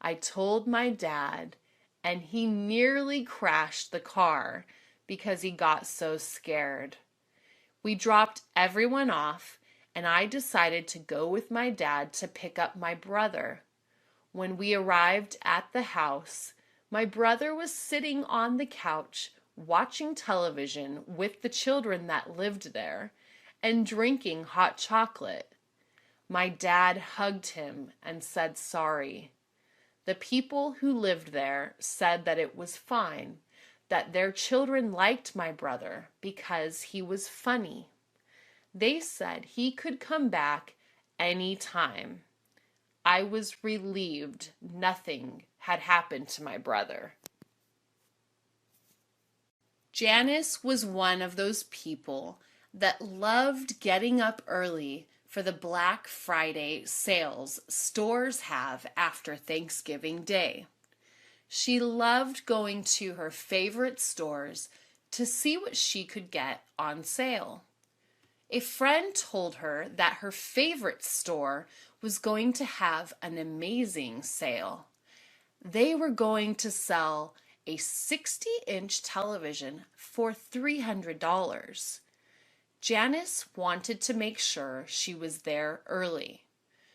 I told my dad, and he nearly crashed the car because he got so scared. We dropped everyone off, and I decided to go with my dad to pick up my brother. When we arrived at the house, my brother was sitting on the couch watching television with the children that lived there and drinking hot chocolate. My dad hugged him and said sorry. The people who lived there said that it was fine, that their children liked my brother because he was funny. They said he could come back any time. I was relieved nothing had happened to my brother. Janice was one of those people that loved getting up early for the Black Friday sales stores have after Thanksgiving Day. She loved going to her favorite stores to see what she could get on sale. A friend told her that her favorite store was going to have an amazing sale. They were going to sell a 60-inch television for $300. Janice wanted to make sure she was there early.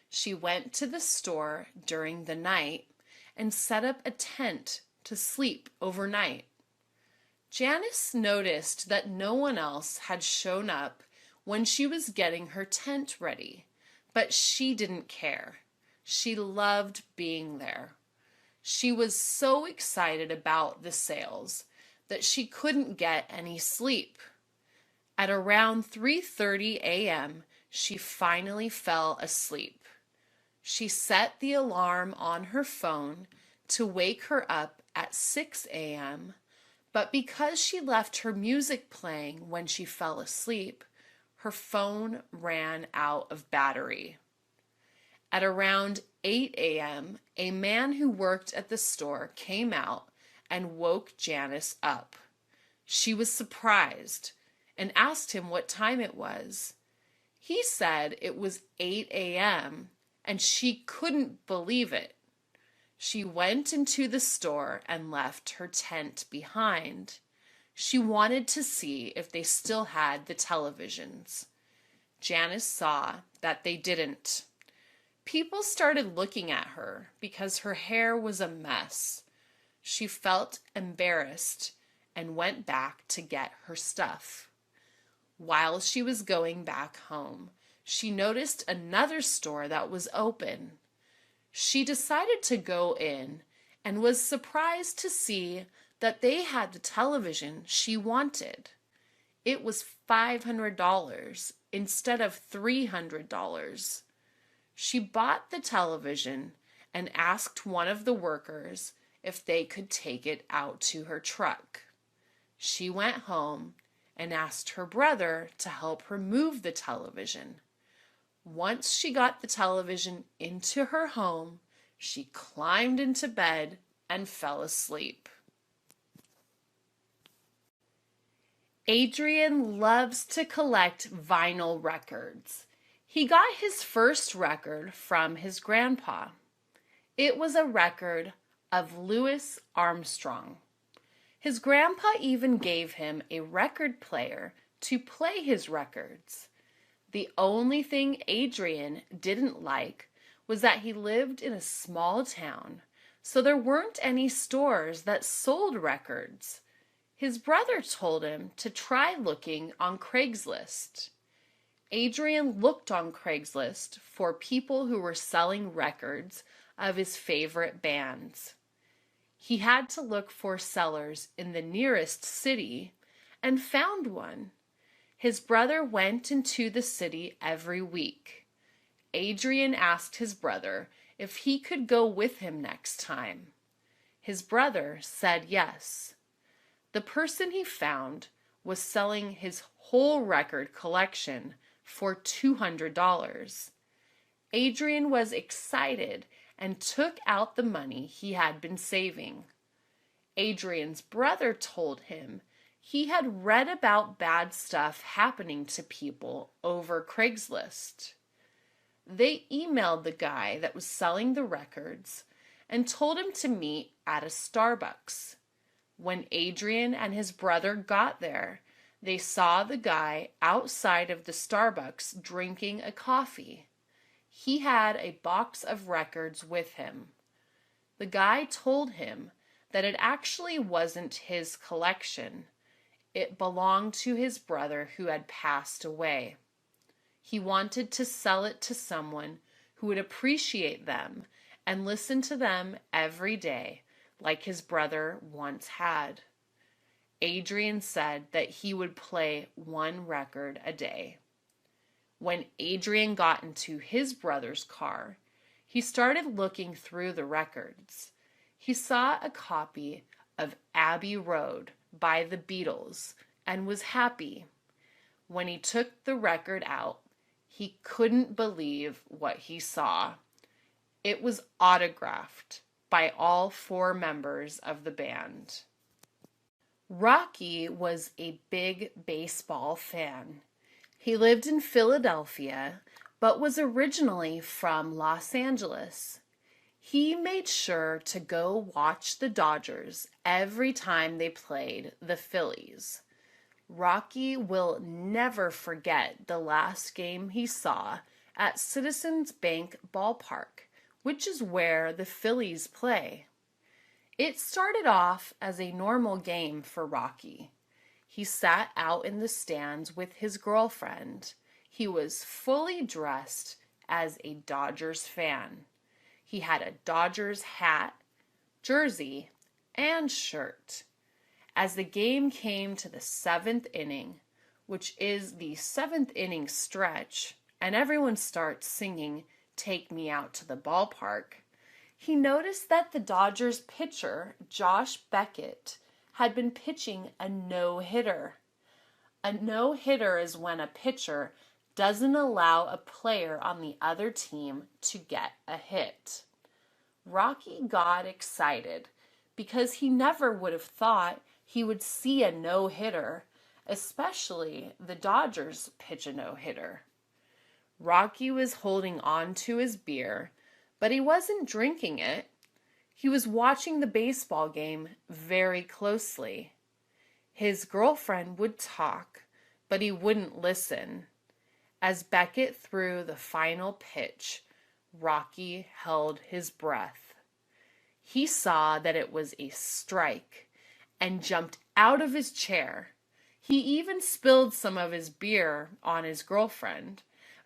She went to the store during the night and set up a tent to sleep overnight. Janice noticed that no one else had shown up when she was getting her tent ready, but she didn't care. She loved being there. She was so excited about the sales that she couldn't get any sleep. At around 3:30 a.m., she finally fell asleep. She set the alarm on her phone to wake her up at 6 a.m., but because she left her music playing when she fell asleep, her phone ran out of battery. At around 8 a.m., a man who worked at the store came out and woke Janice up. She was surprised and asked him what time it was. He said it was 8 a.m., and she couldn't believe it. She went into the store and left her tent behind. She wanted to see if they still had the televisions. Janice saw that they didn't. People started looking at her because her hair was a mess. She felt embarrassed and went back to get her stuff. While she was going back home, she noticed another store that was open. She decided to go in and was surprised to see that they had the television she wanted. It was $500 instead of $300. She bought the television and asked one of the workers if they could take it out to her truck. She went home and asked her brother to help her move the television. Once she got the television into her home, she climbed into bed and fell asleep. Adrian loves to collect vinyl records. He got his first record from his grandpa. It was a record of Louis Armstrong. His grandpa even gave him a record player to play his records. The only thing Adrian didn't like was that he lived in a small town, so there weren't any stores that sold records. His brother told him to try looking on Craigslist. Adrian looked on Craigslist for people who were selling records of his favorite bands. He had to look for sellers in the nearest city and found one. His brother went into the city every week. Adrian asked his brother if he could go with him next time. His brother said yes. The person he found was selling his whole record collection for $200. Adrian was excited and took out the money he had been saving. Adrian's brother told him he had read about bad stuff happening to people over Craigslist. They emailed the guy that was selling the records and told him to meet at a Starbucks. When Adrian and his brother got there, They saw the guy outside of the Starbucks drinking a coffee. He had a box of records with him. The guy told him that it actually wasn't his collection. It belonged to his brother who had passed away. He wanted to sell it to someone who would appreciate them and listen to them every day, like his brother once had. Adrian said that he would play one record a day. When Adrian got into his brother's car, he started looking through the records. He saw a copy of Abbey Road by the Beatles and was happy. When he took the record out, he couldn't believe what he saw. It was autographed by all 4 members of the band. Rocky was a big baseball fan. He lived in Philadelphia, but was originally from Los Angeles. He made sure to go watch the Dodgers every time they played the Phillies. Rocky will never forget the last game he saw at Citizens Bank Ballpark, which is where the Phillies play. It started off as a normal game for Rocky. He sat out in the stands with his girlfriend. He was fully dressed as a Dodgers fan. He had a Dodgers hat, jersey, and shirt. As the game came to the 7th inning, which is the 7th inning stretch, and everyone starts singing "Take Me Out to the Ballpark," he noticed that the Dodgers pitcher, Josh Beckett, had been pitching a no-hitter. A no-hitter is when a pitcher doesn't allow a player on the other team to get a hit. Rocky got excited because he never would have thought he would see a no-hitter, especially the Dodgers pitch a no-hitter. Rocky was holding on to his beer, but he wasn't drinking it. He was watching the baseball game very closely. His girlfriend would talk, but he wouldn't listen. As Beckett threw the final pitch, Rocky held his breath. He saw that it was a strike and jumped out of his chair. He even spilled some of his beer on his girlfriend,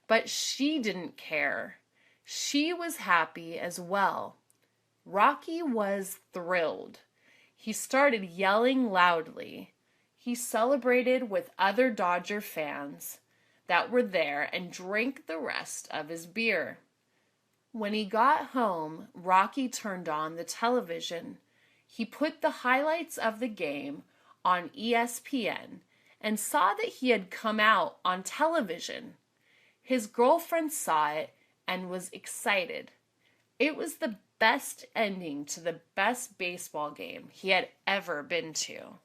but she didn't care. She was happy as well. Rocky was thrilled. He started yelling loudly. He celebrated with other Dodger fans that were there and drank the rest of his beer. When he got home, Rocky turned on the television. He put the highlights of the game on ESPN and saw that he had come out on television. His girlfriend saw it and was excited. It was the best ending to the best baseball game he had ever been to.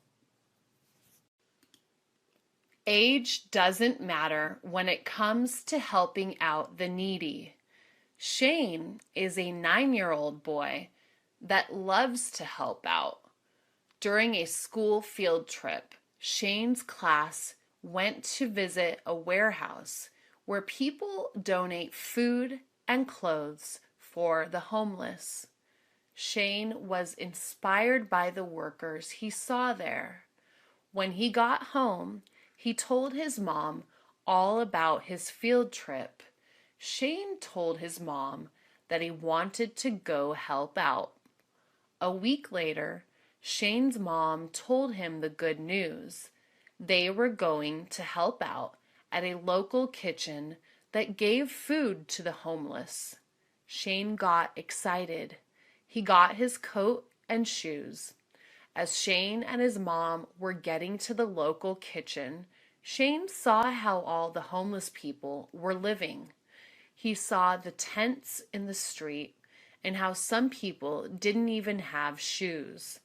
Age doesn't matter when it comes to helping out the needy. Shane is a 9-year-old boy that loves to help out. During a school field trip, Shane's class went to visit a warehouse where people donate food and clothes for the homeless. Shane was inspired by the workers he saw there. When he got home, he told his mom all about his field trip. Shane told his mom that he wanted to go help out. A week later, Shane's mom told him the good news. They were going to help out at a local kitchen that gave food to the homeless. Shane got excited. He got his coat and shoes. As Shane and his mom were getting to the local kitchen, Shane saw how all the homeless people were living. He saw the tents in the street and how some people didn't even have shoes.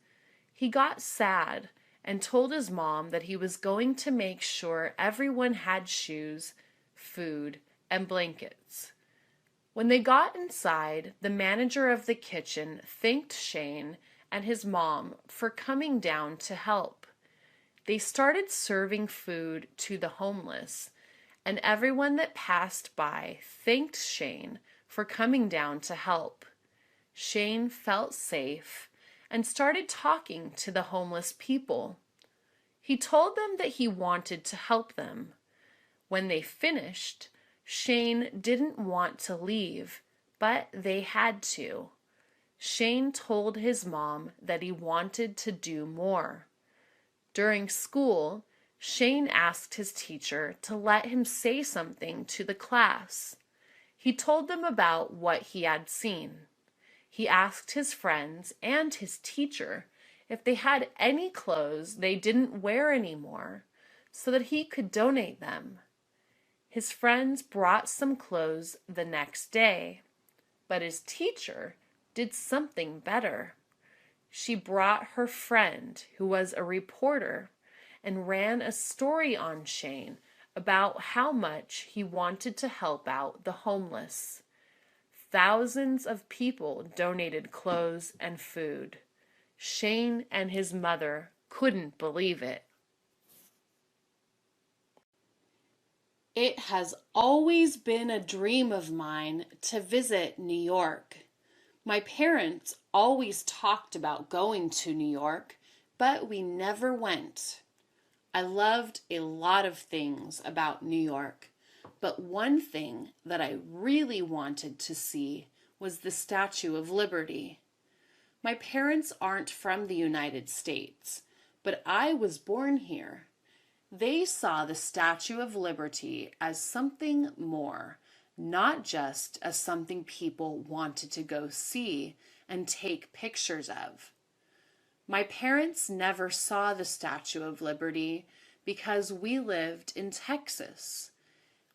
He got sad and told his mom that he was going to make sure everyone had shoes, food, and blankets. When they got inside, the manager of the kitchen thanked Shane and his mom for coming down to help. They started serving food to the homeless, and everyone that passed by thanked Shane for coming down to help. Shane felt safe and started talking to the homeless people. He told them that he wanted to help them. When they finished, Shane didn't want to leave, but they had to. Shane told his mom that he wanted to do more. During school, Shane asked his teacher to let him say something to the class. He told them about what he had seen. He asked his friends and his teacher if they had any clothes they didn't wear anymore, so that he could donate them. His friends brought some clothes the next day, but his teacher did something better. She brought her friend, who was a reporter, and ran a story on Shane about how much he wanted to help out the homeless. Thousands of people donated clothes and food. Shane and his mother couldn't believe it. It has always been a dream of mine to visit New York. My parents always talked about going to New York, but we never went. I loved a lot of things about New York, but one thing that I really wanted to see was the Statue of Liberty. My parents aren't from the United States, but I was born here. They saw the Statue of Liberty as something more, not just as something people wanted to go see and take pictures of. My parents never saw the Statue of Liberty because we lived in Texas.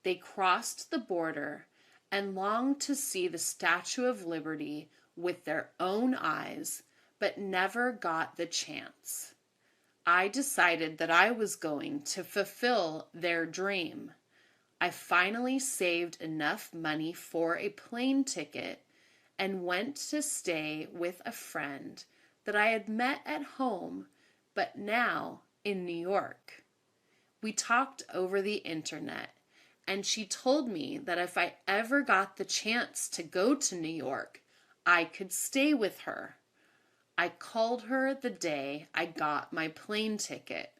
They crossed the border and longed to see the Statue of Liberty with their own eyes, but never got the chance. I decided that I was going to fulfill their dream. I finally saved enough money for a plane ticket and went to stay with a friend that I had met at home, but now in New York. We talked over the internet, and she told me that if I ever got the chance to go to New York, I could stay with her. I called her the day I got my plane ticket.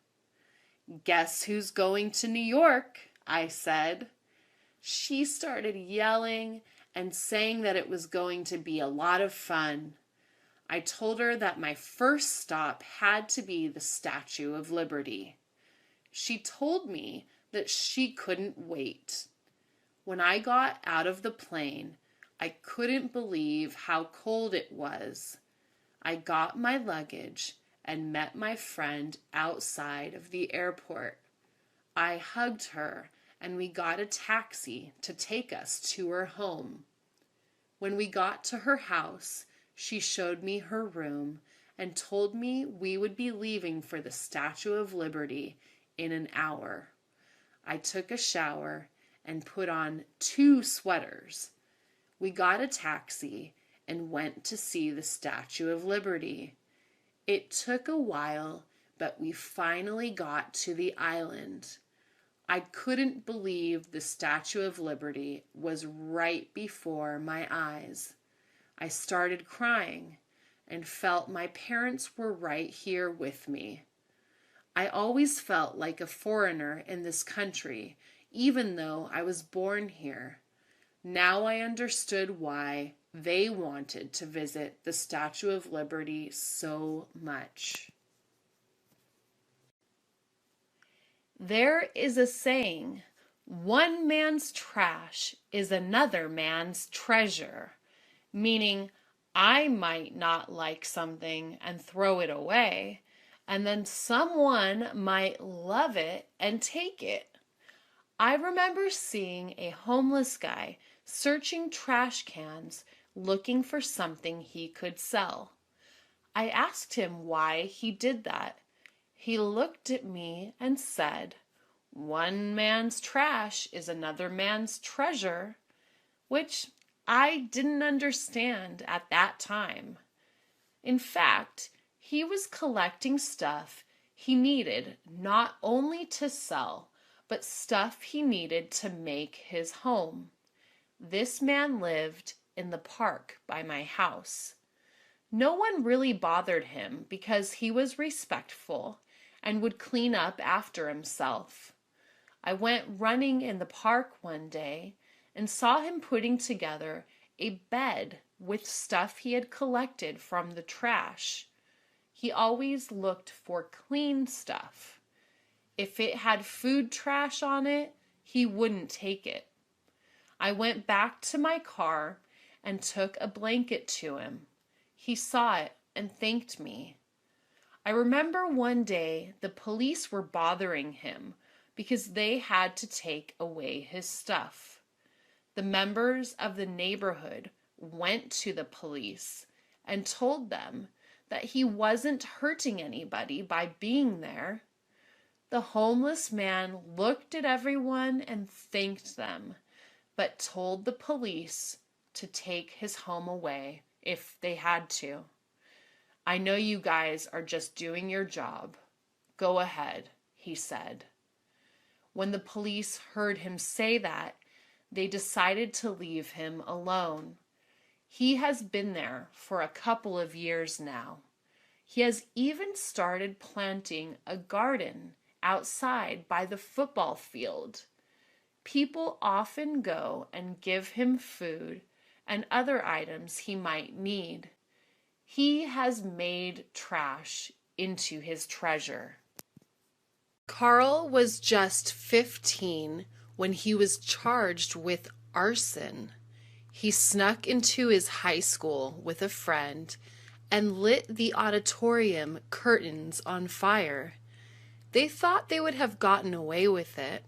"Guess who's going to New York?" I said. She started yelling and saying that it was going to be a lot of fun. I told her that my first stop had to be the Statue of Liberty. She told me that she couldn't wait. When I got out of the plane, I couldn't believe how cold it was. I got my luggage and met my friend outside of the airport. I hugged her and we got a taxi to take us to her home. When we got to her house, she showed me her room and told me we would be leaving for the Statue of Liberty in an hour. I took a shower and put on 2 sweaters. We got a taxi and went to see the Statue of Liberty. It took a while, but we finally got to the island. I couldn't believe the Statue of Liberty was right before my eyes. I started crying and felt my parents were right here with me. I always felt like a foreigner in this country, even though I was born here. Now I understood why they wanted to visit the Statue of Liberty so much. There is a saying, "One man's trash is another man's treasure," meaning I might not like something and throw it away, and then someone might love it and take it. I remember seeing a homeless guy searching trash cans looking for something he could sell. I asked him why he did that. He looked at me and said, "One man's trash is another man's treasure," which I didn't understand at that time. In fact, he was collecting stuff He needed not only to sell, but stuff he needed to make his home. This man lived in the park by my house. No one really bothered him because he was respectful and would clean up after himself. I went running in the park one day and saw him putting together a bed with stuff he had collected from the trash. He always looked for clean stuff. If it had food trash on it, he wouldn't take it. I went back to my car and took a blanket to him. He saw it and thanked me. I remember one day the police were bothering him because they had to take away his stuff. The members of the neighborhood went to the police and told them that he wasn't hurting anybody by being there. The homeless man looked at everyone and thanked them, but told the police to take his home away if they had to. I know you guys are just doing your job. Go ahead, he said. When the police heard him say that, they decided to leave him alone. He has been there for a couple of years now. He has even started planting a garden outside by the football field. People often go and give him food and other items he might need. He has made trash into his treasure. Carl was just 15 when he was charged with arson. He snuck into his high school with a friend and lit the auditorium curtains on fire. They thought they would have gotten away with it,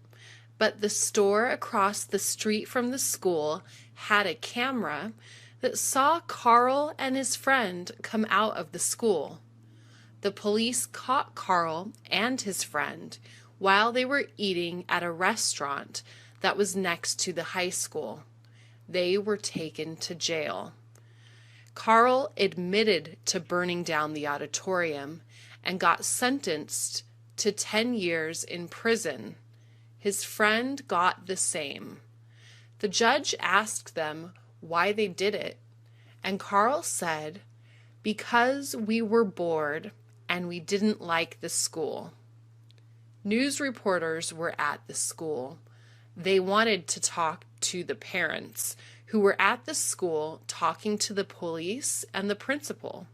but the store across the street from the school had a camera that saw Carl and his friend come out of the school. The police caught Carl and his friend while they were eating at a restaurant that was next to the high school. They were taken to jail. Carl admitted to burning down the auditorium and got sentenced to 10 years in prison. His friend got the same. The judge asked them why they did it, and Carl said, "Because we were bored and we didn't like the school." News reporters were at the school. They wanted to talk to the parents who were at the school talking to the police and the principal.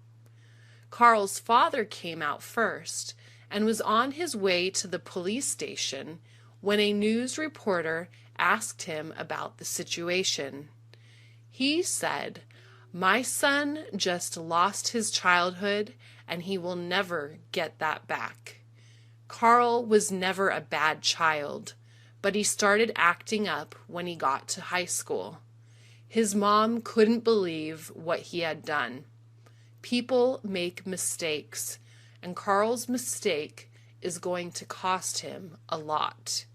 Carl's father came out first and was on his way to the police station when a news reporter asked him about the situation. He said, "My son just lost his childhood and he will never get that back." Carl was never a bad child, but he started acting up when he got to high school. His mom couldn't believe what he had done. People make mistakes, and Carl's mistake is going to cost him a lot.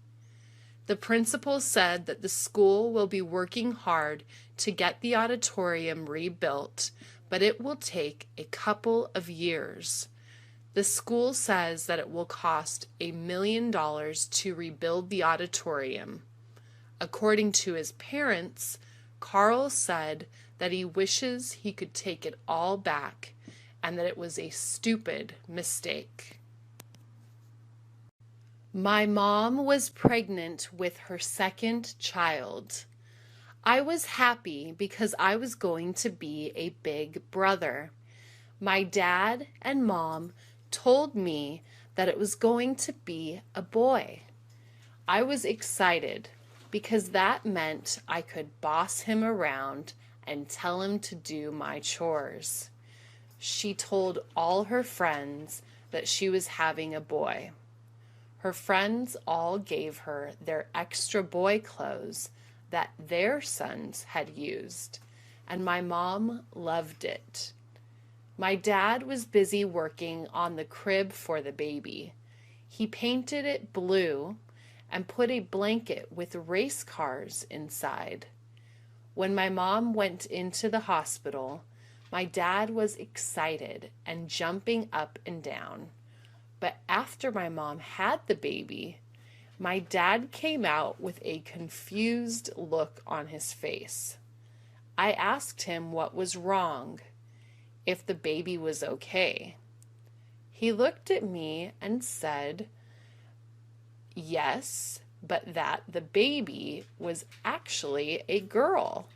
The principal said that the school will be working hard to get the auditorium rebuilt, but it will take a couple of years. The school says that it will cost $1 million to rebuild the auditorium. According to his parents, Carl said that he wishes he could take it all back and that it was a stupid mistake. My mom was pregnant with her second child. I was happy because I was going to be a big brother. My dad and mom told me that it was going to be a boy. I was excited because that meant I could boss him around and tell him to do my chores. She told all her friends that she was having a boy. Her friends all gave her their extra boy clothes that their sons had used, and my mom loved it. My dad was busy working on the crib for the baby. He painted it blue and put a blanket with race cars inside. When my mom went into the hospital, my dad was excited and jumping up and down. But after my mom had the baby, my dad came out with a confused look on his face. I asked him what was wrong, if the baby was okay. He looked at me and said, yes, but that the baby was actually a girl.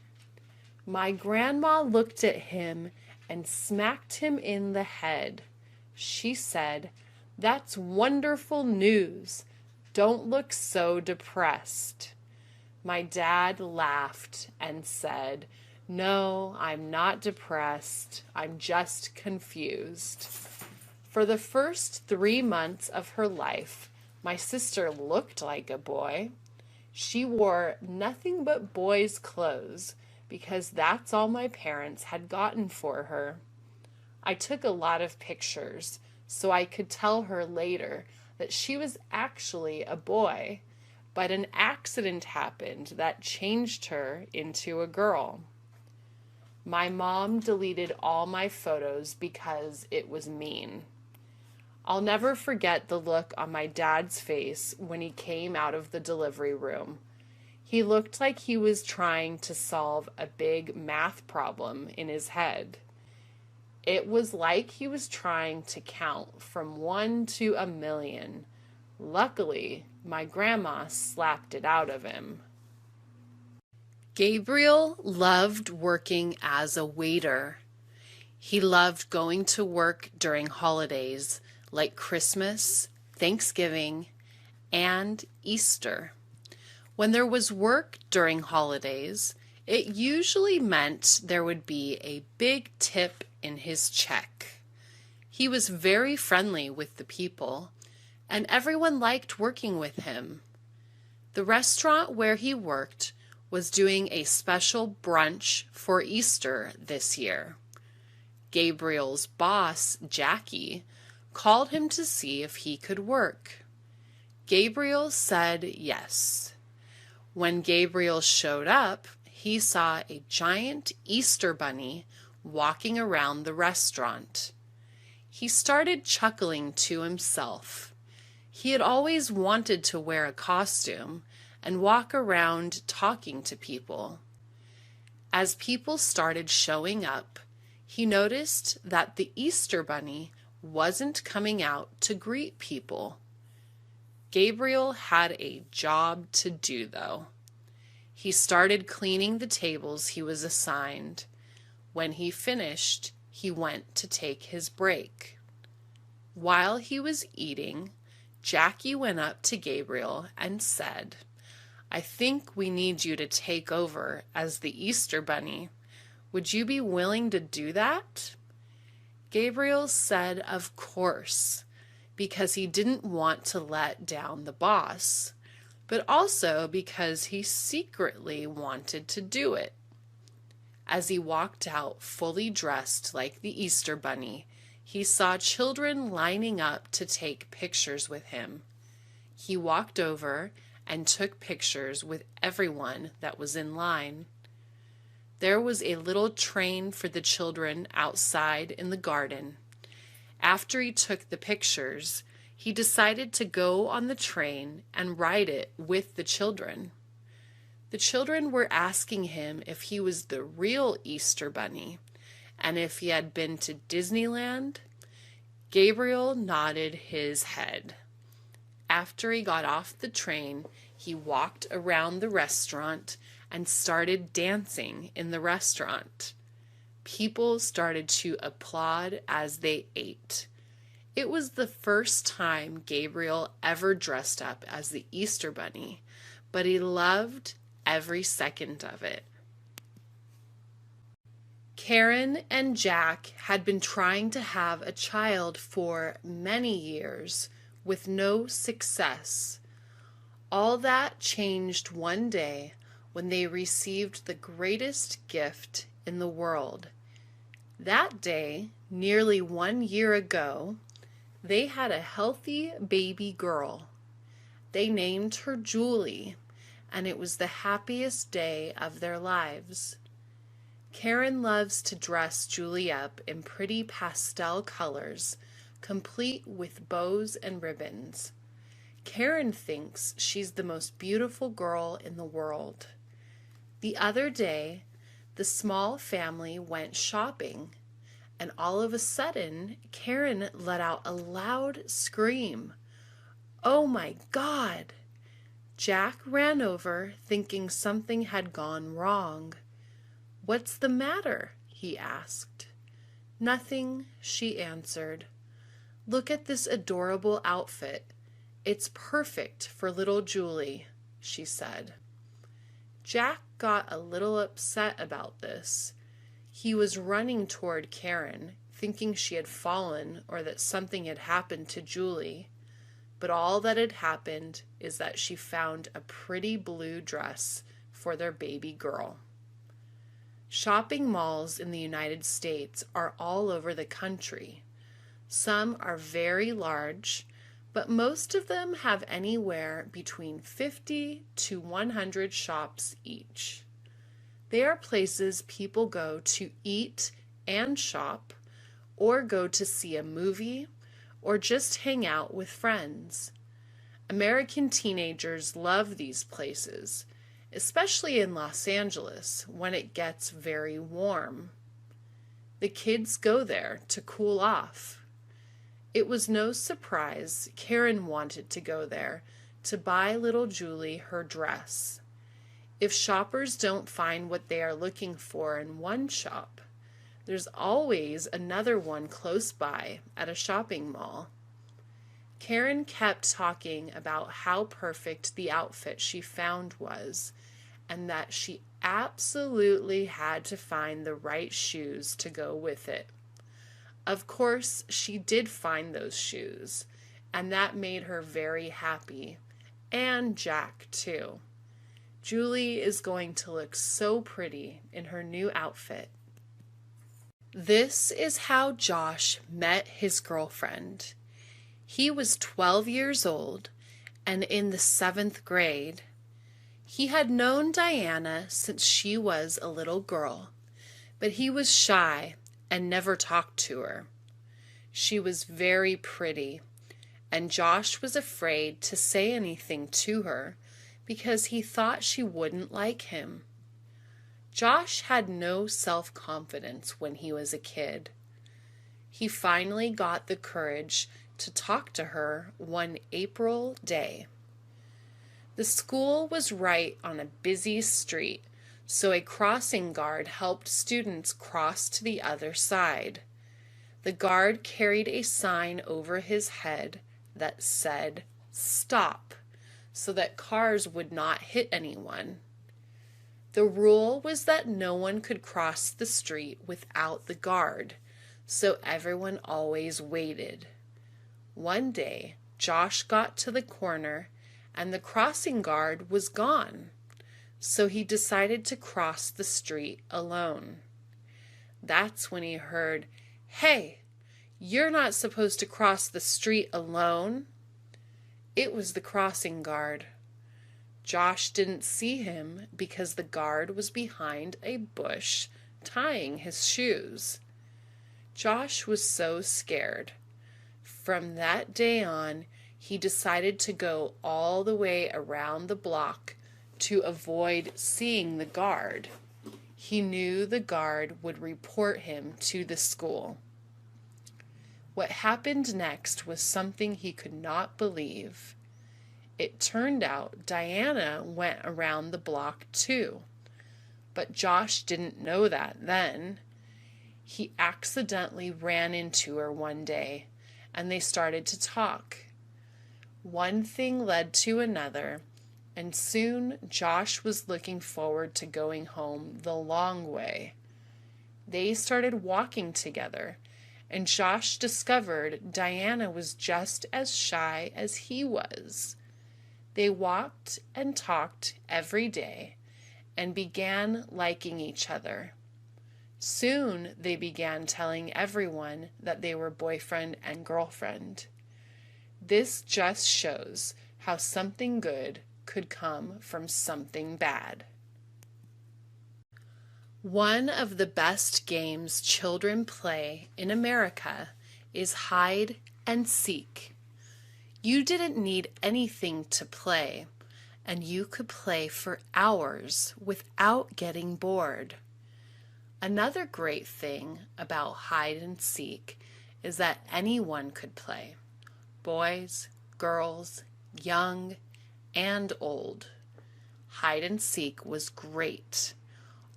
My grandma looked at him and smacked him in the head. She said, "That's wonderful news. Don't look so depressed." My dad laughed and said, "No, I'm not depressed. I'm just confused." For the first 3 months of her life, my sister looked like a boy. She wore nothing but boys' clothes because that's all my parents had gotten for her. I took a lot of pictures so I could tell her later that she was actually a boy, but an accident happened that changed her into a girl. My mom deleted all my photos because it was mean. I'll never forget the look on my dad's face when he came out of the delivery room. He looked like he was trying to solve a big math problem in his head. It was like he was trying to count from 1 to 1,000,000. Luckily, my grandma slapped it out of him. Gabriel loved working as a waiter. He loved going to work during holidays like Christmas, Thanksgiving, and Easter. When there was work during holidays, it usually meant there would be a big tip in his check. He was very friendly with the people, and everyone liked working with him. The restaurant where he worked was doing a special brunch for Easter this year. Gabriel's boss, Jackie, called him to see if he could work. Gabriel said yes. When Gabriel showed up, he saw a giant Easter bunny walking around the restaurant. He started chuckling to himself. He had always wanted to wear a costume and walk around talking to people. As people started showing up, he noticed that the Easter bunny wasn't coming out to greet people. Gabriel had a job to do, though. He started cleaning the tables he was assigned. When he finished, he went to take his break. While he was eating, Jackie went up to Gabriel and said, "I think we need you to take over as the Easter bunny. Would you be willing to do that?" Gabriel said, of course, because he didn't want to let down the boss, but also because he secretly wanted to do it. As he walked out fully dressed like the Easter bunny, he saw children lining up to take pictures with him. He walked over and took pictures with everyone that was in line. There was a little train for the children outside in the garden. After he took the pictures, he decided to go on the train and ride it with the children. The children were asking him if he was the real Easter bunny and if he had been to Disneyland. Gabriel nodded his head. After he got off the train, he walked around the restaurant and started dancing in the restaurant. People started to applaud as they ate. It was the first time Gabriel ever dressed up as the Easter bunny, but he loved every second of it. Karen and Jack had been trying to have a child for many years with no success. All that changed one day when they received the greatest gift in the world. That day, nearly 1 year ago, they had a healthy baby girl. They named her Julie, and it was the happiest day of their lives. Karen loves to dress Julie up in pretty pastel colors complete with bows and ribbons. Karen thinks she's the most beautiful girl in the world. The other day, the small family went shopping, and all of a sudden, Karen let out a loud scream. "Oh my God!" Jack ran over, thinking something had gone wrong. "What's the matter?" he asked. "Nothing," she answered. "Look at this adorable outfit. It's perfect for little Julie," she said. Jack got a little upset about this. He was running toward Karen, thinking she had fallen or that something had happened to Julie. But all that had happened is that she found a pretty blue dress for their baby girl. Shopping malls in the United States are all over the country. Some are very large, but most of them have anywhere between 50 to 100 shops each. They are places people go to eat and shop, or go to see a movie, or just hang out with friends. American teenagers love these places, especially in Los Angeles when it gets very warm. The kids go there to cool off. It was no surprise Karen wanted to go there to buy little Julie her dress. If shoppers don't find what they are looking for in one shop, there's always another one close by at a shopping mall. Karen kept talking about how perfect the outfit she found was, and that she absolutely had to find the right shoes to go with it. Of course, she did find those shoes, and that made her very happy, and Jack too. Julie is going to look so pretty in her new outfit. This is how Josh met his girlfriend. He was 12 years old and in the 7th grade. He had known Diana since she was a little girl, but he was shy and never talked to her. She was very pretty, and Josh was afraid to say anything to her because he thought she wouldn't like him. Josh had no self-confidence when he was a kid. He finally got the courage to talk to her one April day. The school was right on a busy street, so a crossing guard helped students cross to the other side. The guard carried a sign over his head that said, "Stop," so that cars would not hit anyone. The rule was that no one could cross the street without the guard, so everyone always waited. One day, Josh got to the corner and the crossing guard was gone, so he decided to cross the street alone. That's when he heard, "Hey, you're not supposed to cross the street alone." It was the crossing guard. Josh didn't see him because the guard was behind a bush tying his shoes. Josh was so scared. From that day on, he decided to go all the way around the block to avoid seeing the guard. He knew the guard would report him to the school. What happened next was something he could not believe. It turned out Diana went around the block too, but Josh didn't know that then. He accidentally ran into her one day, and they started to talk. One thing led to another, and soon Josh was looking forward to going home the long way. They started walking together, and Josh discovered Diana was just as shy as he was. They walked and talked every day and began liking each other. Soon they began telling everyone that they were boyfriend and girlfriend. This just shows how something good could come from something bad. One of the best games children play in America is hide and seek. You didn't need anything to play, and you could play for hours without getting bored. Another great thing about hide and seek is that anyone could play. Boys, girls, young, and old. Hide and seek was great.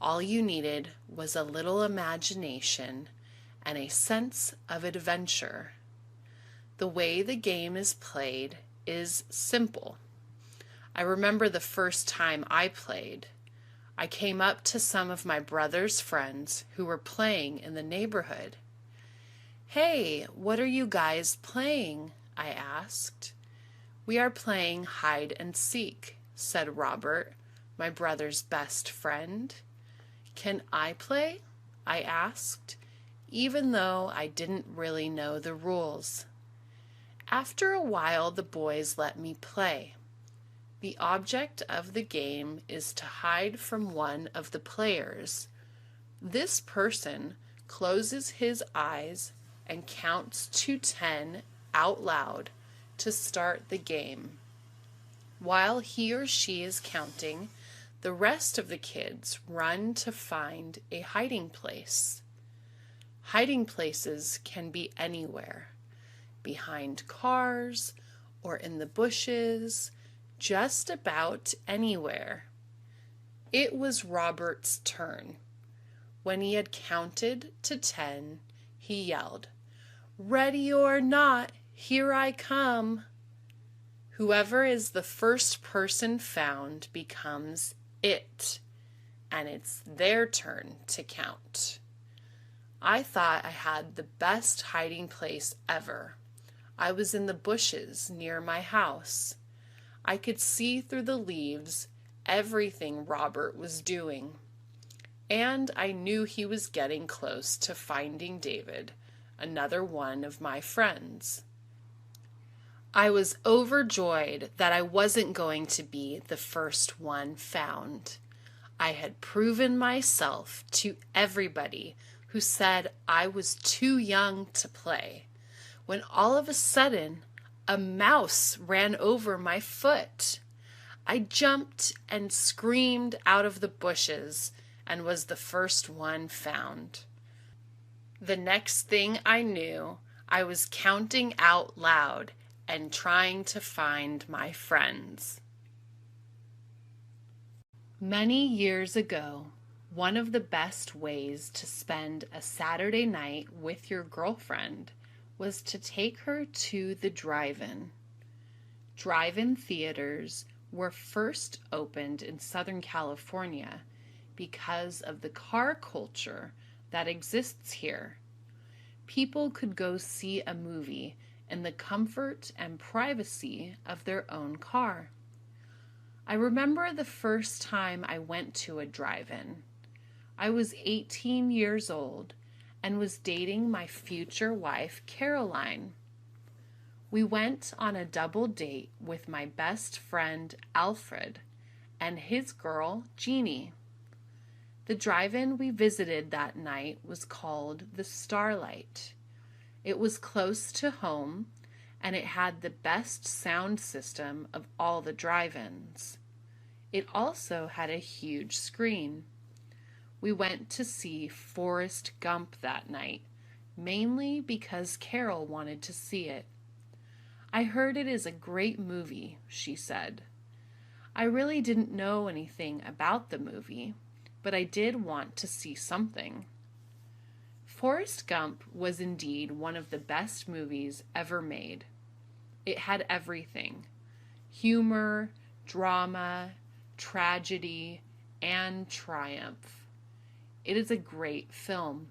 All you needed was a little imagination and a sense of adventure. The way the game is played is simple. I remember the first time I played. I came up to some of my brother's friends who were playing in the neighborhood. "Hey, what are you guys playing?" I asked. "We are playing hide and seek," said Robert, my brother's best friend. "Can I play?" I asked, even though I didn't really know the rules. After a while, the boys let me play. The object of the game is to hide from one of the players. This person closes his eyes and counts to 10 out loud to start the game. While he or she is counting, the rest of the kids run to find a hiding place. Hiding places can be anywhere, behind cars or in the bushes, just about anywhere. It was Robert's turn. When he had counted to 10, he yelled, "Ready or not, here I come." Whoever is the first person found becomes it, and it's their turn to count. I thought I had the best hiding place ever. I was in the bushes near my house. I could see through the leaves everything Robert was doing, and I knew he was getting close to finding David, another one of my friends. I was overjoyed that I wasn't going to be the first one found. I had proven myself to everybody who said I was too young to play, when all of a sudden, a mouse ran over my foot. I jumped and screamed out of the bushes and was the first one found. The next thing I knew, I was counting out loud and trying to find my friends. Many years ago, one of the best ways to spend a Saturday night with your girlfriend was to take her to the drive-in. Drive-in theaters were first opened in Southern California because of the car culture that exists here. People could go see a movie in the comfort and privacy of their own car. I remember the first time I went to a drive-in. I was 18 years old and was dating my future wife, Caroline. We went on a double date with my best friend, Alfred, and his girl, Jeannie. The drive-in we visited that night was called the Starlight. It was close to home, and it had the best sound system of all the drive-ins. It also had a huge screen. We went to see Forrest Gump that night, mainly because Carol wanted to see it. "I heard it is a great movie," she said. I really didn't know anything about the movie, but I did want to see something. Forrest Gump was indeed one of the best movies ever made. It had everything: humor, drama, tragedy, and triumph. It is a great film.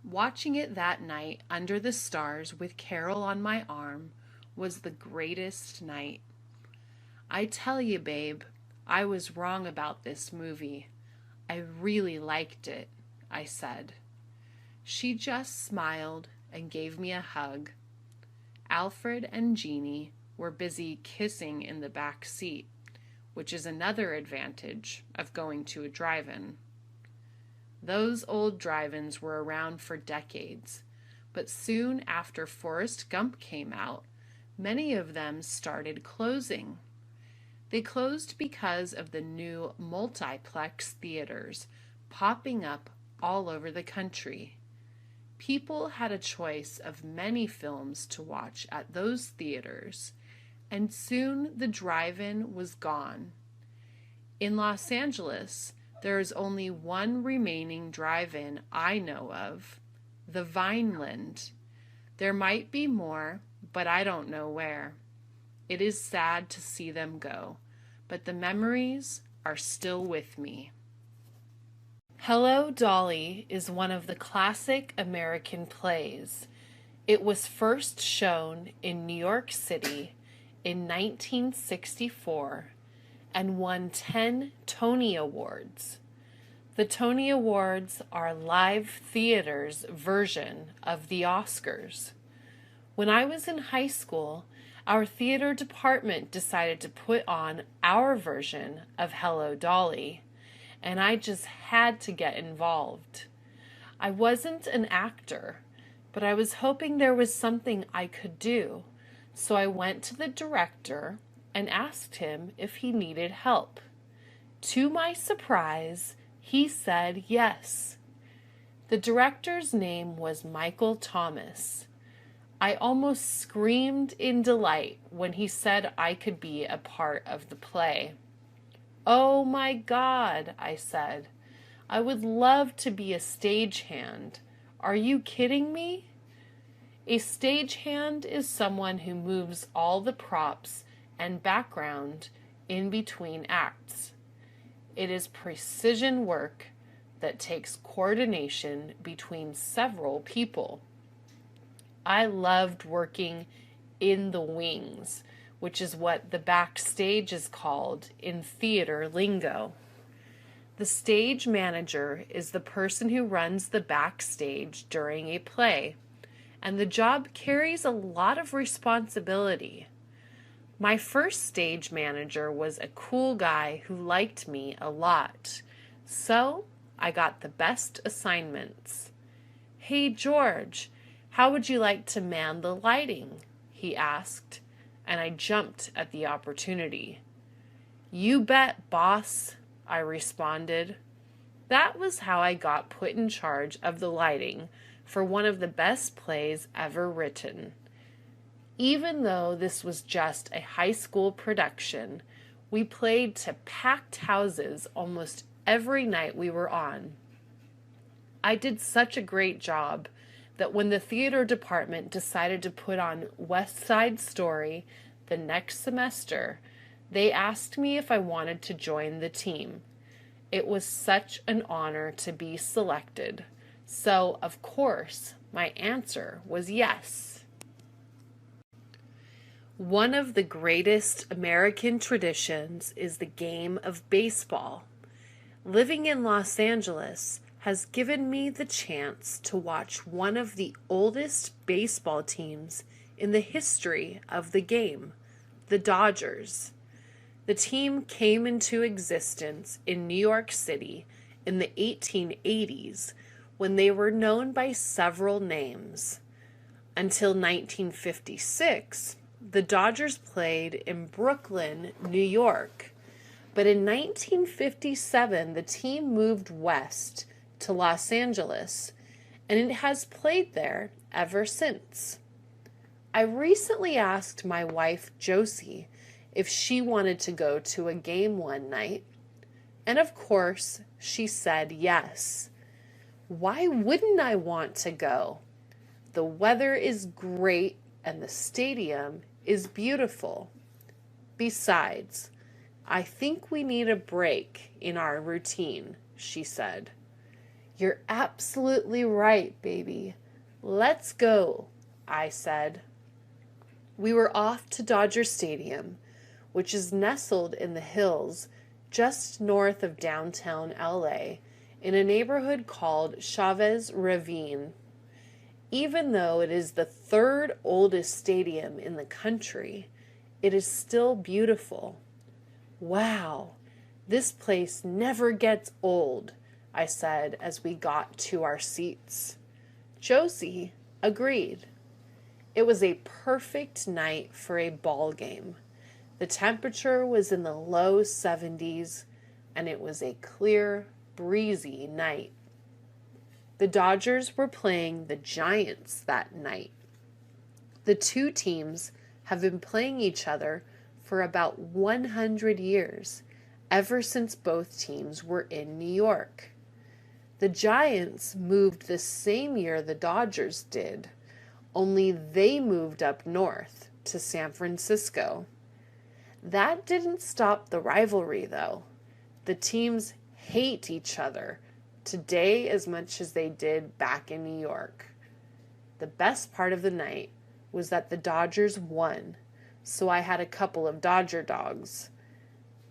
Watching it that night under the stars with Carol on my arm was the greatest night. I tell you, babe, I was wrong about this movie. I really liked it, I said. She just smiled and gave me a hug. Alfred and Jeannie were busy kissing in the back seat, which is another advantage of going to a drive-in. Those old drive-ins were around for decades, But soon after Forrest Gump came out, many of them started closing. They closed because of the new multiplex theaters popping up all over the country. People had a choice of many films to watch at those theaters, and soon the drive-in was gone. In Los Angeles, there is only one remaining drive-in I know of, the Vineland. There might be more, but I don't know where. It is sad to see them go, but the memories are still with me. Hello, Dolly is one of the classic American plays. It was first shown in New York City in 1964 and won 10 Tony Awards. The Tony Awards are live theater's version of the Oscars. When I was in high school, our theater department decided to put on our version of Hello, Dolly, and I just had to get involved. I wasn't an actor, but I was hoping there was something I could do, so I went to the director and asked him if he needed help. To my surprise, he said yes. The director's name was Michael Thomas. I almost screamed in delight when he said I could be a part of the play. "Oh my God," I said. "I would love to be a stagehand. Are you kidding me?" A stagehand is someone who moves all the props and background in between acts. It is precision work that takes coordination between several people. I loved working in the wings, which is what the backstage is called in theater lingo. The stage manager is the person who runs the backstage during a play, and the job carries a lot of responsibility. My first stage manager was a cool guy who liked me a lot, so I got the best assignments. "Hey, George, how would you like to man the lighting?" he asked, and I jumped at the opportunity. "You bet, boss," I responded. That was how I got put in charge of the lighting for one of the best plays ever written. Even though this was just a high school production, we played to packed houses almost every night we were on. I did such a great job that when the theater department decided to put on West Side Story the next semester, they asked me if I wanted to join the team. It was such an honor to be selected, so of course my answer was yes. One of the greatest American traditions is the game of baseball. Living in Los Angeles has given me the chance to watch one of the oldest baseball teams in the history of the game, the Dodgers. The team came into existence in New York City in the 1880s when they were known by several names. Until 1956, the Dodgers played in Brooklyn, New York. But in 1957, the team moved west to Los Angeles, and it has played there ever since. I recently asked my wife, Josie, if she wanted to go to a game one night, and of course, she said yes. Why wouldn't I want to go? The weather is great, and the stadium is beautiful. Besides, I think we need a break in our routine, she said. You're absolutely right, baby. Let's go, I said. We were off to Dodger Stadium, which is nestled in the hills just north of downtown LA in a neighborhood called Chavez Ravine. Even though it is the third oldest stadium in the country, it is still beautiful. Wow, this place never gets old, I said as we got to our seats. Josie, Agreed. It was a perfect night for a ball game. The temperature was in the low 70s, and it was a clear, breezy night. The Dodgers were playing the Giants that night. The two teams have been playing each other for about 100 years, ever since both teams were in New York. The Giants moved the same year the Dodgers did, only they moved up north to San Francisco. That didn't stop the rivalry, though. The teams hate each other today as much as they did back in New York. The best part of the night was that the Dodgers won, so I had a couple of Dodger dogs.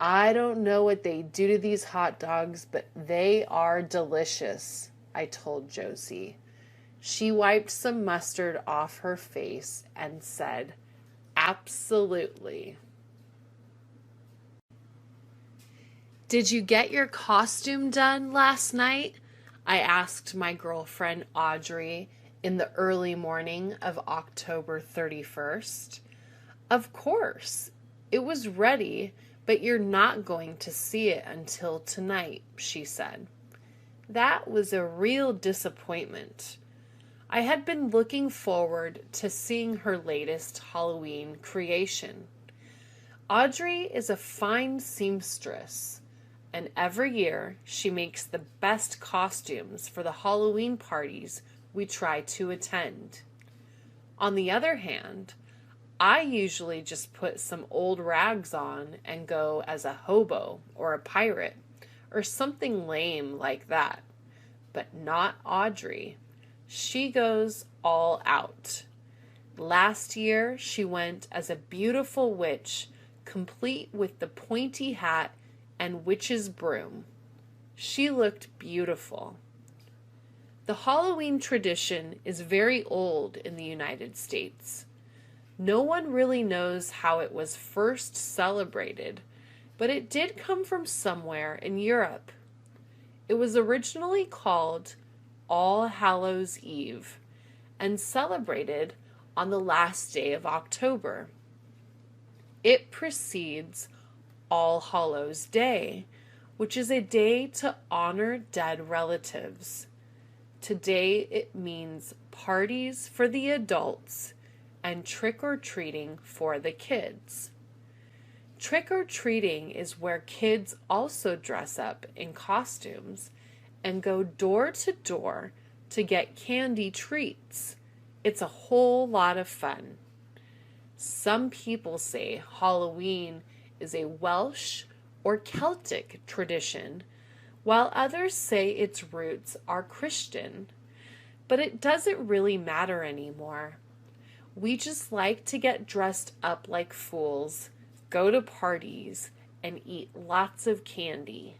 I don't know what they do to these hot dogs, but they are delicious, I told Josie. She wiped some mustard off her face and said, "Absolutely." Did you get your costume done last night? I asked my girlfriend Audrey in the early morning of October 31st. Of course. It was ready, but you're not going to see it until tonight, she said. That was a real disappointment. I had been looking forward to seeing her latest Halloween creation. Audrey is a fine seamstress, and every year she makes the best costumes for the Halloween parties we try to attend. On the other hand, I usually just put some old rags on and go as a hobo or a pirate or something lame like that. But not Audrey. She goes all out. Last year, she went as a beautiful witch, complete with the pointy hat and witch's broom. She looked beautiful. The Halloween tradition is very old in the United States. No one really knows how it was first celebrated, but it did come from somewhere in Europe. It was originally called All Hallows Eve and celebrated on the last day of October. It precedes All Hallows Day, which is a day to honor dead relatives. Today it means parties for the adults and trick-or-treating for the kids. Trick-or-treating is where kids also dress up in costumes and go door to door to get candy treats. It's a whole lot of fun. Some people say Halloween is a Welsh or Celtic tradition, while others say its roots are Christian. But it doesn't really matter anymore. We just like to get dressed up like fools, go to parties, and eat lots of candy.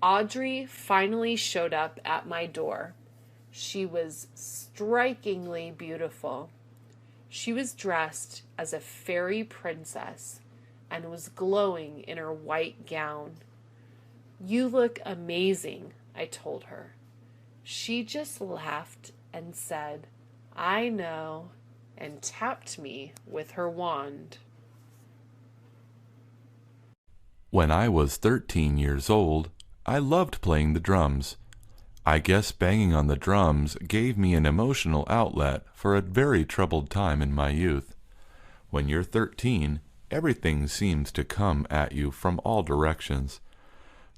Audrey finally showed up at my door. She was strikingly beautiful. She was dressed as a fairy princess and was glowing in her white gown. "You look amazing," I told her. She just laughed and said, "I know," and tapped me with her wand. When I was 13 years old, I loved playing the drums. I guess banging on the drums gave me an emotional outlet for a very troubled time in my youth. When you're 13, everything seems to come at you from all directions.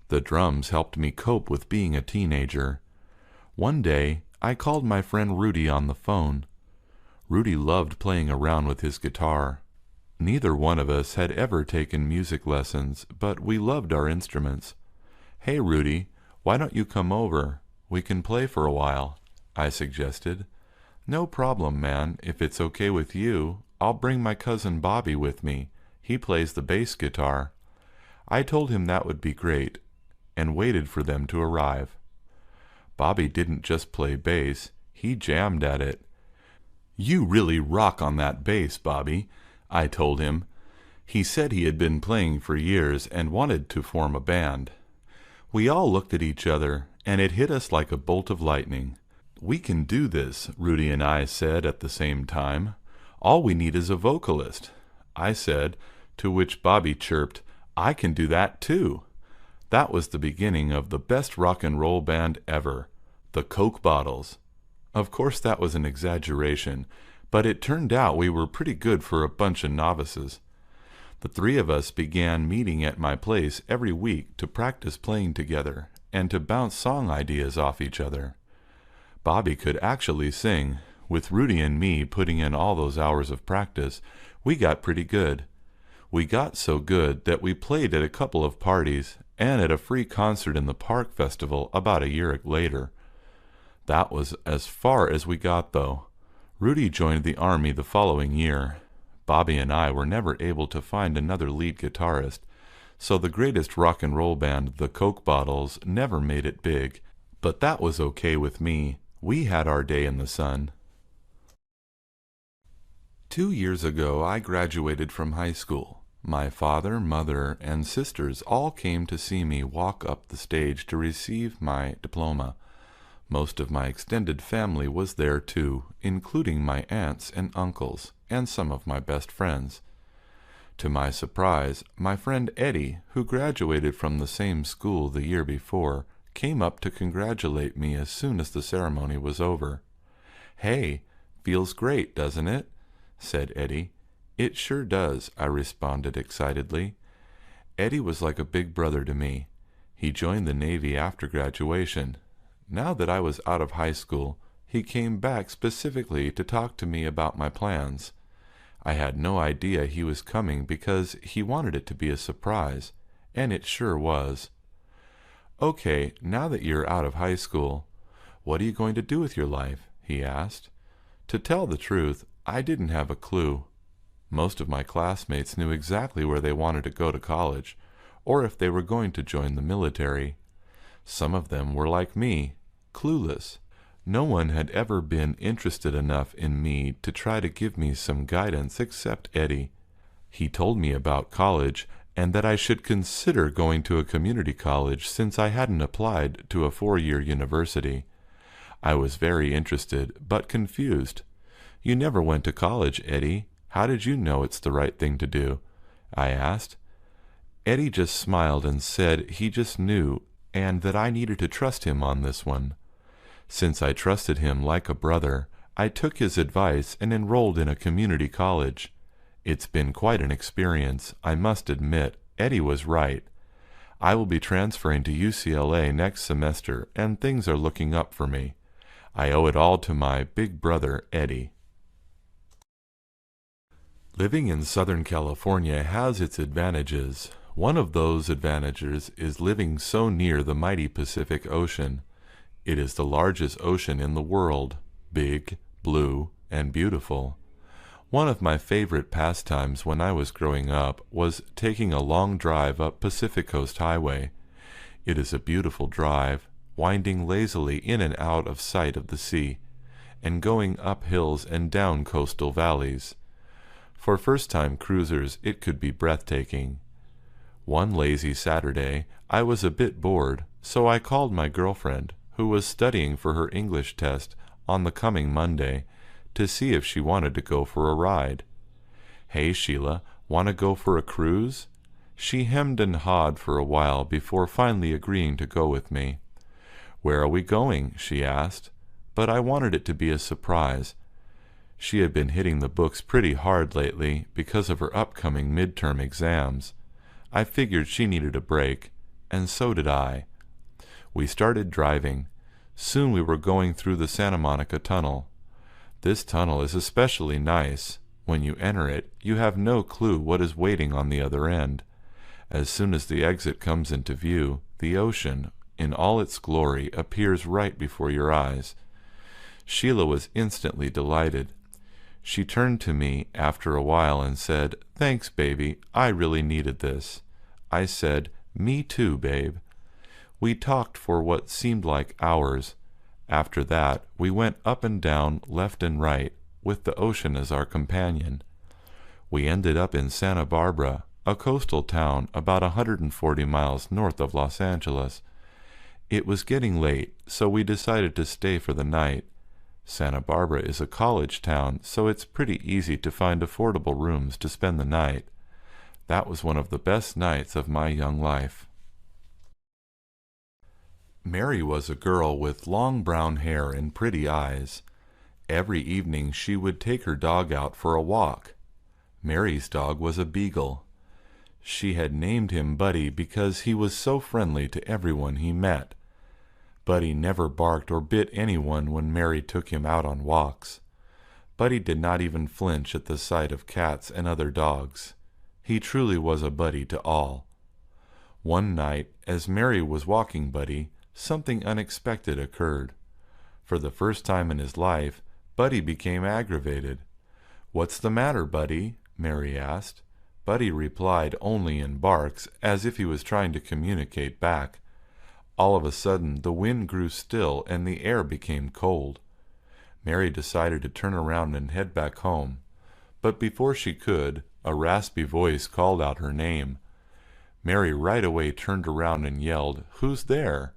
The drums helped me cope with being a teenager. One day, I called my friend Rudy on the phone. Rudy loved playing around with his guitar. Neither one of us had ever taken music lessons, but we loved our instruments. "Hey, Rudy, why don't you come over? We can play for a while," I suggested. "No problem, man. If it's okay with you, I'll bring my cousin Bobby with me. He plays the bass guitar." I told him that would be great, and waited for them to arrive. Bobby didn't just play bass, he jammed at it. "You really rock on that bass, Bobby," I told him. He said he had been playing for years and wanted to form a band. We all looked at each other, and it hit us like a bolt of lightning. "We can do this," Rudy and I said at the same time. "All we need is a vocalist," I said, to which Bobby chirped, "I can do that too." That was the beginning of the best rock and roll band ever, the Coke Bottles. Of course that was an exaggeration, but it turned out we were pretty good for a bunch of novices. The three of us began meeting at my place every week to practice playing together and to bounce song ideas off each other. Bobby could actually sing. With Rudy and me putting in all those hours of practice, we got pretty good. We got so good that we played at a couple of parties and at a free concert in the Park Festival about a year later. That was as far as we got, though. Rudy joined the Army the following year. Bobby and I were never able to find another lead guitarist, so the greatest rock and roll band, the Coke Bottles, never made it big. But that was okay with me. We had our day in the sun. 2 years ago, I graduated from high school. My father, mother, and sisters all came to see me walk up the stage to receive my diploma. Most of my extended family was there too, including my aunts and uncles, and some of my best friends. To my surprise, my friend Eddie, who graduated from the same school the year before, came up to congratulate me as soon as the ceremony was over. "Hey, feels great, doesn't it?" said Eddie. "It sure does," I responded excitedly. Eddie was like a big brother to me. He joined the Navy after graduation. Now that I was out of high school, he came back specifically to talk to me about my plans. I had no idea he was coming because he wanted it to be a surprise, and it sure was. "Okay, now that you're out of high school, what are you going to do with your life?" he asked. To tell the truth, I didn't have a clue. Most of my classmates knew exactly where they wanted to go to college, or if they were going to join the military. Some of them were like me, clueless. No one had ever been interested enough in me to try to give me some guidance except Eddie. He told me about college and that I should consider going to a community college since I hadn't applied to a 4-year university. I was very interested, but confused. "You never went to college, Eddie. How did you know it's the right thing to do?" I asked. Eddie just smiled and said he just knew and that I needed to trust him on this one. Since I trusted him like a brother, I took his advice and enrolled in a community college. It's been quite an experience, I must admit. Eddie was right. I will be transferring to UCLA next semester, and things are looking up for me. I owe it all to my big brother, Eddie. Living in Southern California has its advantages. One of those advantages is living so near the mighty Pacific Ocean. It is the largest ocean in the world, big, blue, and beautiful. One of my favorite pastimes when I was growing up was taking a long drive up Pacific Coast Highway. It is a beautiful drive, winding lazily in and out of sight of the sea, and going up hills and down coastal valleys. For first-time cruisers, it could be breathtaking. One lazy Saturday, I was a bit bored, so I called my girlfriend, who was studying for her English test on the coming Monday, to see if she wanted to go for a ride. "Hey, Sheila, want to go for a cruise?" She hemmed and hawed for a while before finally agreeing to go with me. "Where are we going?" she asked, but I wanted it to be a surprise. She had been hitting the books pretty hard lately because of her upcoming midterm exams. I figured she needed a break, and so did I. We started driving. Soon we were going through the Santa Monica Tunnel. This tunnel is especially nice. When you enter it, you have no clue what is waiting on the other end. As soon as the exit comes into view, the ocean, in all its glory, appears right before your eyes. Sheila was instantly delighted. She turned to me after a while and said, "Thanks, baby, I really needed this." I said, "Me too, babe." We talked for what seemed like hours. After that, we went up and down, left and right, with the ocean as our companion. We ended up in Santa Barbara, a coastal town about 140 miles north of Los Angeles. It was getting late, so we decided to stay for the night. Santa Barbara is a college town, so it's pretty easy to find affordable rooms to spend the night. That was one of the best nights of my young life. Mary was a girl with long brown hair and pretty eyes. Every evening she would take her dog out for a walk. Mary's dog was a beagle. She had named him Buddy because he was so friendly to everyone he met. Buddy never barked or bit anyone when Mary took him out on walks. Buddy did not even flinch at the sight of cats and other dogs. He truly was a buddy to all. One night, as Mary was walking Buddy, something unexpected occurred. For the first time in his life, Buddy became aggravated. "What's the matter, Buddy?" Mary asked. Buddy replied only in barks, as if he was trying to communicate back. All of a sudden, the wind grew still and the air became cold. Mary decided to turn around and head back home. But before she could, a raspy voice called out her name. Mary right away turned around and yelled, "Who's there?"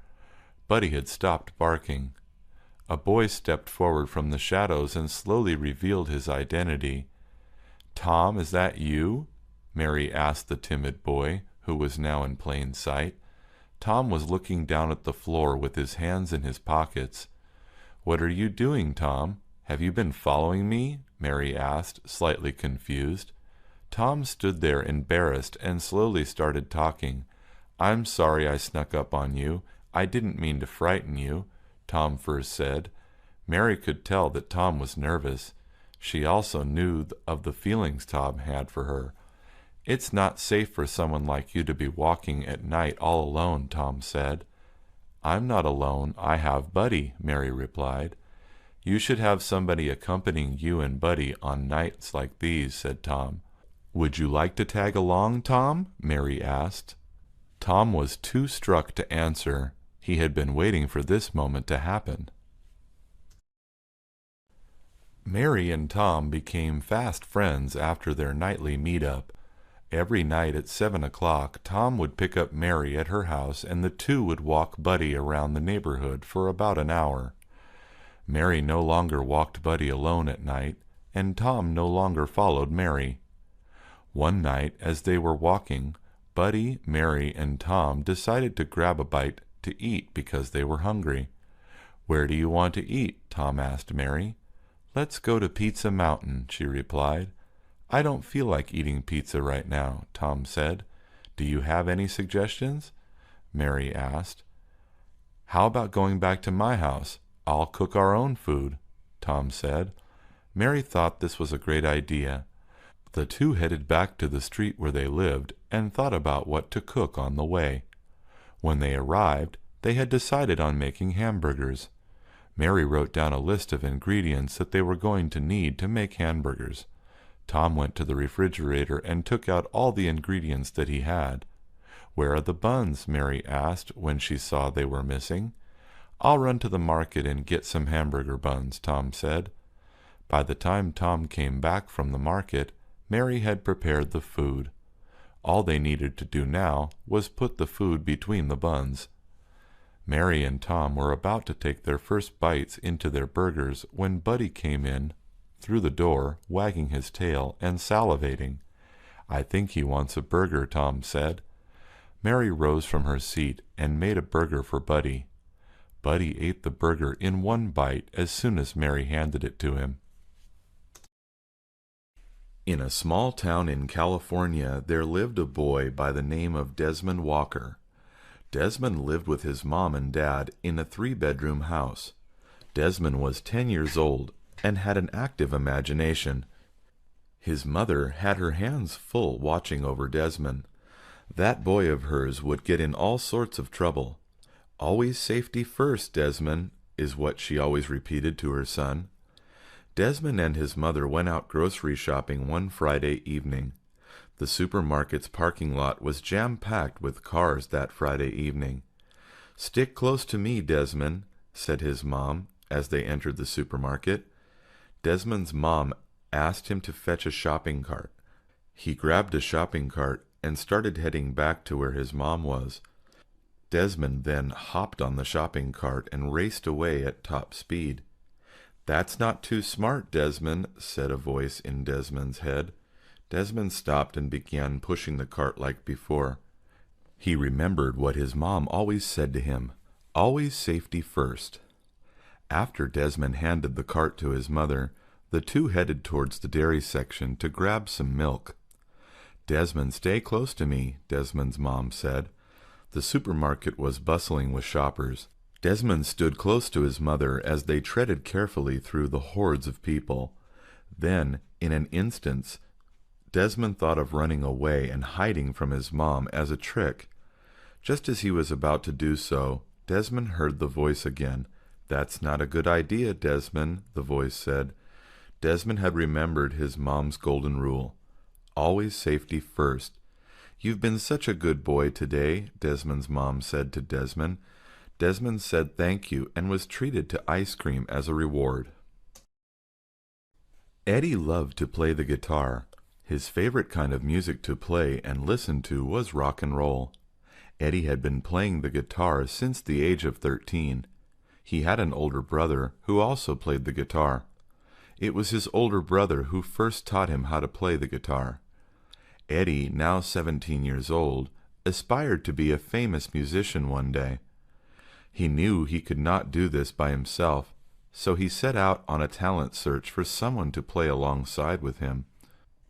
Buddy had stopped barking. A boy stepped forward from the shadows and slowly revealed his identity. "Tom, is that you?" Mary asked the timid boy, who was now in plain sight. Tom was looking down at the floor with his hands in his pockets. "What are you doing, Tom? Have you been following me?" Mary asked, slightly confused. Tom stood there embarrassed and slowly started talking. "I'm sorry I snuck up on you. I didn't mean to frighten you," Tom first said. Mary could tell that Tom was nervous. She also knew of the feelings Tom had for her. "It's not safe for someone like you to be walking at night all alone," Tom said. "I'm not alone. I have Buddy," Mary replied. "You should have somebody accompanying you and Buddy on nights like these," said Tom. "Would you like to tag along, Tom?" Mary asked. Tom was too struck to answer. He had been waiting for this moment to happen. Mary and Tom became fast friends after their nightly meet-up. Every night at 7 o'clock, Tom would pick up Mary at her house and the two would walk Buddy around the neighborhood for about an hour. Mary no longer walked Buddy alone at night, and Tom no longer followed Mary. One night, as they were walking, Buddy, Mary, and Tom decided to grab a bite to eat because they were hungry. "Where do you want to eat?" Tom asked Mary. "Let's go to Pizza Mountain," she replied. "I don't feel like eating pizza right now," Tom said. "Do you have any suggestions?" Mary asked. "How about going back to my house? I'll cook our own food," Tom said. Mary thought this was a great idea. The two headed back to the street where they lived and thought about what to cook on the way. When they arrived, they had decided on making hamburgers. Mary wrote down a list of ingredients that they were going to need to make hamburgers. Tom went to the refrigerator and took out all the ingredients that he had. "Where are the buns?" Mary asked when she saw they were missing. "I'll run to the market and get some hamburger buns," Tom said. By the time Tom came back from the market, Mary had prepared the food. All they needed to do now was put the food between the buns. Mary and Tom were about to take their first bites into their burgers when Buddy came in through the door, wagging his tail and salivating. "I think he wants a burger," Tom said. Mary rose from her seat and made a burger for Buddy. Buddy ate the burger in one bite as soon as Mary handed it to him. In a small town in California, there lived a boy by the name of Desmond Walker. Desmond lived with his mom and dad in a 3-bedroom house. Desmond was 10 years old and had an active imagination. His mother had her hands full watching over Desmond. That boy of hers would get in all sorts of trouble. "Always safety first, Desmond," is what she always repeated to her son. Desmond and his mother went out grocery shopping one Friday evening. The supermarket's parking lot was jam-packed with cars that Friday evening. "Stick close to me, Desmond," said his mom as they entered the supermarket. Desmond's mom asked him to fetch a shopping cart. He grabbed a shopping cart and started heading back to where his mom was. Desmond then hopped on the shopping cart and raced away at top speed. "That's not too smart, Desmond," said a voice in Desmond's head. Desmond stopped and began pushing the cart like before. He remembered what his mom always said to him, "Always safety first." After Desmond handed the cart to his mother, the two headed towards the dairy section to grab some milk. "Desmond, stay close to me," Desmond's mom said. The supermarket was bustling with shoppers. Desmond stood close to his mother as they treaded carefully through the hordes of people. Then, in an instant, Desmond thought of running away and hiding from his mom as a trick. Just as he was about to do so, Desmond heard the voice again. "That's not a good idea, Desmond," the voice said. Desmond had remembered his mom's golden rule. Always safety first. "You've been such a good boy today," Desmond's mom said to Desmond. Desmond said thank you and was treated to ice cream as a reward. Eddie loved to play the guitar. His favorite kind of music to play and listen to was rock and roll. Eddie had been playing the guitar since the age of 13. He had an older brother who also played the guitar. It was his older brother who first taught him how to play the guitar. Eddie, now 17 years old, aspired to be a famous musician one day. He knew he could not do this by himself, so he set out on a talent search for someone to play alongside with him.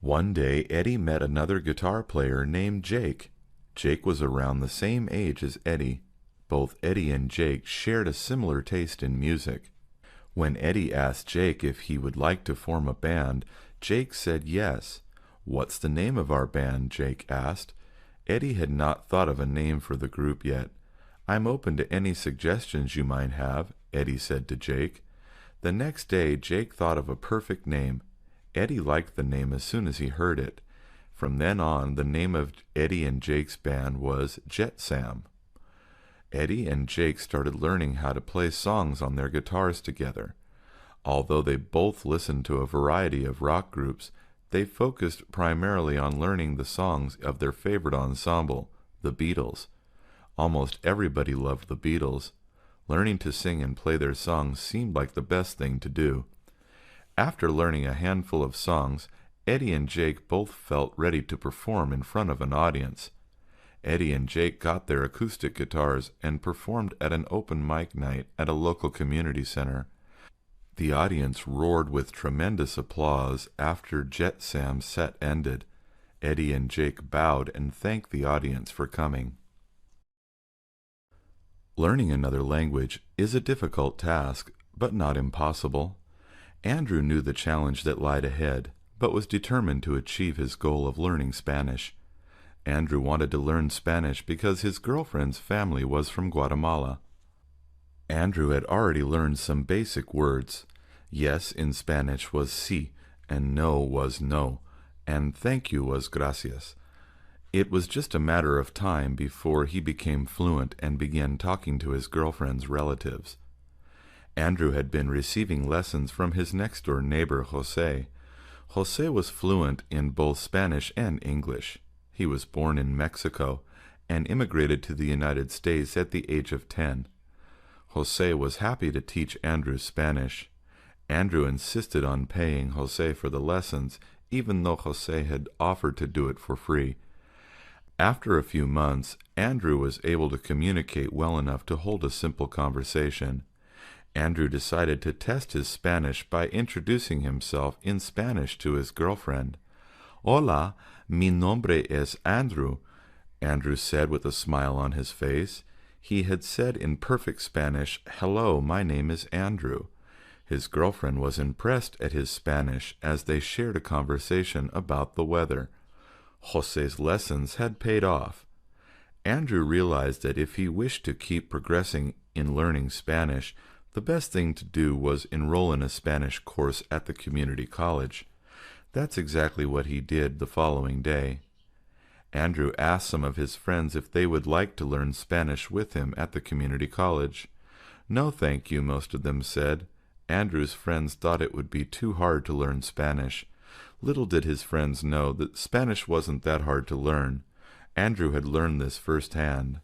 One day, Eddie met another guitar player named Jake. Jake was around the same age as Eddie. Both Eddie and Jake shared a similar taste in music. When Eddie asked Jake if he would like to form a band, Jake said yes. "What's the name of our band?" Jake asked. Eddie had not thought of a name for the group yet. "I'm open to any suggestions you might have," Eddie said to Jake. The next day, Jake thought of a perfect name. Eddie liked the name as soon as he heard it. From then on, the name of Eddie and Jake's band was Jet Sam. Eddie and Jake started learning how to play songs on their guitars together. Although they both listened to a variety of rock groups, they focused primarily on learning the songs of their favorite ensemble, the Beatles. Almost everybody loved the Beatles. Learning to sing and play their songs seemed like the best thing to do. After learning a handful of songs, Eddie and Jake both felt ready to perform in front of an audience. Eddie and Jake got their acoustic guitars and performed at an open mic night at a local community center. The audience roared with tremendous applause after Jet Sam's set ended. Eddie and Jake bowed and thanked the audience for coming. Learning another language is a difficult task, but not impossible. Andrew knew the challenge that lied ahead, but was determined to achieve his goal of learning Spanish. Andrew wanted to learn Spanish because his girlfriend's family was from Guatemala. Andrew had already learned some basic words. Yes in Spanish was sí, and no was no, and thank you was gracias. It was just a matter of time before he became fluent and began talking to his girlfriend's relatives. Andrew had been receiving lessons from his next-door neighbor, Jose. Jose was fluent in both Spanish and English. He was born in Mexico and immigrated to the United States at the age of 10. Jose was happy to teach Andrew Spanish. Andrew insisted on paying Jose for the lessons, even though Jose had offered to do it for free. After a few months, Andrew was able to communicate well enough to hold a simple conversation. Andrew decided to test his Spanish by introducing himself in Spanish to his girlfriend. "Hola, mi nombre es Andrew," Andrew said with a smile on his face. He had said in perfect Spanish, "Hello, my name is Andrew." His girlfriend was impressed at his Spanish as they shared a conversation about the weather. Jose's lessons had paid off. Andrew realized that if he wished to keep progressing in learning Spanish, the best thing to do was enroll in a Spanish course at the community college. That's exactly what he did the following day. Andrew asked some of his friends if they would like to learn Spanish with him at the community college. "No, thank you," most of them said. Andrew's friends thought it would be too hard to learn Spanish. Little did his friends know that Spanish wasn't that hard to learn. Andrew had learned this firsthand.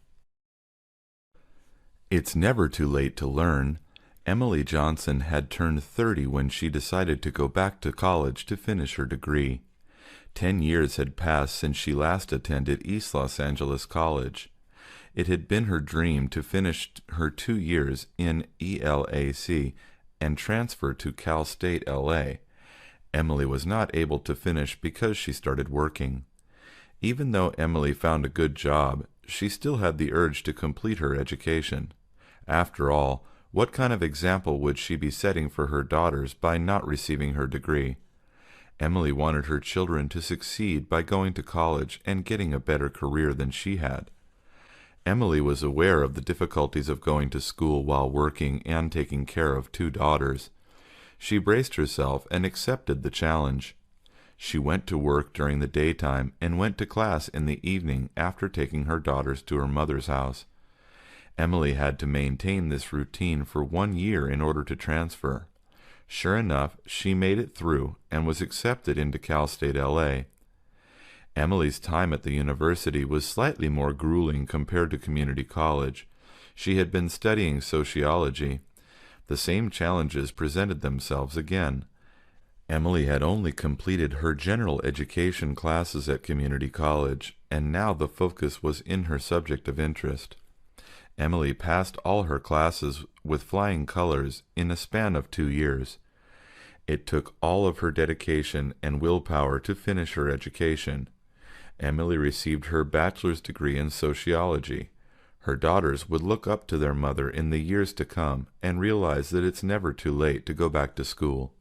It's never too late to learn. Emily Johnson had turned 30 when she decided to go back to college to finish her degree. 10 years had passed since she last attended East Los Angeles College. It had been her dream to finish her 2 years in ELAC and transfer to Cal State LA. Emily was not able to finish because she started working. Even though Emily found a good job, she still had the urge to complete her education. After all, what kind of example would she be setting for her daughters by not receiving her degree? Emily wanted her children to succeed by going to college and getting a better career than she had. Emily was aware of the difficulties of going to school while working and taking care of 2 daughters. She braced herself and accepted the challenge. She went to work during the daytime and went to class in the evening after taking her daughters to her mother's house. Emily had to maintain this routine for 1 year in order to transfer. Sure enough, she made it through and was accepted into Cal State LA. Emily's time at the university was slightly more grueling compared to community college. She had been studying sociology. The same challenges presented themselves again. Emily had only completed her general education classes at community college, and now the focus was in her subject of interest. Emily passed all her classes with flying colors in a span of 2 years. It took all of her dedication and willpower to finish her education. Emily received her bachelor's degree in sociology. Her daughters would look up to their mother in the years to come and realize that it's never too late to go back to school.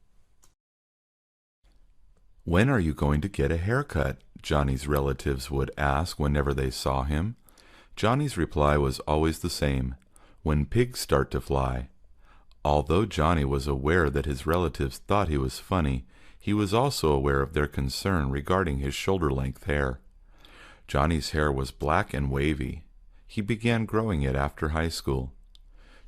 "When are you going to get a haircut?" Johnny's relatives would ask whenever they saw him. Johnny's reply was always the same: "When pigs start to fly." Although Johnny was aware that his relatives thought he was funny, he was also aware of their concern regarding his shoulder-length hair. Johnny's hair was black and wavy. He began growing it after high school.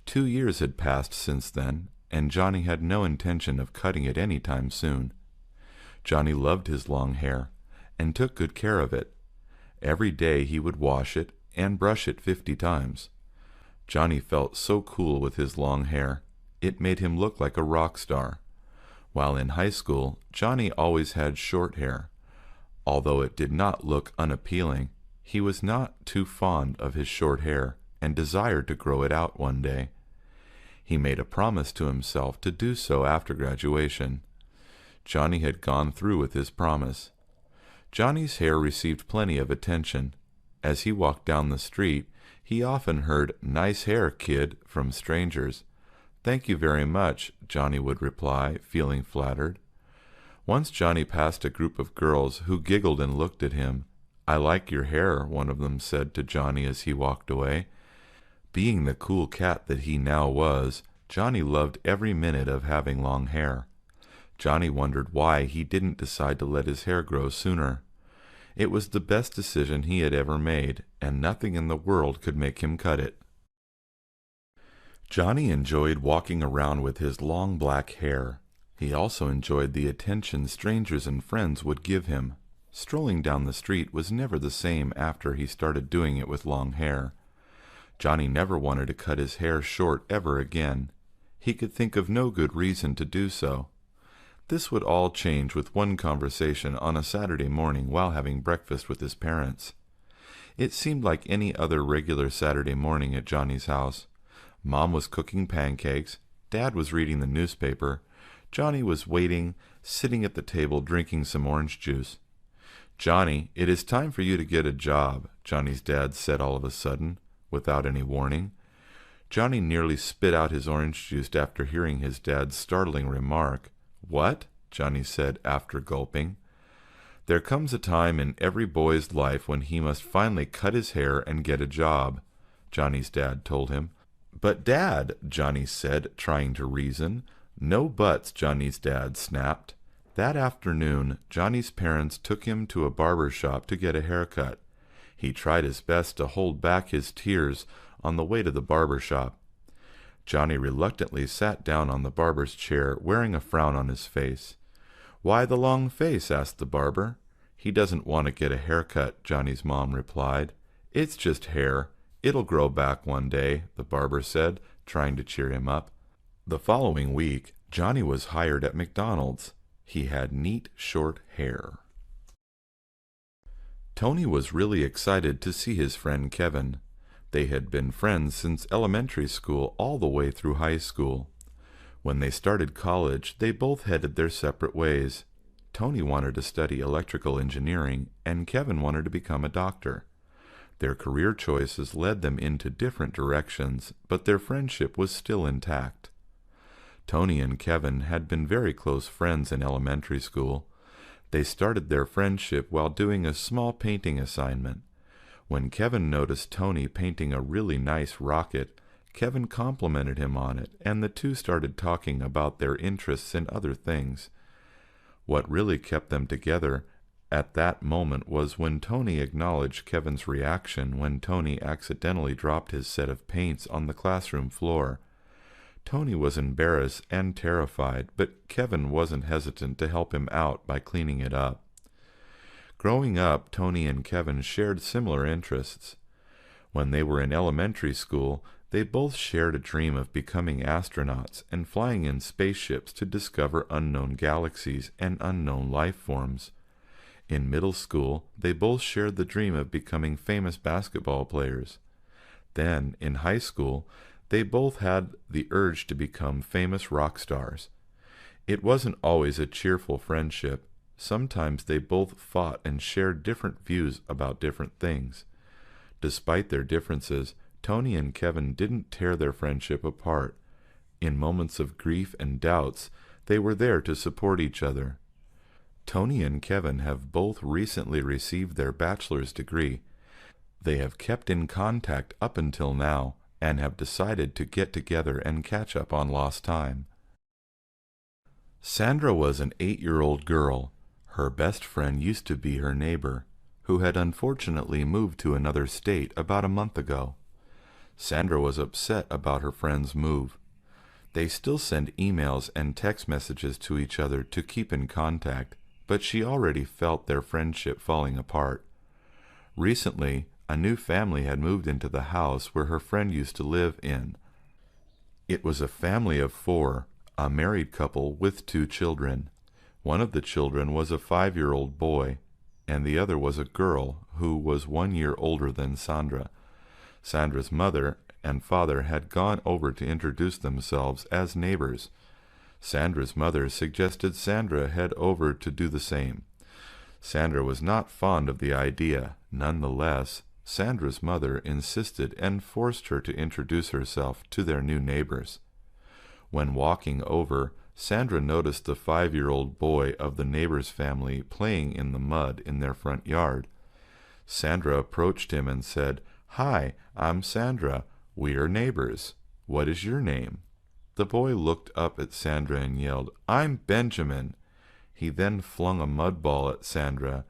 2 years had passed since then, and Johnny had no intention of cutting it any time soon. Johnny loved his long hair, and took good care of it. Every day he would wash it and brush it 50 times. Johnny felt so cool with his long hair. It made him look like a rock star. While in high school, Johnny always had short hair. Although it did not look unappealing, he was not too fond of his short hair and desired to grow it out one day. He made a promise to himself to do so after graduation. Johnny had gone through with his promise. Johnny's hair received plenty of attention. As he walked down the street, he often heard "Nice hair, kid," from strangers. "Thank you very much," Johnny would reply, feeling flattered. Once Johnny passed a group of girls who giggled and looked at him. "I like your hair," one of them said to Johnny as he walked away. Being the cool cat that he now was, Johnny loved every minute of having long hair. Johnny wondered why he didn't decide to let his hair grow sooner. It was the best decision he had ever made, and nothing in the world could make him cut it. Johnny enjoyed walking around with his long black hair. He also enjoyed the attention strangers and friends would give him. Strolling down the street was never the same after he started doing it with long hair. Johnny never wanted to cut his hair short ever again. He could think of no good reason to do so. This would all change with one conversation on a Saturday morning while having breakfast with his parents. It seemed like any other regular Saturday morning at Johnny's house. Mom was cooking pancakes, Dad was reading the newspaper, Johnny was waiting, sitting at the table drinking some orange juice. "Johnny, it is time for you to get a job," Johnny's dad said all of a sudden, without any warning. Johnny nearly spit out his orange juice after hearing his dad's startling remark. "What?" Johnny said after gulping. "There comes a time in every boy's life when he must finally cut his hair and get a job," Johnny's dad told him. "But Dad," Johnny said, trying to reason. "No buts," Johnny's dad snapped. That afternoon, Johnny's parents took him to a barber shop to get a haircut. He tried his best to hold back his tears on the way to the barber shop. Johnny reluctantly sat down on the barber's chair, wearing a frown on his face. "Why the long face?" asked the barber. "He doesn't want to get a haircut," Johnny's mom replied. "It's just hair. "It'll grow back one day," the barber said, trying to cheer him up. The following week, Johnny was hired at McDonald's. He had neat, short hair. Tony was really excited to see his friend Kevin. They had been friends since elementary school all the way through high school. When they started college, they both headed their separate ways. Tony wanted to study electrical engineering, and Kevin wanted to become a doctor. Their career choices led them into different directions, but their friendship was still intact. Tony and Kevin had been very close friends in elementary school. They started their friendship while doing a small painting assignment. When Kevin noticed Tony painting a really nice rocket, Kevin complimented him on it, and the two started talking about their interests in other things. What really kept them together at that moment was when Tony acknowledged Kevin's reaction when Tony accidentally dropped his set of paints on the classroom floor. Tony was embarrassed and terrified, but Kevin wasn't hesitant to help him out by cleaning it up. Growing up, Tony and Kevin shared similar interests. When they were in elementary school, they both shared a dream of becoming astronauts and flying in spaceships to discover unknown galaxies and unknown life forms. In middle school, they both shared the dream of becoming famous basketball players. Then, in high school, they both had the urge to become famous rock stars. It wasn't always a cheerful friendship. Sometimes they both fought and shared different views about different things. Despite their differences, Tony and Kevin didn't tear their friendship apart. In moments of grief and doubts, they were there to support each other. Tony and Kevin have both recently received their bachelor's degree. They have kept in contact up until now, and have decided to get together and catch up on lost time. Sandra was an 8-year-old girl. Her best friend used to be her neighbor, who had unfortunately moved to another state about a month ago. Sandra was upset about her friend's move. They still send emails and text messages to each other to keep in contact, but she already felt their friendship falling apart. Recently, a new family had moved into the house where her friend used to live in. It was a family of 4, a married couple with 2 children. One of the children was a 5-year-old boy, and the other was a girl who was 1 year older than Sandra. Sandra's mother and father had gone over to introduce themselves as neighbors. Sandra's mother suggested Sandra head over to do the same. Sandra was not fond of the idea. Nonetheless, Sandra's mother insisted and forced her to introduce herself to their new neighbors. When walking over, Sandra noticed the 5-year-old boy of the neighbor's family playing in the mud in their front yard. Sandra approached him and said, "Hi, I'm Sandra. We are neighbors. What is your name?" The boy looked up at Sandra and yelled, "I'm Benjamin." He then flung a mud ball at Sandra.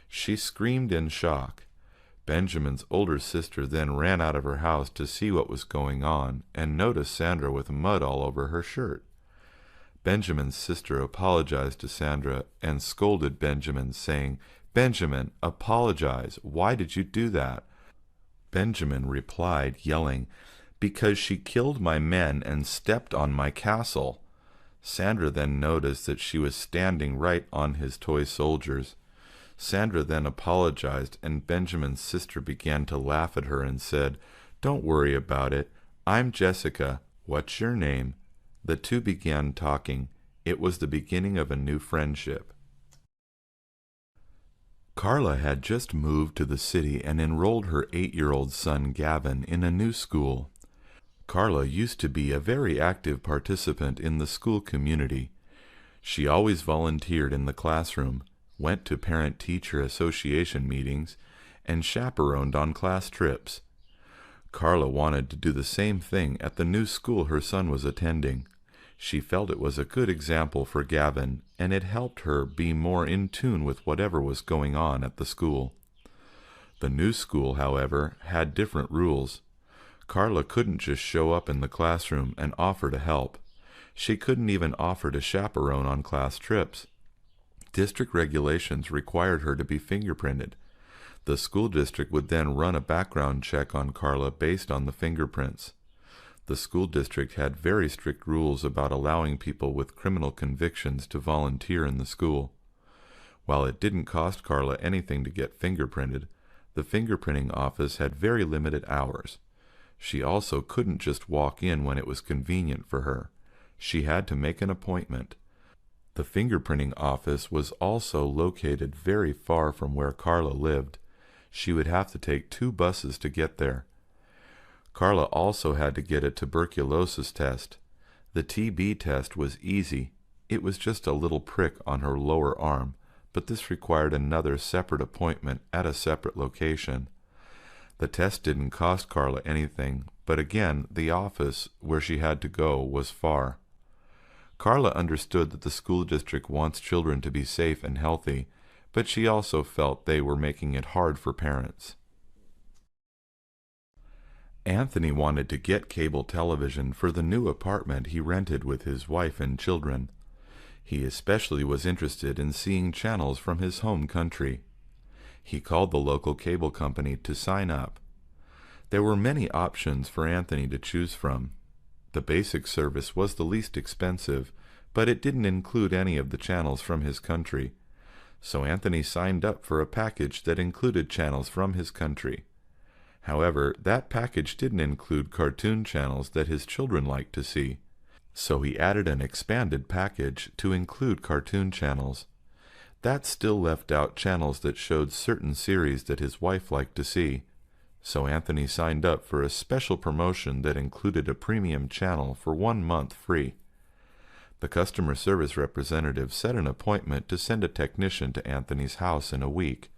She screamed in shock. Benjamin's older sister then ran out of her house to see what was going on and noticed Sandra with mud all over her shirt. Benjamin's sister apologized to Sandra and scolded Benjamin, saying, "Benjamin, apologize. Why did you do that?" Benjamin replied, yelling, "Because she killed my men and stepped on my castle." Sandra then noticed that she was standing right on his toy soldiers. Sandra then apologized, and Benjamin's sister began to laugh at her and said, "Don't worry about it. I'm Jessica. What's your name?" The two began talking. It was the beginning of a new friendship. Carla had just moved to the city and enrolled her 8-year-old son Gavin in a new school. Carla used to be a very active participant in the school community. She always volunteered in the classroom, went to parent-teacher association meetings, and chaperoned on class trips. Carla wanted to do the same thing at the new school her son was attending. She felt it was a good example for Gavin, and it helped her be more in tune with whatever was going on at the school. The new school, however, had different rules. Carla couldn't just show up in the classroom and offer to help. She couldn't even offer to chaperone on class trips. District regulations required her to be fingerprinted. The school district would then run a background check on Carla based on the fingerprints. The school district had very strict rules about allowing people with criminal convictions to volunteer in the school. While it didn't cost Carla anything to get fingerprinted, the fingerprinting office had very limited hours. She also couldn't just walk in when it was convenient for her. She had to make an appointment. The fingerprinting office was also located very far from where Carla lived. She would have to take 2 buses to get there. Carla also had to get a tuberculosis test. The TB test was easy. It was just a little prick on her lower arm, but this required another separate appointment at a separate location. The test didn't cost Carla anything, but again, the office where she had to go was far. Carla understood that the school district wants children to be safe and healthy, but she also felt they were making it hard for parents. Anthony wanted to get cable television for the new apartment he rented with his wife and children. He especially was interested in seeing channels from his home country. He called the local cable company to sign up. There were many options for Anthony to choose from. The basic service was the least expensive, but it didn't include any of the channels from his country. So Anthony signed up for a package that included channels from his country. However, that package didn't include cartoon channels that his children liked to see. So he added an expanded package to include cartoon channels. That still left out channels that showed certain series that his wife liked to see. So Anthony signed up for a special promotion that included a premium channel for 1 month free. The customer service representative set an appointment to send a technician to Anthony's house in a week.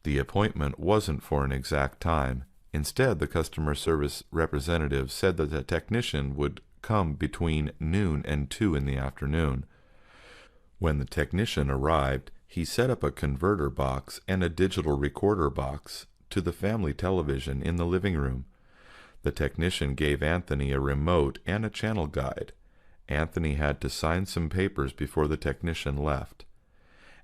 The appointment wasn't for an exact time. Instead, the customer service representative said that the technician would come between noon and 2 in the afternoon. When the technician arrived, he set up a converter box and a digital recorder box to the family television in the living room. The technician gave Anthony a remote and a channel guide. Anthony had to sign some papers before the technician left.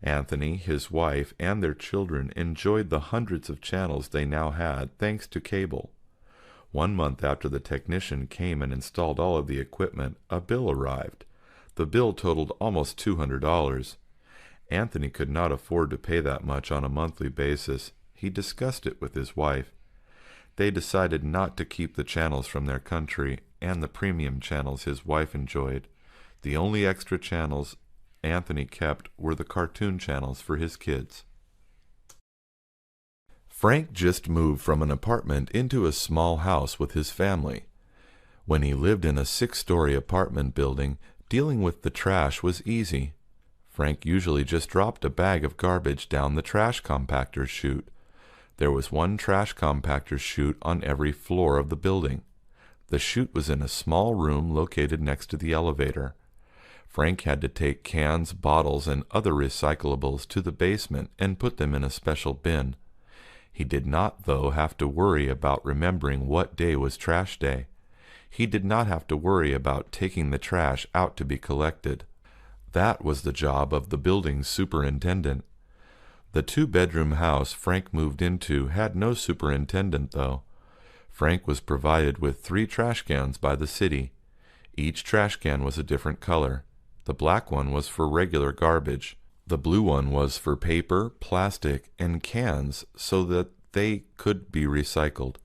Anthony, his wife, and their children enjoyed the hundreds of channels they now had thanks to cable. 1 month after the technician came and installed all of the equipment, a bill arrived. The bill totaled almost $200. Anthony could not afford to pay that much on a monthly basis. He discussed it with his wife. They decided not to keep the channels from their country and the premium channels his wife enjoyed. The only extra channels Anthony kept were the cartoon channels for his kids. Frank just moved from an apartment into a small house with his family. When he lived in a 6-story apartment building, dealing with the trash was easy. Frank usually just dropped a bag of garbage down the trash compactor chute. There was 1 trash compactor chute on every floor of the building. The chute was in a small room located next to the elevator. Frank had to take cans, bottles, and other recyclables to the basement and put them in a special bin. He did not, though, have to worry about remembering what day was trash day. He did not have to worry about taking the trash out to be collected. That was the job of the building's superintendent. The 2-bedroom house Frank moved into had no superintendent, though. Frank was provided with 3 trash cans by the city. Each trash can was a different color. The black one was for regular garbage. The blue one was for paper, plastic, and cans so that they could be recycled.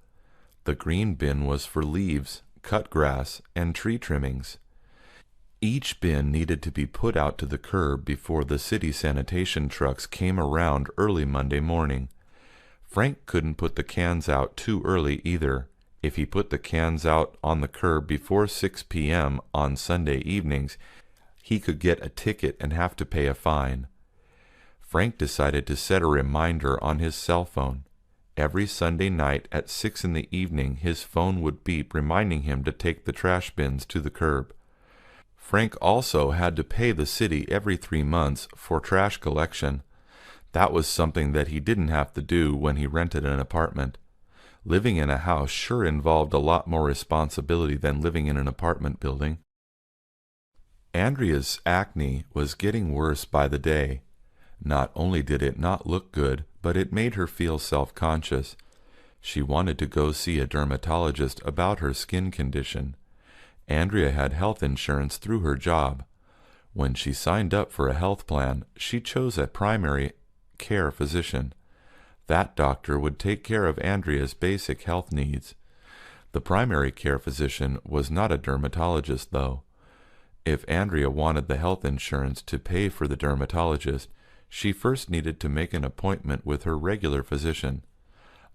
The green bin was for leaves, cut grass, and tree trimmings. Each bin needed to be put out to the curb before the city sanitation trucks came around early Monday morning. Frank couldn't put the cans out too early either. If he put the cans out on the curb before 6 p.m. on Sunday evenings, he could get a ticket and have to pay a fine. Frank decided to set a reminder on his cell phone. Every Sunday night at 6 in the evening, his phone would beep reminding him to take the trash bins to the curb. Frank also had to pay the city every 3 months for trash collection. That was something that he didn't have to do when he rented an apartment. Living in a house sure involved a lot more responsibility than living in an apartment building. Andrea's acne was getting worse by the day. Not only did it not look good, but it made her feel self-conscious. She wanted to go see a dermatologist about her skin condition. Andrea had health insurance through her job. When she signed up for a health plan, she chose a primary care physician. That doctor would take care of Andrea's basic health needs. The primary care physician was not a dermatologist, though. If Andrea wanted the health insurance to pay for the dermatologist, she first needed to make an appointment with her regular physician.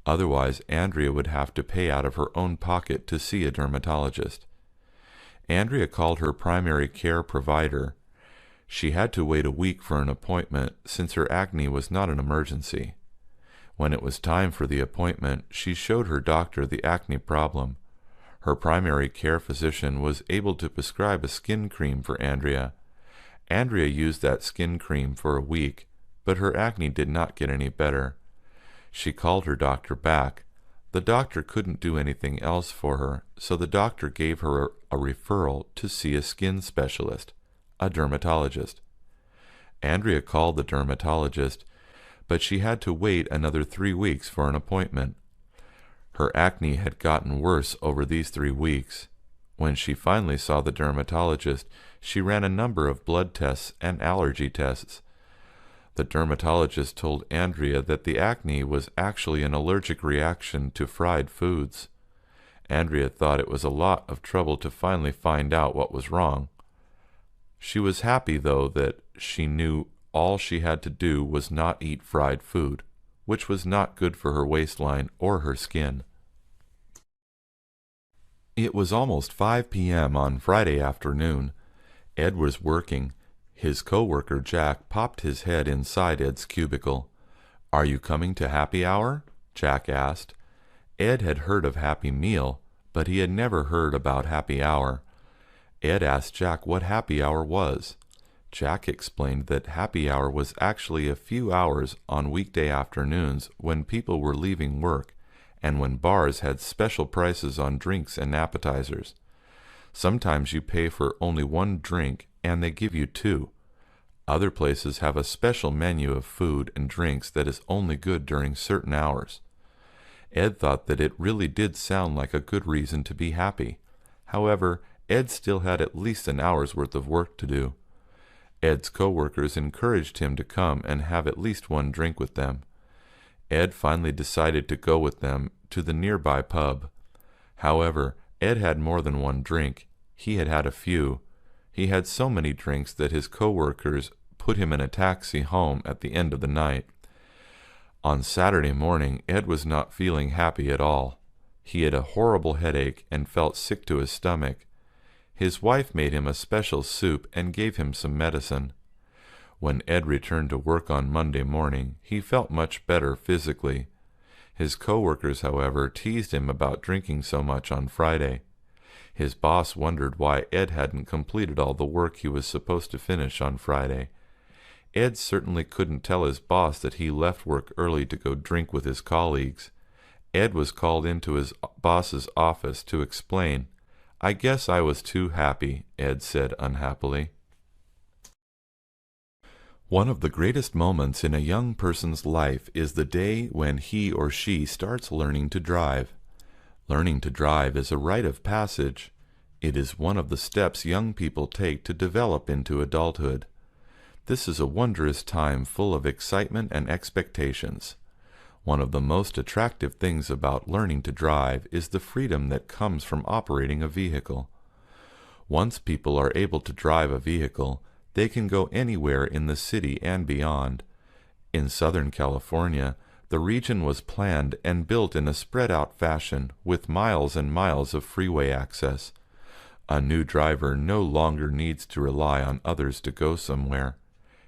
Otherwise, Andrea would have to pay out of her own pocket to see a dermatologist. Andrea called her primary care provider. She had to wait a week for an appointment since her acne was not an emergency. When it was time for the appointment, she showed her doctor the acne problem. Her primary care physician was able to prescribe a skin cream for Andrea. Andrea used that skin cream for a week, but her acne did not get any better. She called her doctor back. The doctor couldn't do anything else for her, so the doctor gave her a referral to see a skin specialist, a dermatologist. Andrea called the dermatologist, but she had to wait another 3 weeks for an appointment. Her acne had gotten worse over these 3 weeks. When she finally saw the dermatologist, she ran a number of blood tests and allergy tests. The dermatologist told Andrea that the acne was actually an allergic reaction to fried foods. Andrea thought it was a lot of trouble to finally find out what was wrong. She was happy, though, that she knew all she had to do was not eat fried food, which was not good for her waistline or her skin. It was almost 5 p.m. on Friday afternoon. Ed was working. His co-worker Jack popped his head inside Ed's cubicle. "Are you coming to happy hour?" Jack asked. Ed had heard of Happy Meal, but he had never heard about happy hour. Ed asked Jack what happy hour was. Jack explained that happy hour was actually a few hours on weekday afternoons when people were leaving work and when bars had special prices on drinks and appetizers. Sometimes you pay for only one drink and they give you 2. Other places have a special menu of food and drinks that is only good during certain hours. Ed thought that it really did sound like a good reason to be happy. However, Ed still had at least an hour's worth of work to do. Ed's co-workers encouraged him to come and have at least one drink with them. Ed finally decided to go with them to the nearby pub. However, Ed had more than one drink. He had had a few. He had so many drinks that his co-workers put him in a taxi home at the end of the night. On Saturday morning, Ed was not feeling happy at all. He had a horrible headache and felt sick to his stomach. His wife made him a special soup and gave him some medicine. When Ed returned to work on Monday morning, he felt much better physically. His co-workers, however, teased him about drinking so much on Friday. His boss wondered why Ed hadn't completed all the work he was supposed to finish on Friday. Ed certainly couldn't tell his boss that he left work early to go drink with his colleagues. Ed was called into his boss's office to explain. "I guess I was too happy," Ed said unhappily. One of the greatest moments in a young person's life is the day when he or she starts learning to drive. Learning to drive is a rite of passage. It is one of the steps young people take to develop into adulthood. This is a wondrous time full of excitement and expectations. One of the most attractive things about learning to drive is the freedom that comes from operating a vehicle. Once people are able to drive a vehicle, they can go anywhere in the city and beyond. In Southern California, the region was planned and built in a spread-out fashion with miles and miles of freeway access. A new driver no longer needs to rely on others to go somewhere.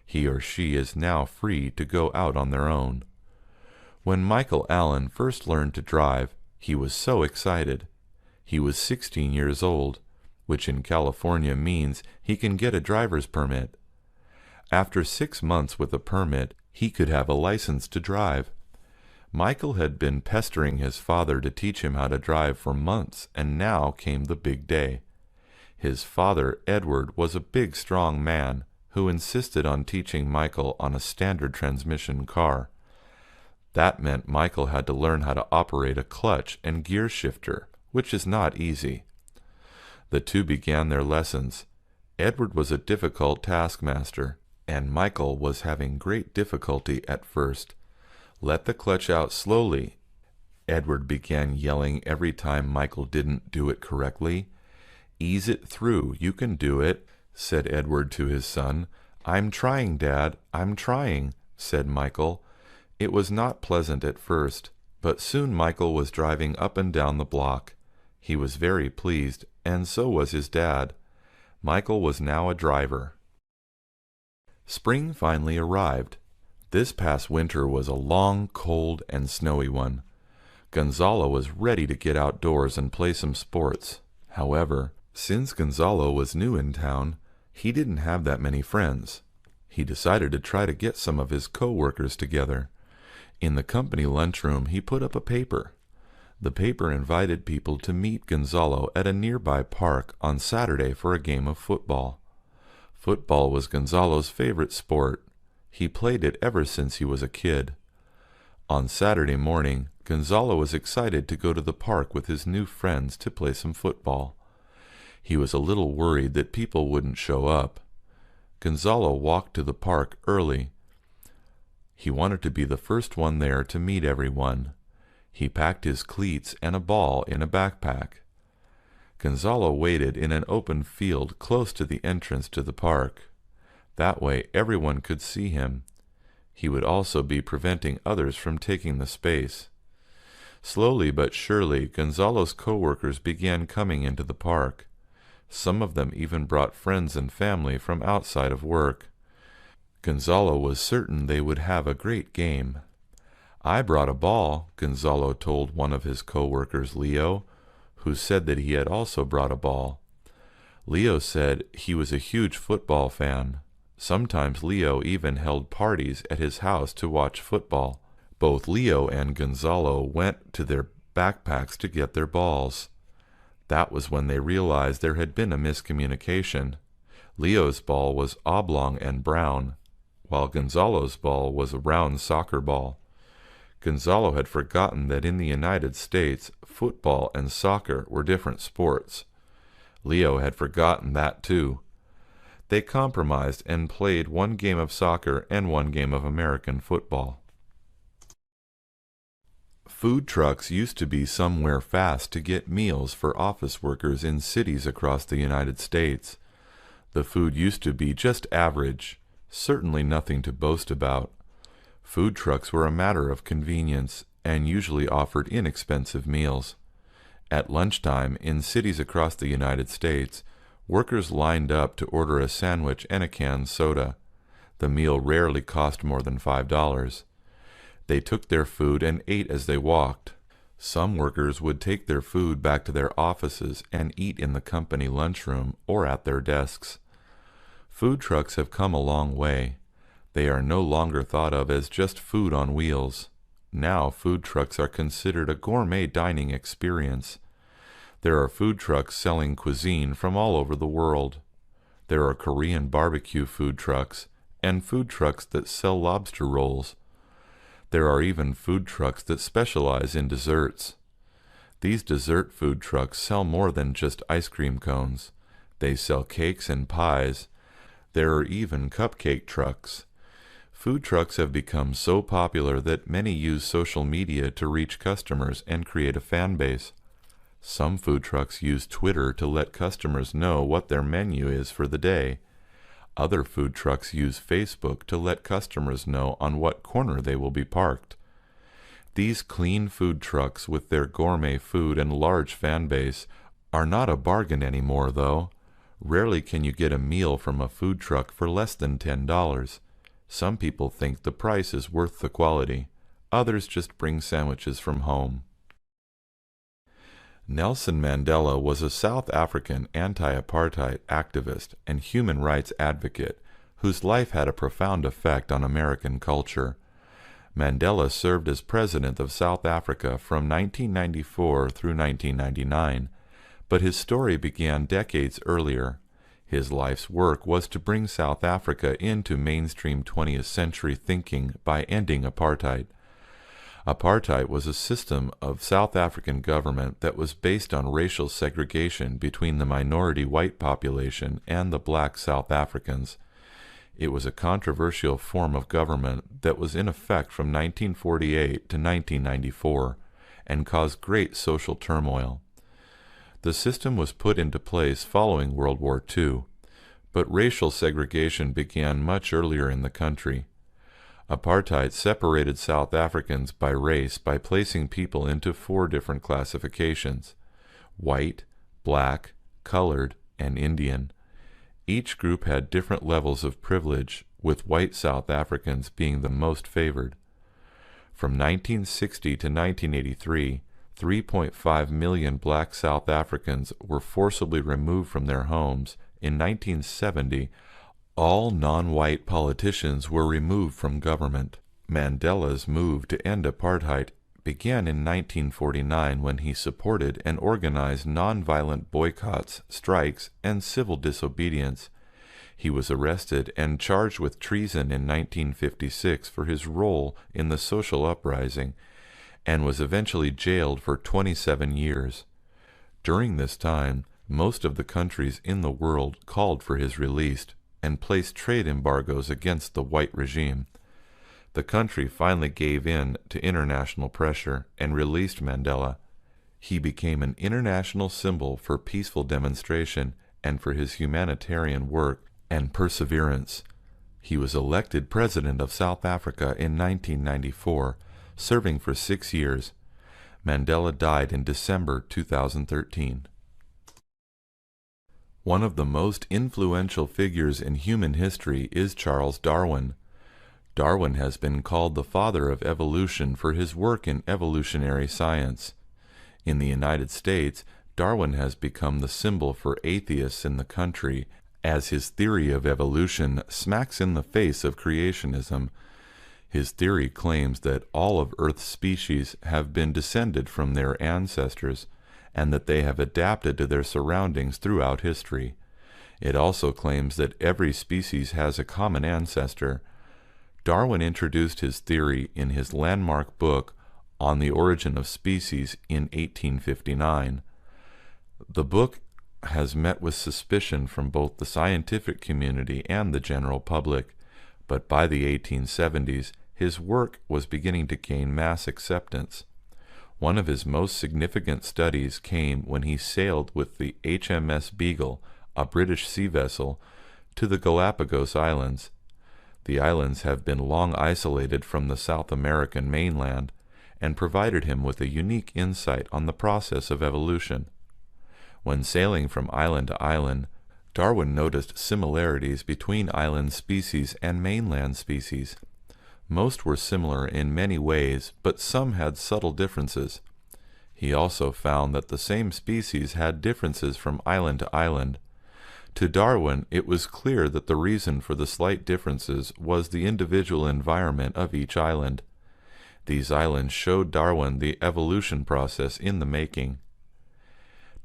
He or she is now free to go out on their own. When Michael Allen first learned to drive, he was so excited. He was 16 years old, which in California means he can get a driver's permit. After 6 months with a permit, he could have a license to drive. Michael had been pestering his father to teach him how to drive for months, and now came the big day. His father, Edward, was a big, strong man who insisted on teaching Michael on a standard transmission car. That meant Michael had to learn how to operate a clutch and gear shifter, which is not easy. The two began their lessons. Edward was a difficult taskmaster, and Michael was having great difficulty at first. "Let the clutch out slowly," Edward began yelling every time Michael didn't do it correctly. "Ease it through, you can do it," said Edward to his son. "I'm trying, Dad, I'm trying," said Michael. It was not pleasant at first, but soon Michael was driving up and down the block. He was very pleased, and so was his dad. Michael was now a driver. Spring finally arrived. This past winter was a long, cold, and snowy one. Gonzalo was ready to get outdoors and play some sports. However, since Gonzalo was new in town, he didn't have that many friends. He decided to try to get some of his co-workers together. In the company lunchroom, he put up a paper. The paper invited people to meet Gonzalo at a nearby park on Saturday for a game of football. Football was Gonzalo's favorite sport. He played it ever since he was a kid. On Saturday morning, Gonzalo was excited to go to the park with his new friends to play some football. He was a little worried that people wouldn't show up. Gonzalo walked to the park early. He wanted to be the first one there to meet everyone. He packed his cleats and a ball in a backpack. Gonzalo waited in an open field close to the entrance to the park. That way everyone could see him. He would also be preventing others from taking the space. Slowly but surely, Gonzalo's co-workers began coming into the park. Some of them even brought friends and family from outside of work. Gonzalo was certain they would have a great game. "I brought a ball," Gonzalo told one of his co-workers, Leo, who said that he had also brought a ball. Leo said he was a huge football fan. Sometimes Leo even held parties at his house to watch football. Both Leo and Gonzalo went to their backpacks to get their balls. That was when they realized there had been a miscommunication. Leo's ball was oblong and brown, while Gonzalo's ball was a round soccer ball. Gonzalo had forgotten that in the United States, football and soccer were different sports. Leo had forgotten that too. They compromised and played one game of soccer and one game of American football. Food trucks used to be somewhere fast to get meals for office workers in cities across the United States. The food used to be just average, certainly nothing to boast about. Food trucks were a matter of convenience and usually offered inexpensive meals. At lunchtime, in cities across the United States, workers lined up to order a sandwich and a canned soda. The meal rarely cost more than $5. They took their food and ate as they walked. Some workers would take their food back to their offices and eat in the company lunchroom or at their desks. Food trucks have come a long way. They are no longer thought of as just food on wheels. Now food trucks are considered a gourmet dining experience. There are food trucks selling cuisine from all over the world. There are Korean barbecue food trucks and food trucks that sell lobster rolls. There are even food trucks that specialize in desserts. These dessert food trucks sell more than just ice cream cones. They sell cakes and pies. There are even cupcake trucks. Food trucks have become so popular that many use social media to reach customers and create a fan base. Some food trucks use Twitter to let customers know what their menu is for the day. Other food trucks use Facebook to let customers know on what corner they will be parked. These clean food trucks with their gourmet food and large fan base are not a bargain anymore, though. Rarely can you get a meal from a food truck for less than $10. Some people think the price is worth the quality. Others just bring sandwiches from home. Nelson Mandela was a South African anti-apartheid activist and human rights advocate whose life had a profound effect on American culture. Mandela served as president of South Africa from 1994 through 1999, but his story began decades earlier. His life's work was to bring South Africa into mainstream 20th century thinking by ending apartheid. Apartheid was a system of South African government that was based on racial segregation between the minority white population and the black South Africans. It was a controversial form of government that was in effect from 1948 to 1994 and caused great social turmoil. The system was put into place following World War II, but racial segregation began much earlier in the country. Apartheid separated South Africans by race by placing people into 4 different classifications: white, black, colored, and Indian. Each group had different levels of privilege, with white South Africans being the most favored. From 1960 to 1983, 3.5 million black South Africans were forcibly removed from their homes. In 1970, all non-white politicians were removed from government. Mandela's move to end apartheid began in 1949 when he supported and organized non-violent boycotts, strikes, and civil disobedience. He was arrested and charged with treason in 1956 for his role in the social uprising, and was eventually jailed for 27 years. During this time, most of the countries in the world called for his release and placed trade embargoes against the white regime. The country finally gave in to international pressure and released Mandela. He became an international symbol for peaceful demonstration and for his humanitarian work and perseverance. He was elected President of South Africa in 1994, serving for 6 years. Mandela died in December 2013. One of the most influential figures in human history is Charles Darwin. Darwin has been called the father of evolution for his work in evolutionary science. In the United States, Darwin has become the symbol for atheists in the country, as his theory of evolution smacks in the face of creationism. His theory claims that all of Earth's species have been descended from their ancestors, and that they have adapted to their surroundings throughout history. It also claims that every species has a common ancestor. Darwin introduced his theory in his landmark book On the Origin of Species in 1859. The book has met with suspicion from both the scientific community and the general public, but by the 1870s, his work was beginning to gain mass acceptance. One of his most significant studies came when he sailed with the HMS Beagle, a British sea vessel, to the Galapagos Islands. The islands have been long isolated from the South American mainland and provided him with a unique insight on the process of evolution. When sailing from island to island, Darwin noticed similarities between island species and mainland species. Most were similar in many ways, but some had subtle differences. He also found that the same species had differences from island to island. To Darwin, it was clear that the reason for the slight differences was the individual environment of each island. These islands showed Darwin the evolution process in the making.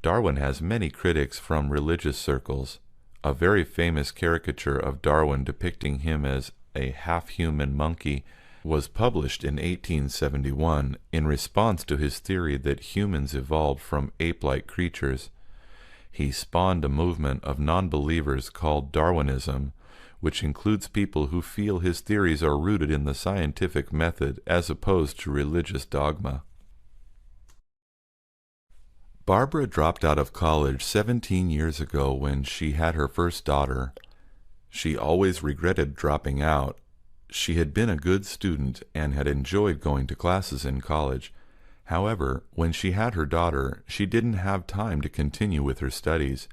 Darwin has many critics from religious circles. A very famous caricature of Darwin depicting him as a half-human monkey was published in 1871 in response to his theory that humans evolved from ape-like creatures. He spawned a movement of non-believers called Darwinism, which includes people who feel his theories are rooted in the scientific method as opposed to religious dogma. Barbara dropped out of college 17 years ago when she had her first daughter. She always regretted dropping out. She had been a good student and had enjoyed going to classes in college. However, when she had her daughter, she didn't have time to continue with her studies.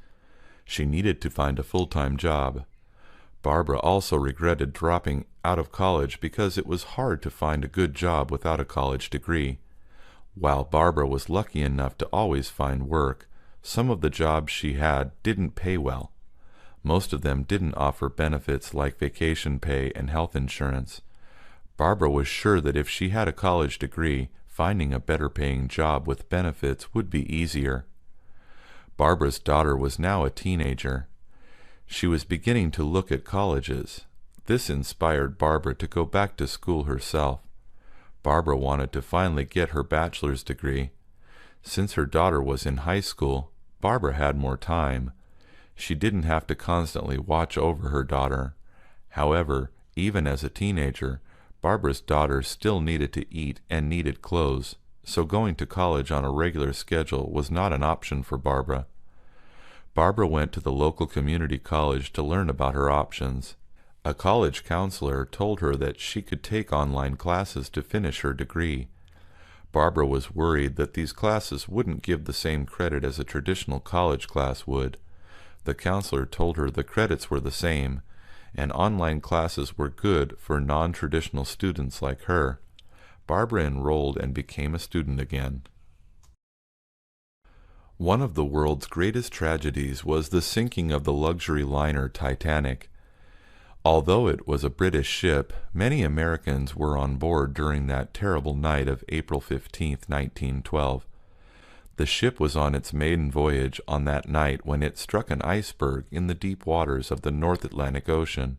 She needed to find a full-time job. Barbara also regretted dropping out of college because it was hard to find a good job without a college degree. While Barbara was lucky enough to always find work, some of the jobs she had didn't pay well. Most of them didn't offer benefits like vacation pay and health insurance. Barbara was sure that if she had a college degree, finding a better-paying job with benefits would be easier. Barbara's daughter was now a teenager. She was beginning to look at colleges. This inspired Barbara to go back to school herself. Barbara wanted to finally get her bachelor's degree. Since her daughter was in high school, Barbara had more time. She didn't have to constantly watch over her daughter. However, even as a teenager, Barbara's daughter still needed to eat and needed clothes, so going to college on a regular schedule was not an option for Barbara. Barbara went to the local community college to learn about her options. A college counselor told her that she could take online classes to finish her degree. Barbara was worried that these classes wouldn't give the same credit as a traditional college class would. The counselor told her the credits were the same, and online classes were good for non-traditional students like her. Barbara enrolled and became a student again. One of the world's greatest tragedies was the sinking of the luxury liner Titanic. Although it was a British ship, many Americans were on board during that terrible night of April 15, 1912. The ship was on its maiden voyage on that night when it struck an iceberg in the deep waters of the North Atlantic Ocean.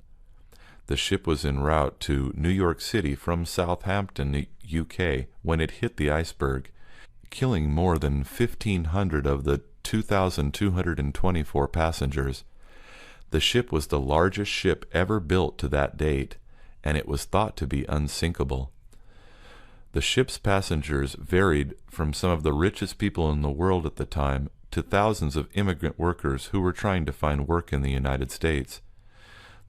The ship was en route to New York City from Southampton, UK, when it hit the iceberg, killing more than 1,500 of the 2,224 passengers. The ship was the largest ship ever built to that date, and it was thought to be unsinkable. The ship's passengers varied from some of the richest people in the world at the time to thousands of immigrant workers who were trying to find work in the United States.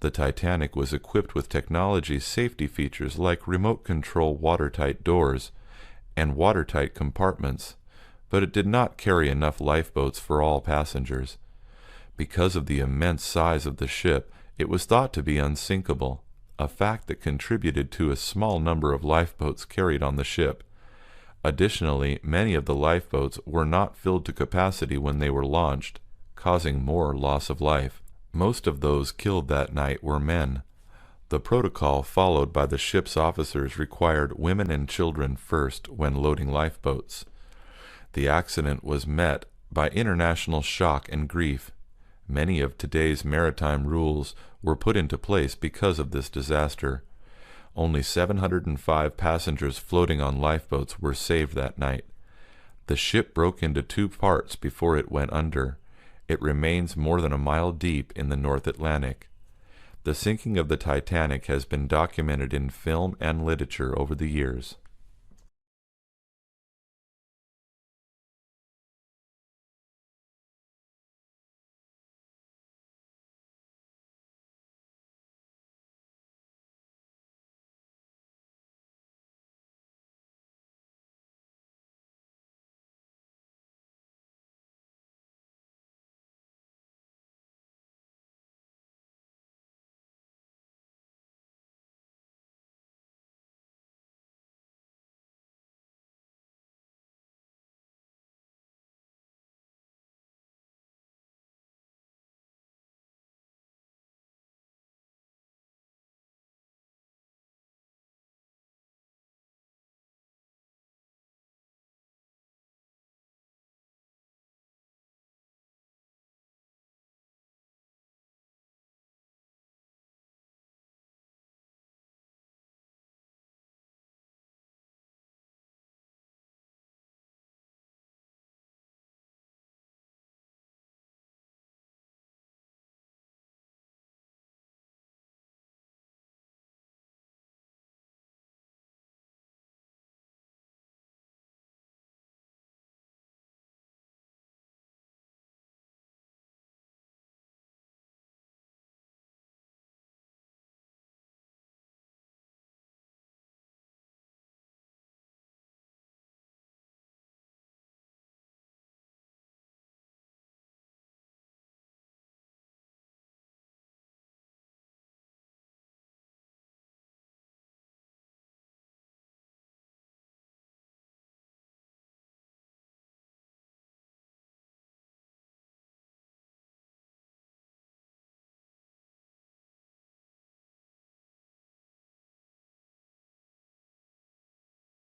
The Titanic was equipped with technology safety features like remote control watertight doors and watertight compartments, but it did not carry enough lifeboats for all passengers. Because of the immense size of the ship, it was thought to be unsinkable, a fact that contributed to a small number of lifeboats carried on the ship. Additionally, many of the lifeboats were not filled to capacity when they were launched, causing more loss of life. Most of those killed that night were men. The protocol followed by the ship's officers required women and children first when loading lifeboats. The accident was met by international shock and grief. Many of today's maritime rules were put into place because of this disaster. Only 705 passengers floating on lifeboats were saved that night. The ship broke into two parts before it went under. It remains more than a mile deep in the North Atlantic. The sinking of the Titanic has been documented in film and literature over the years.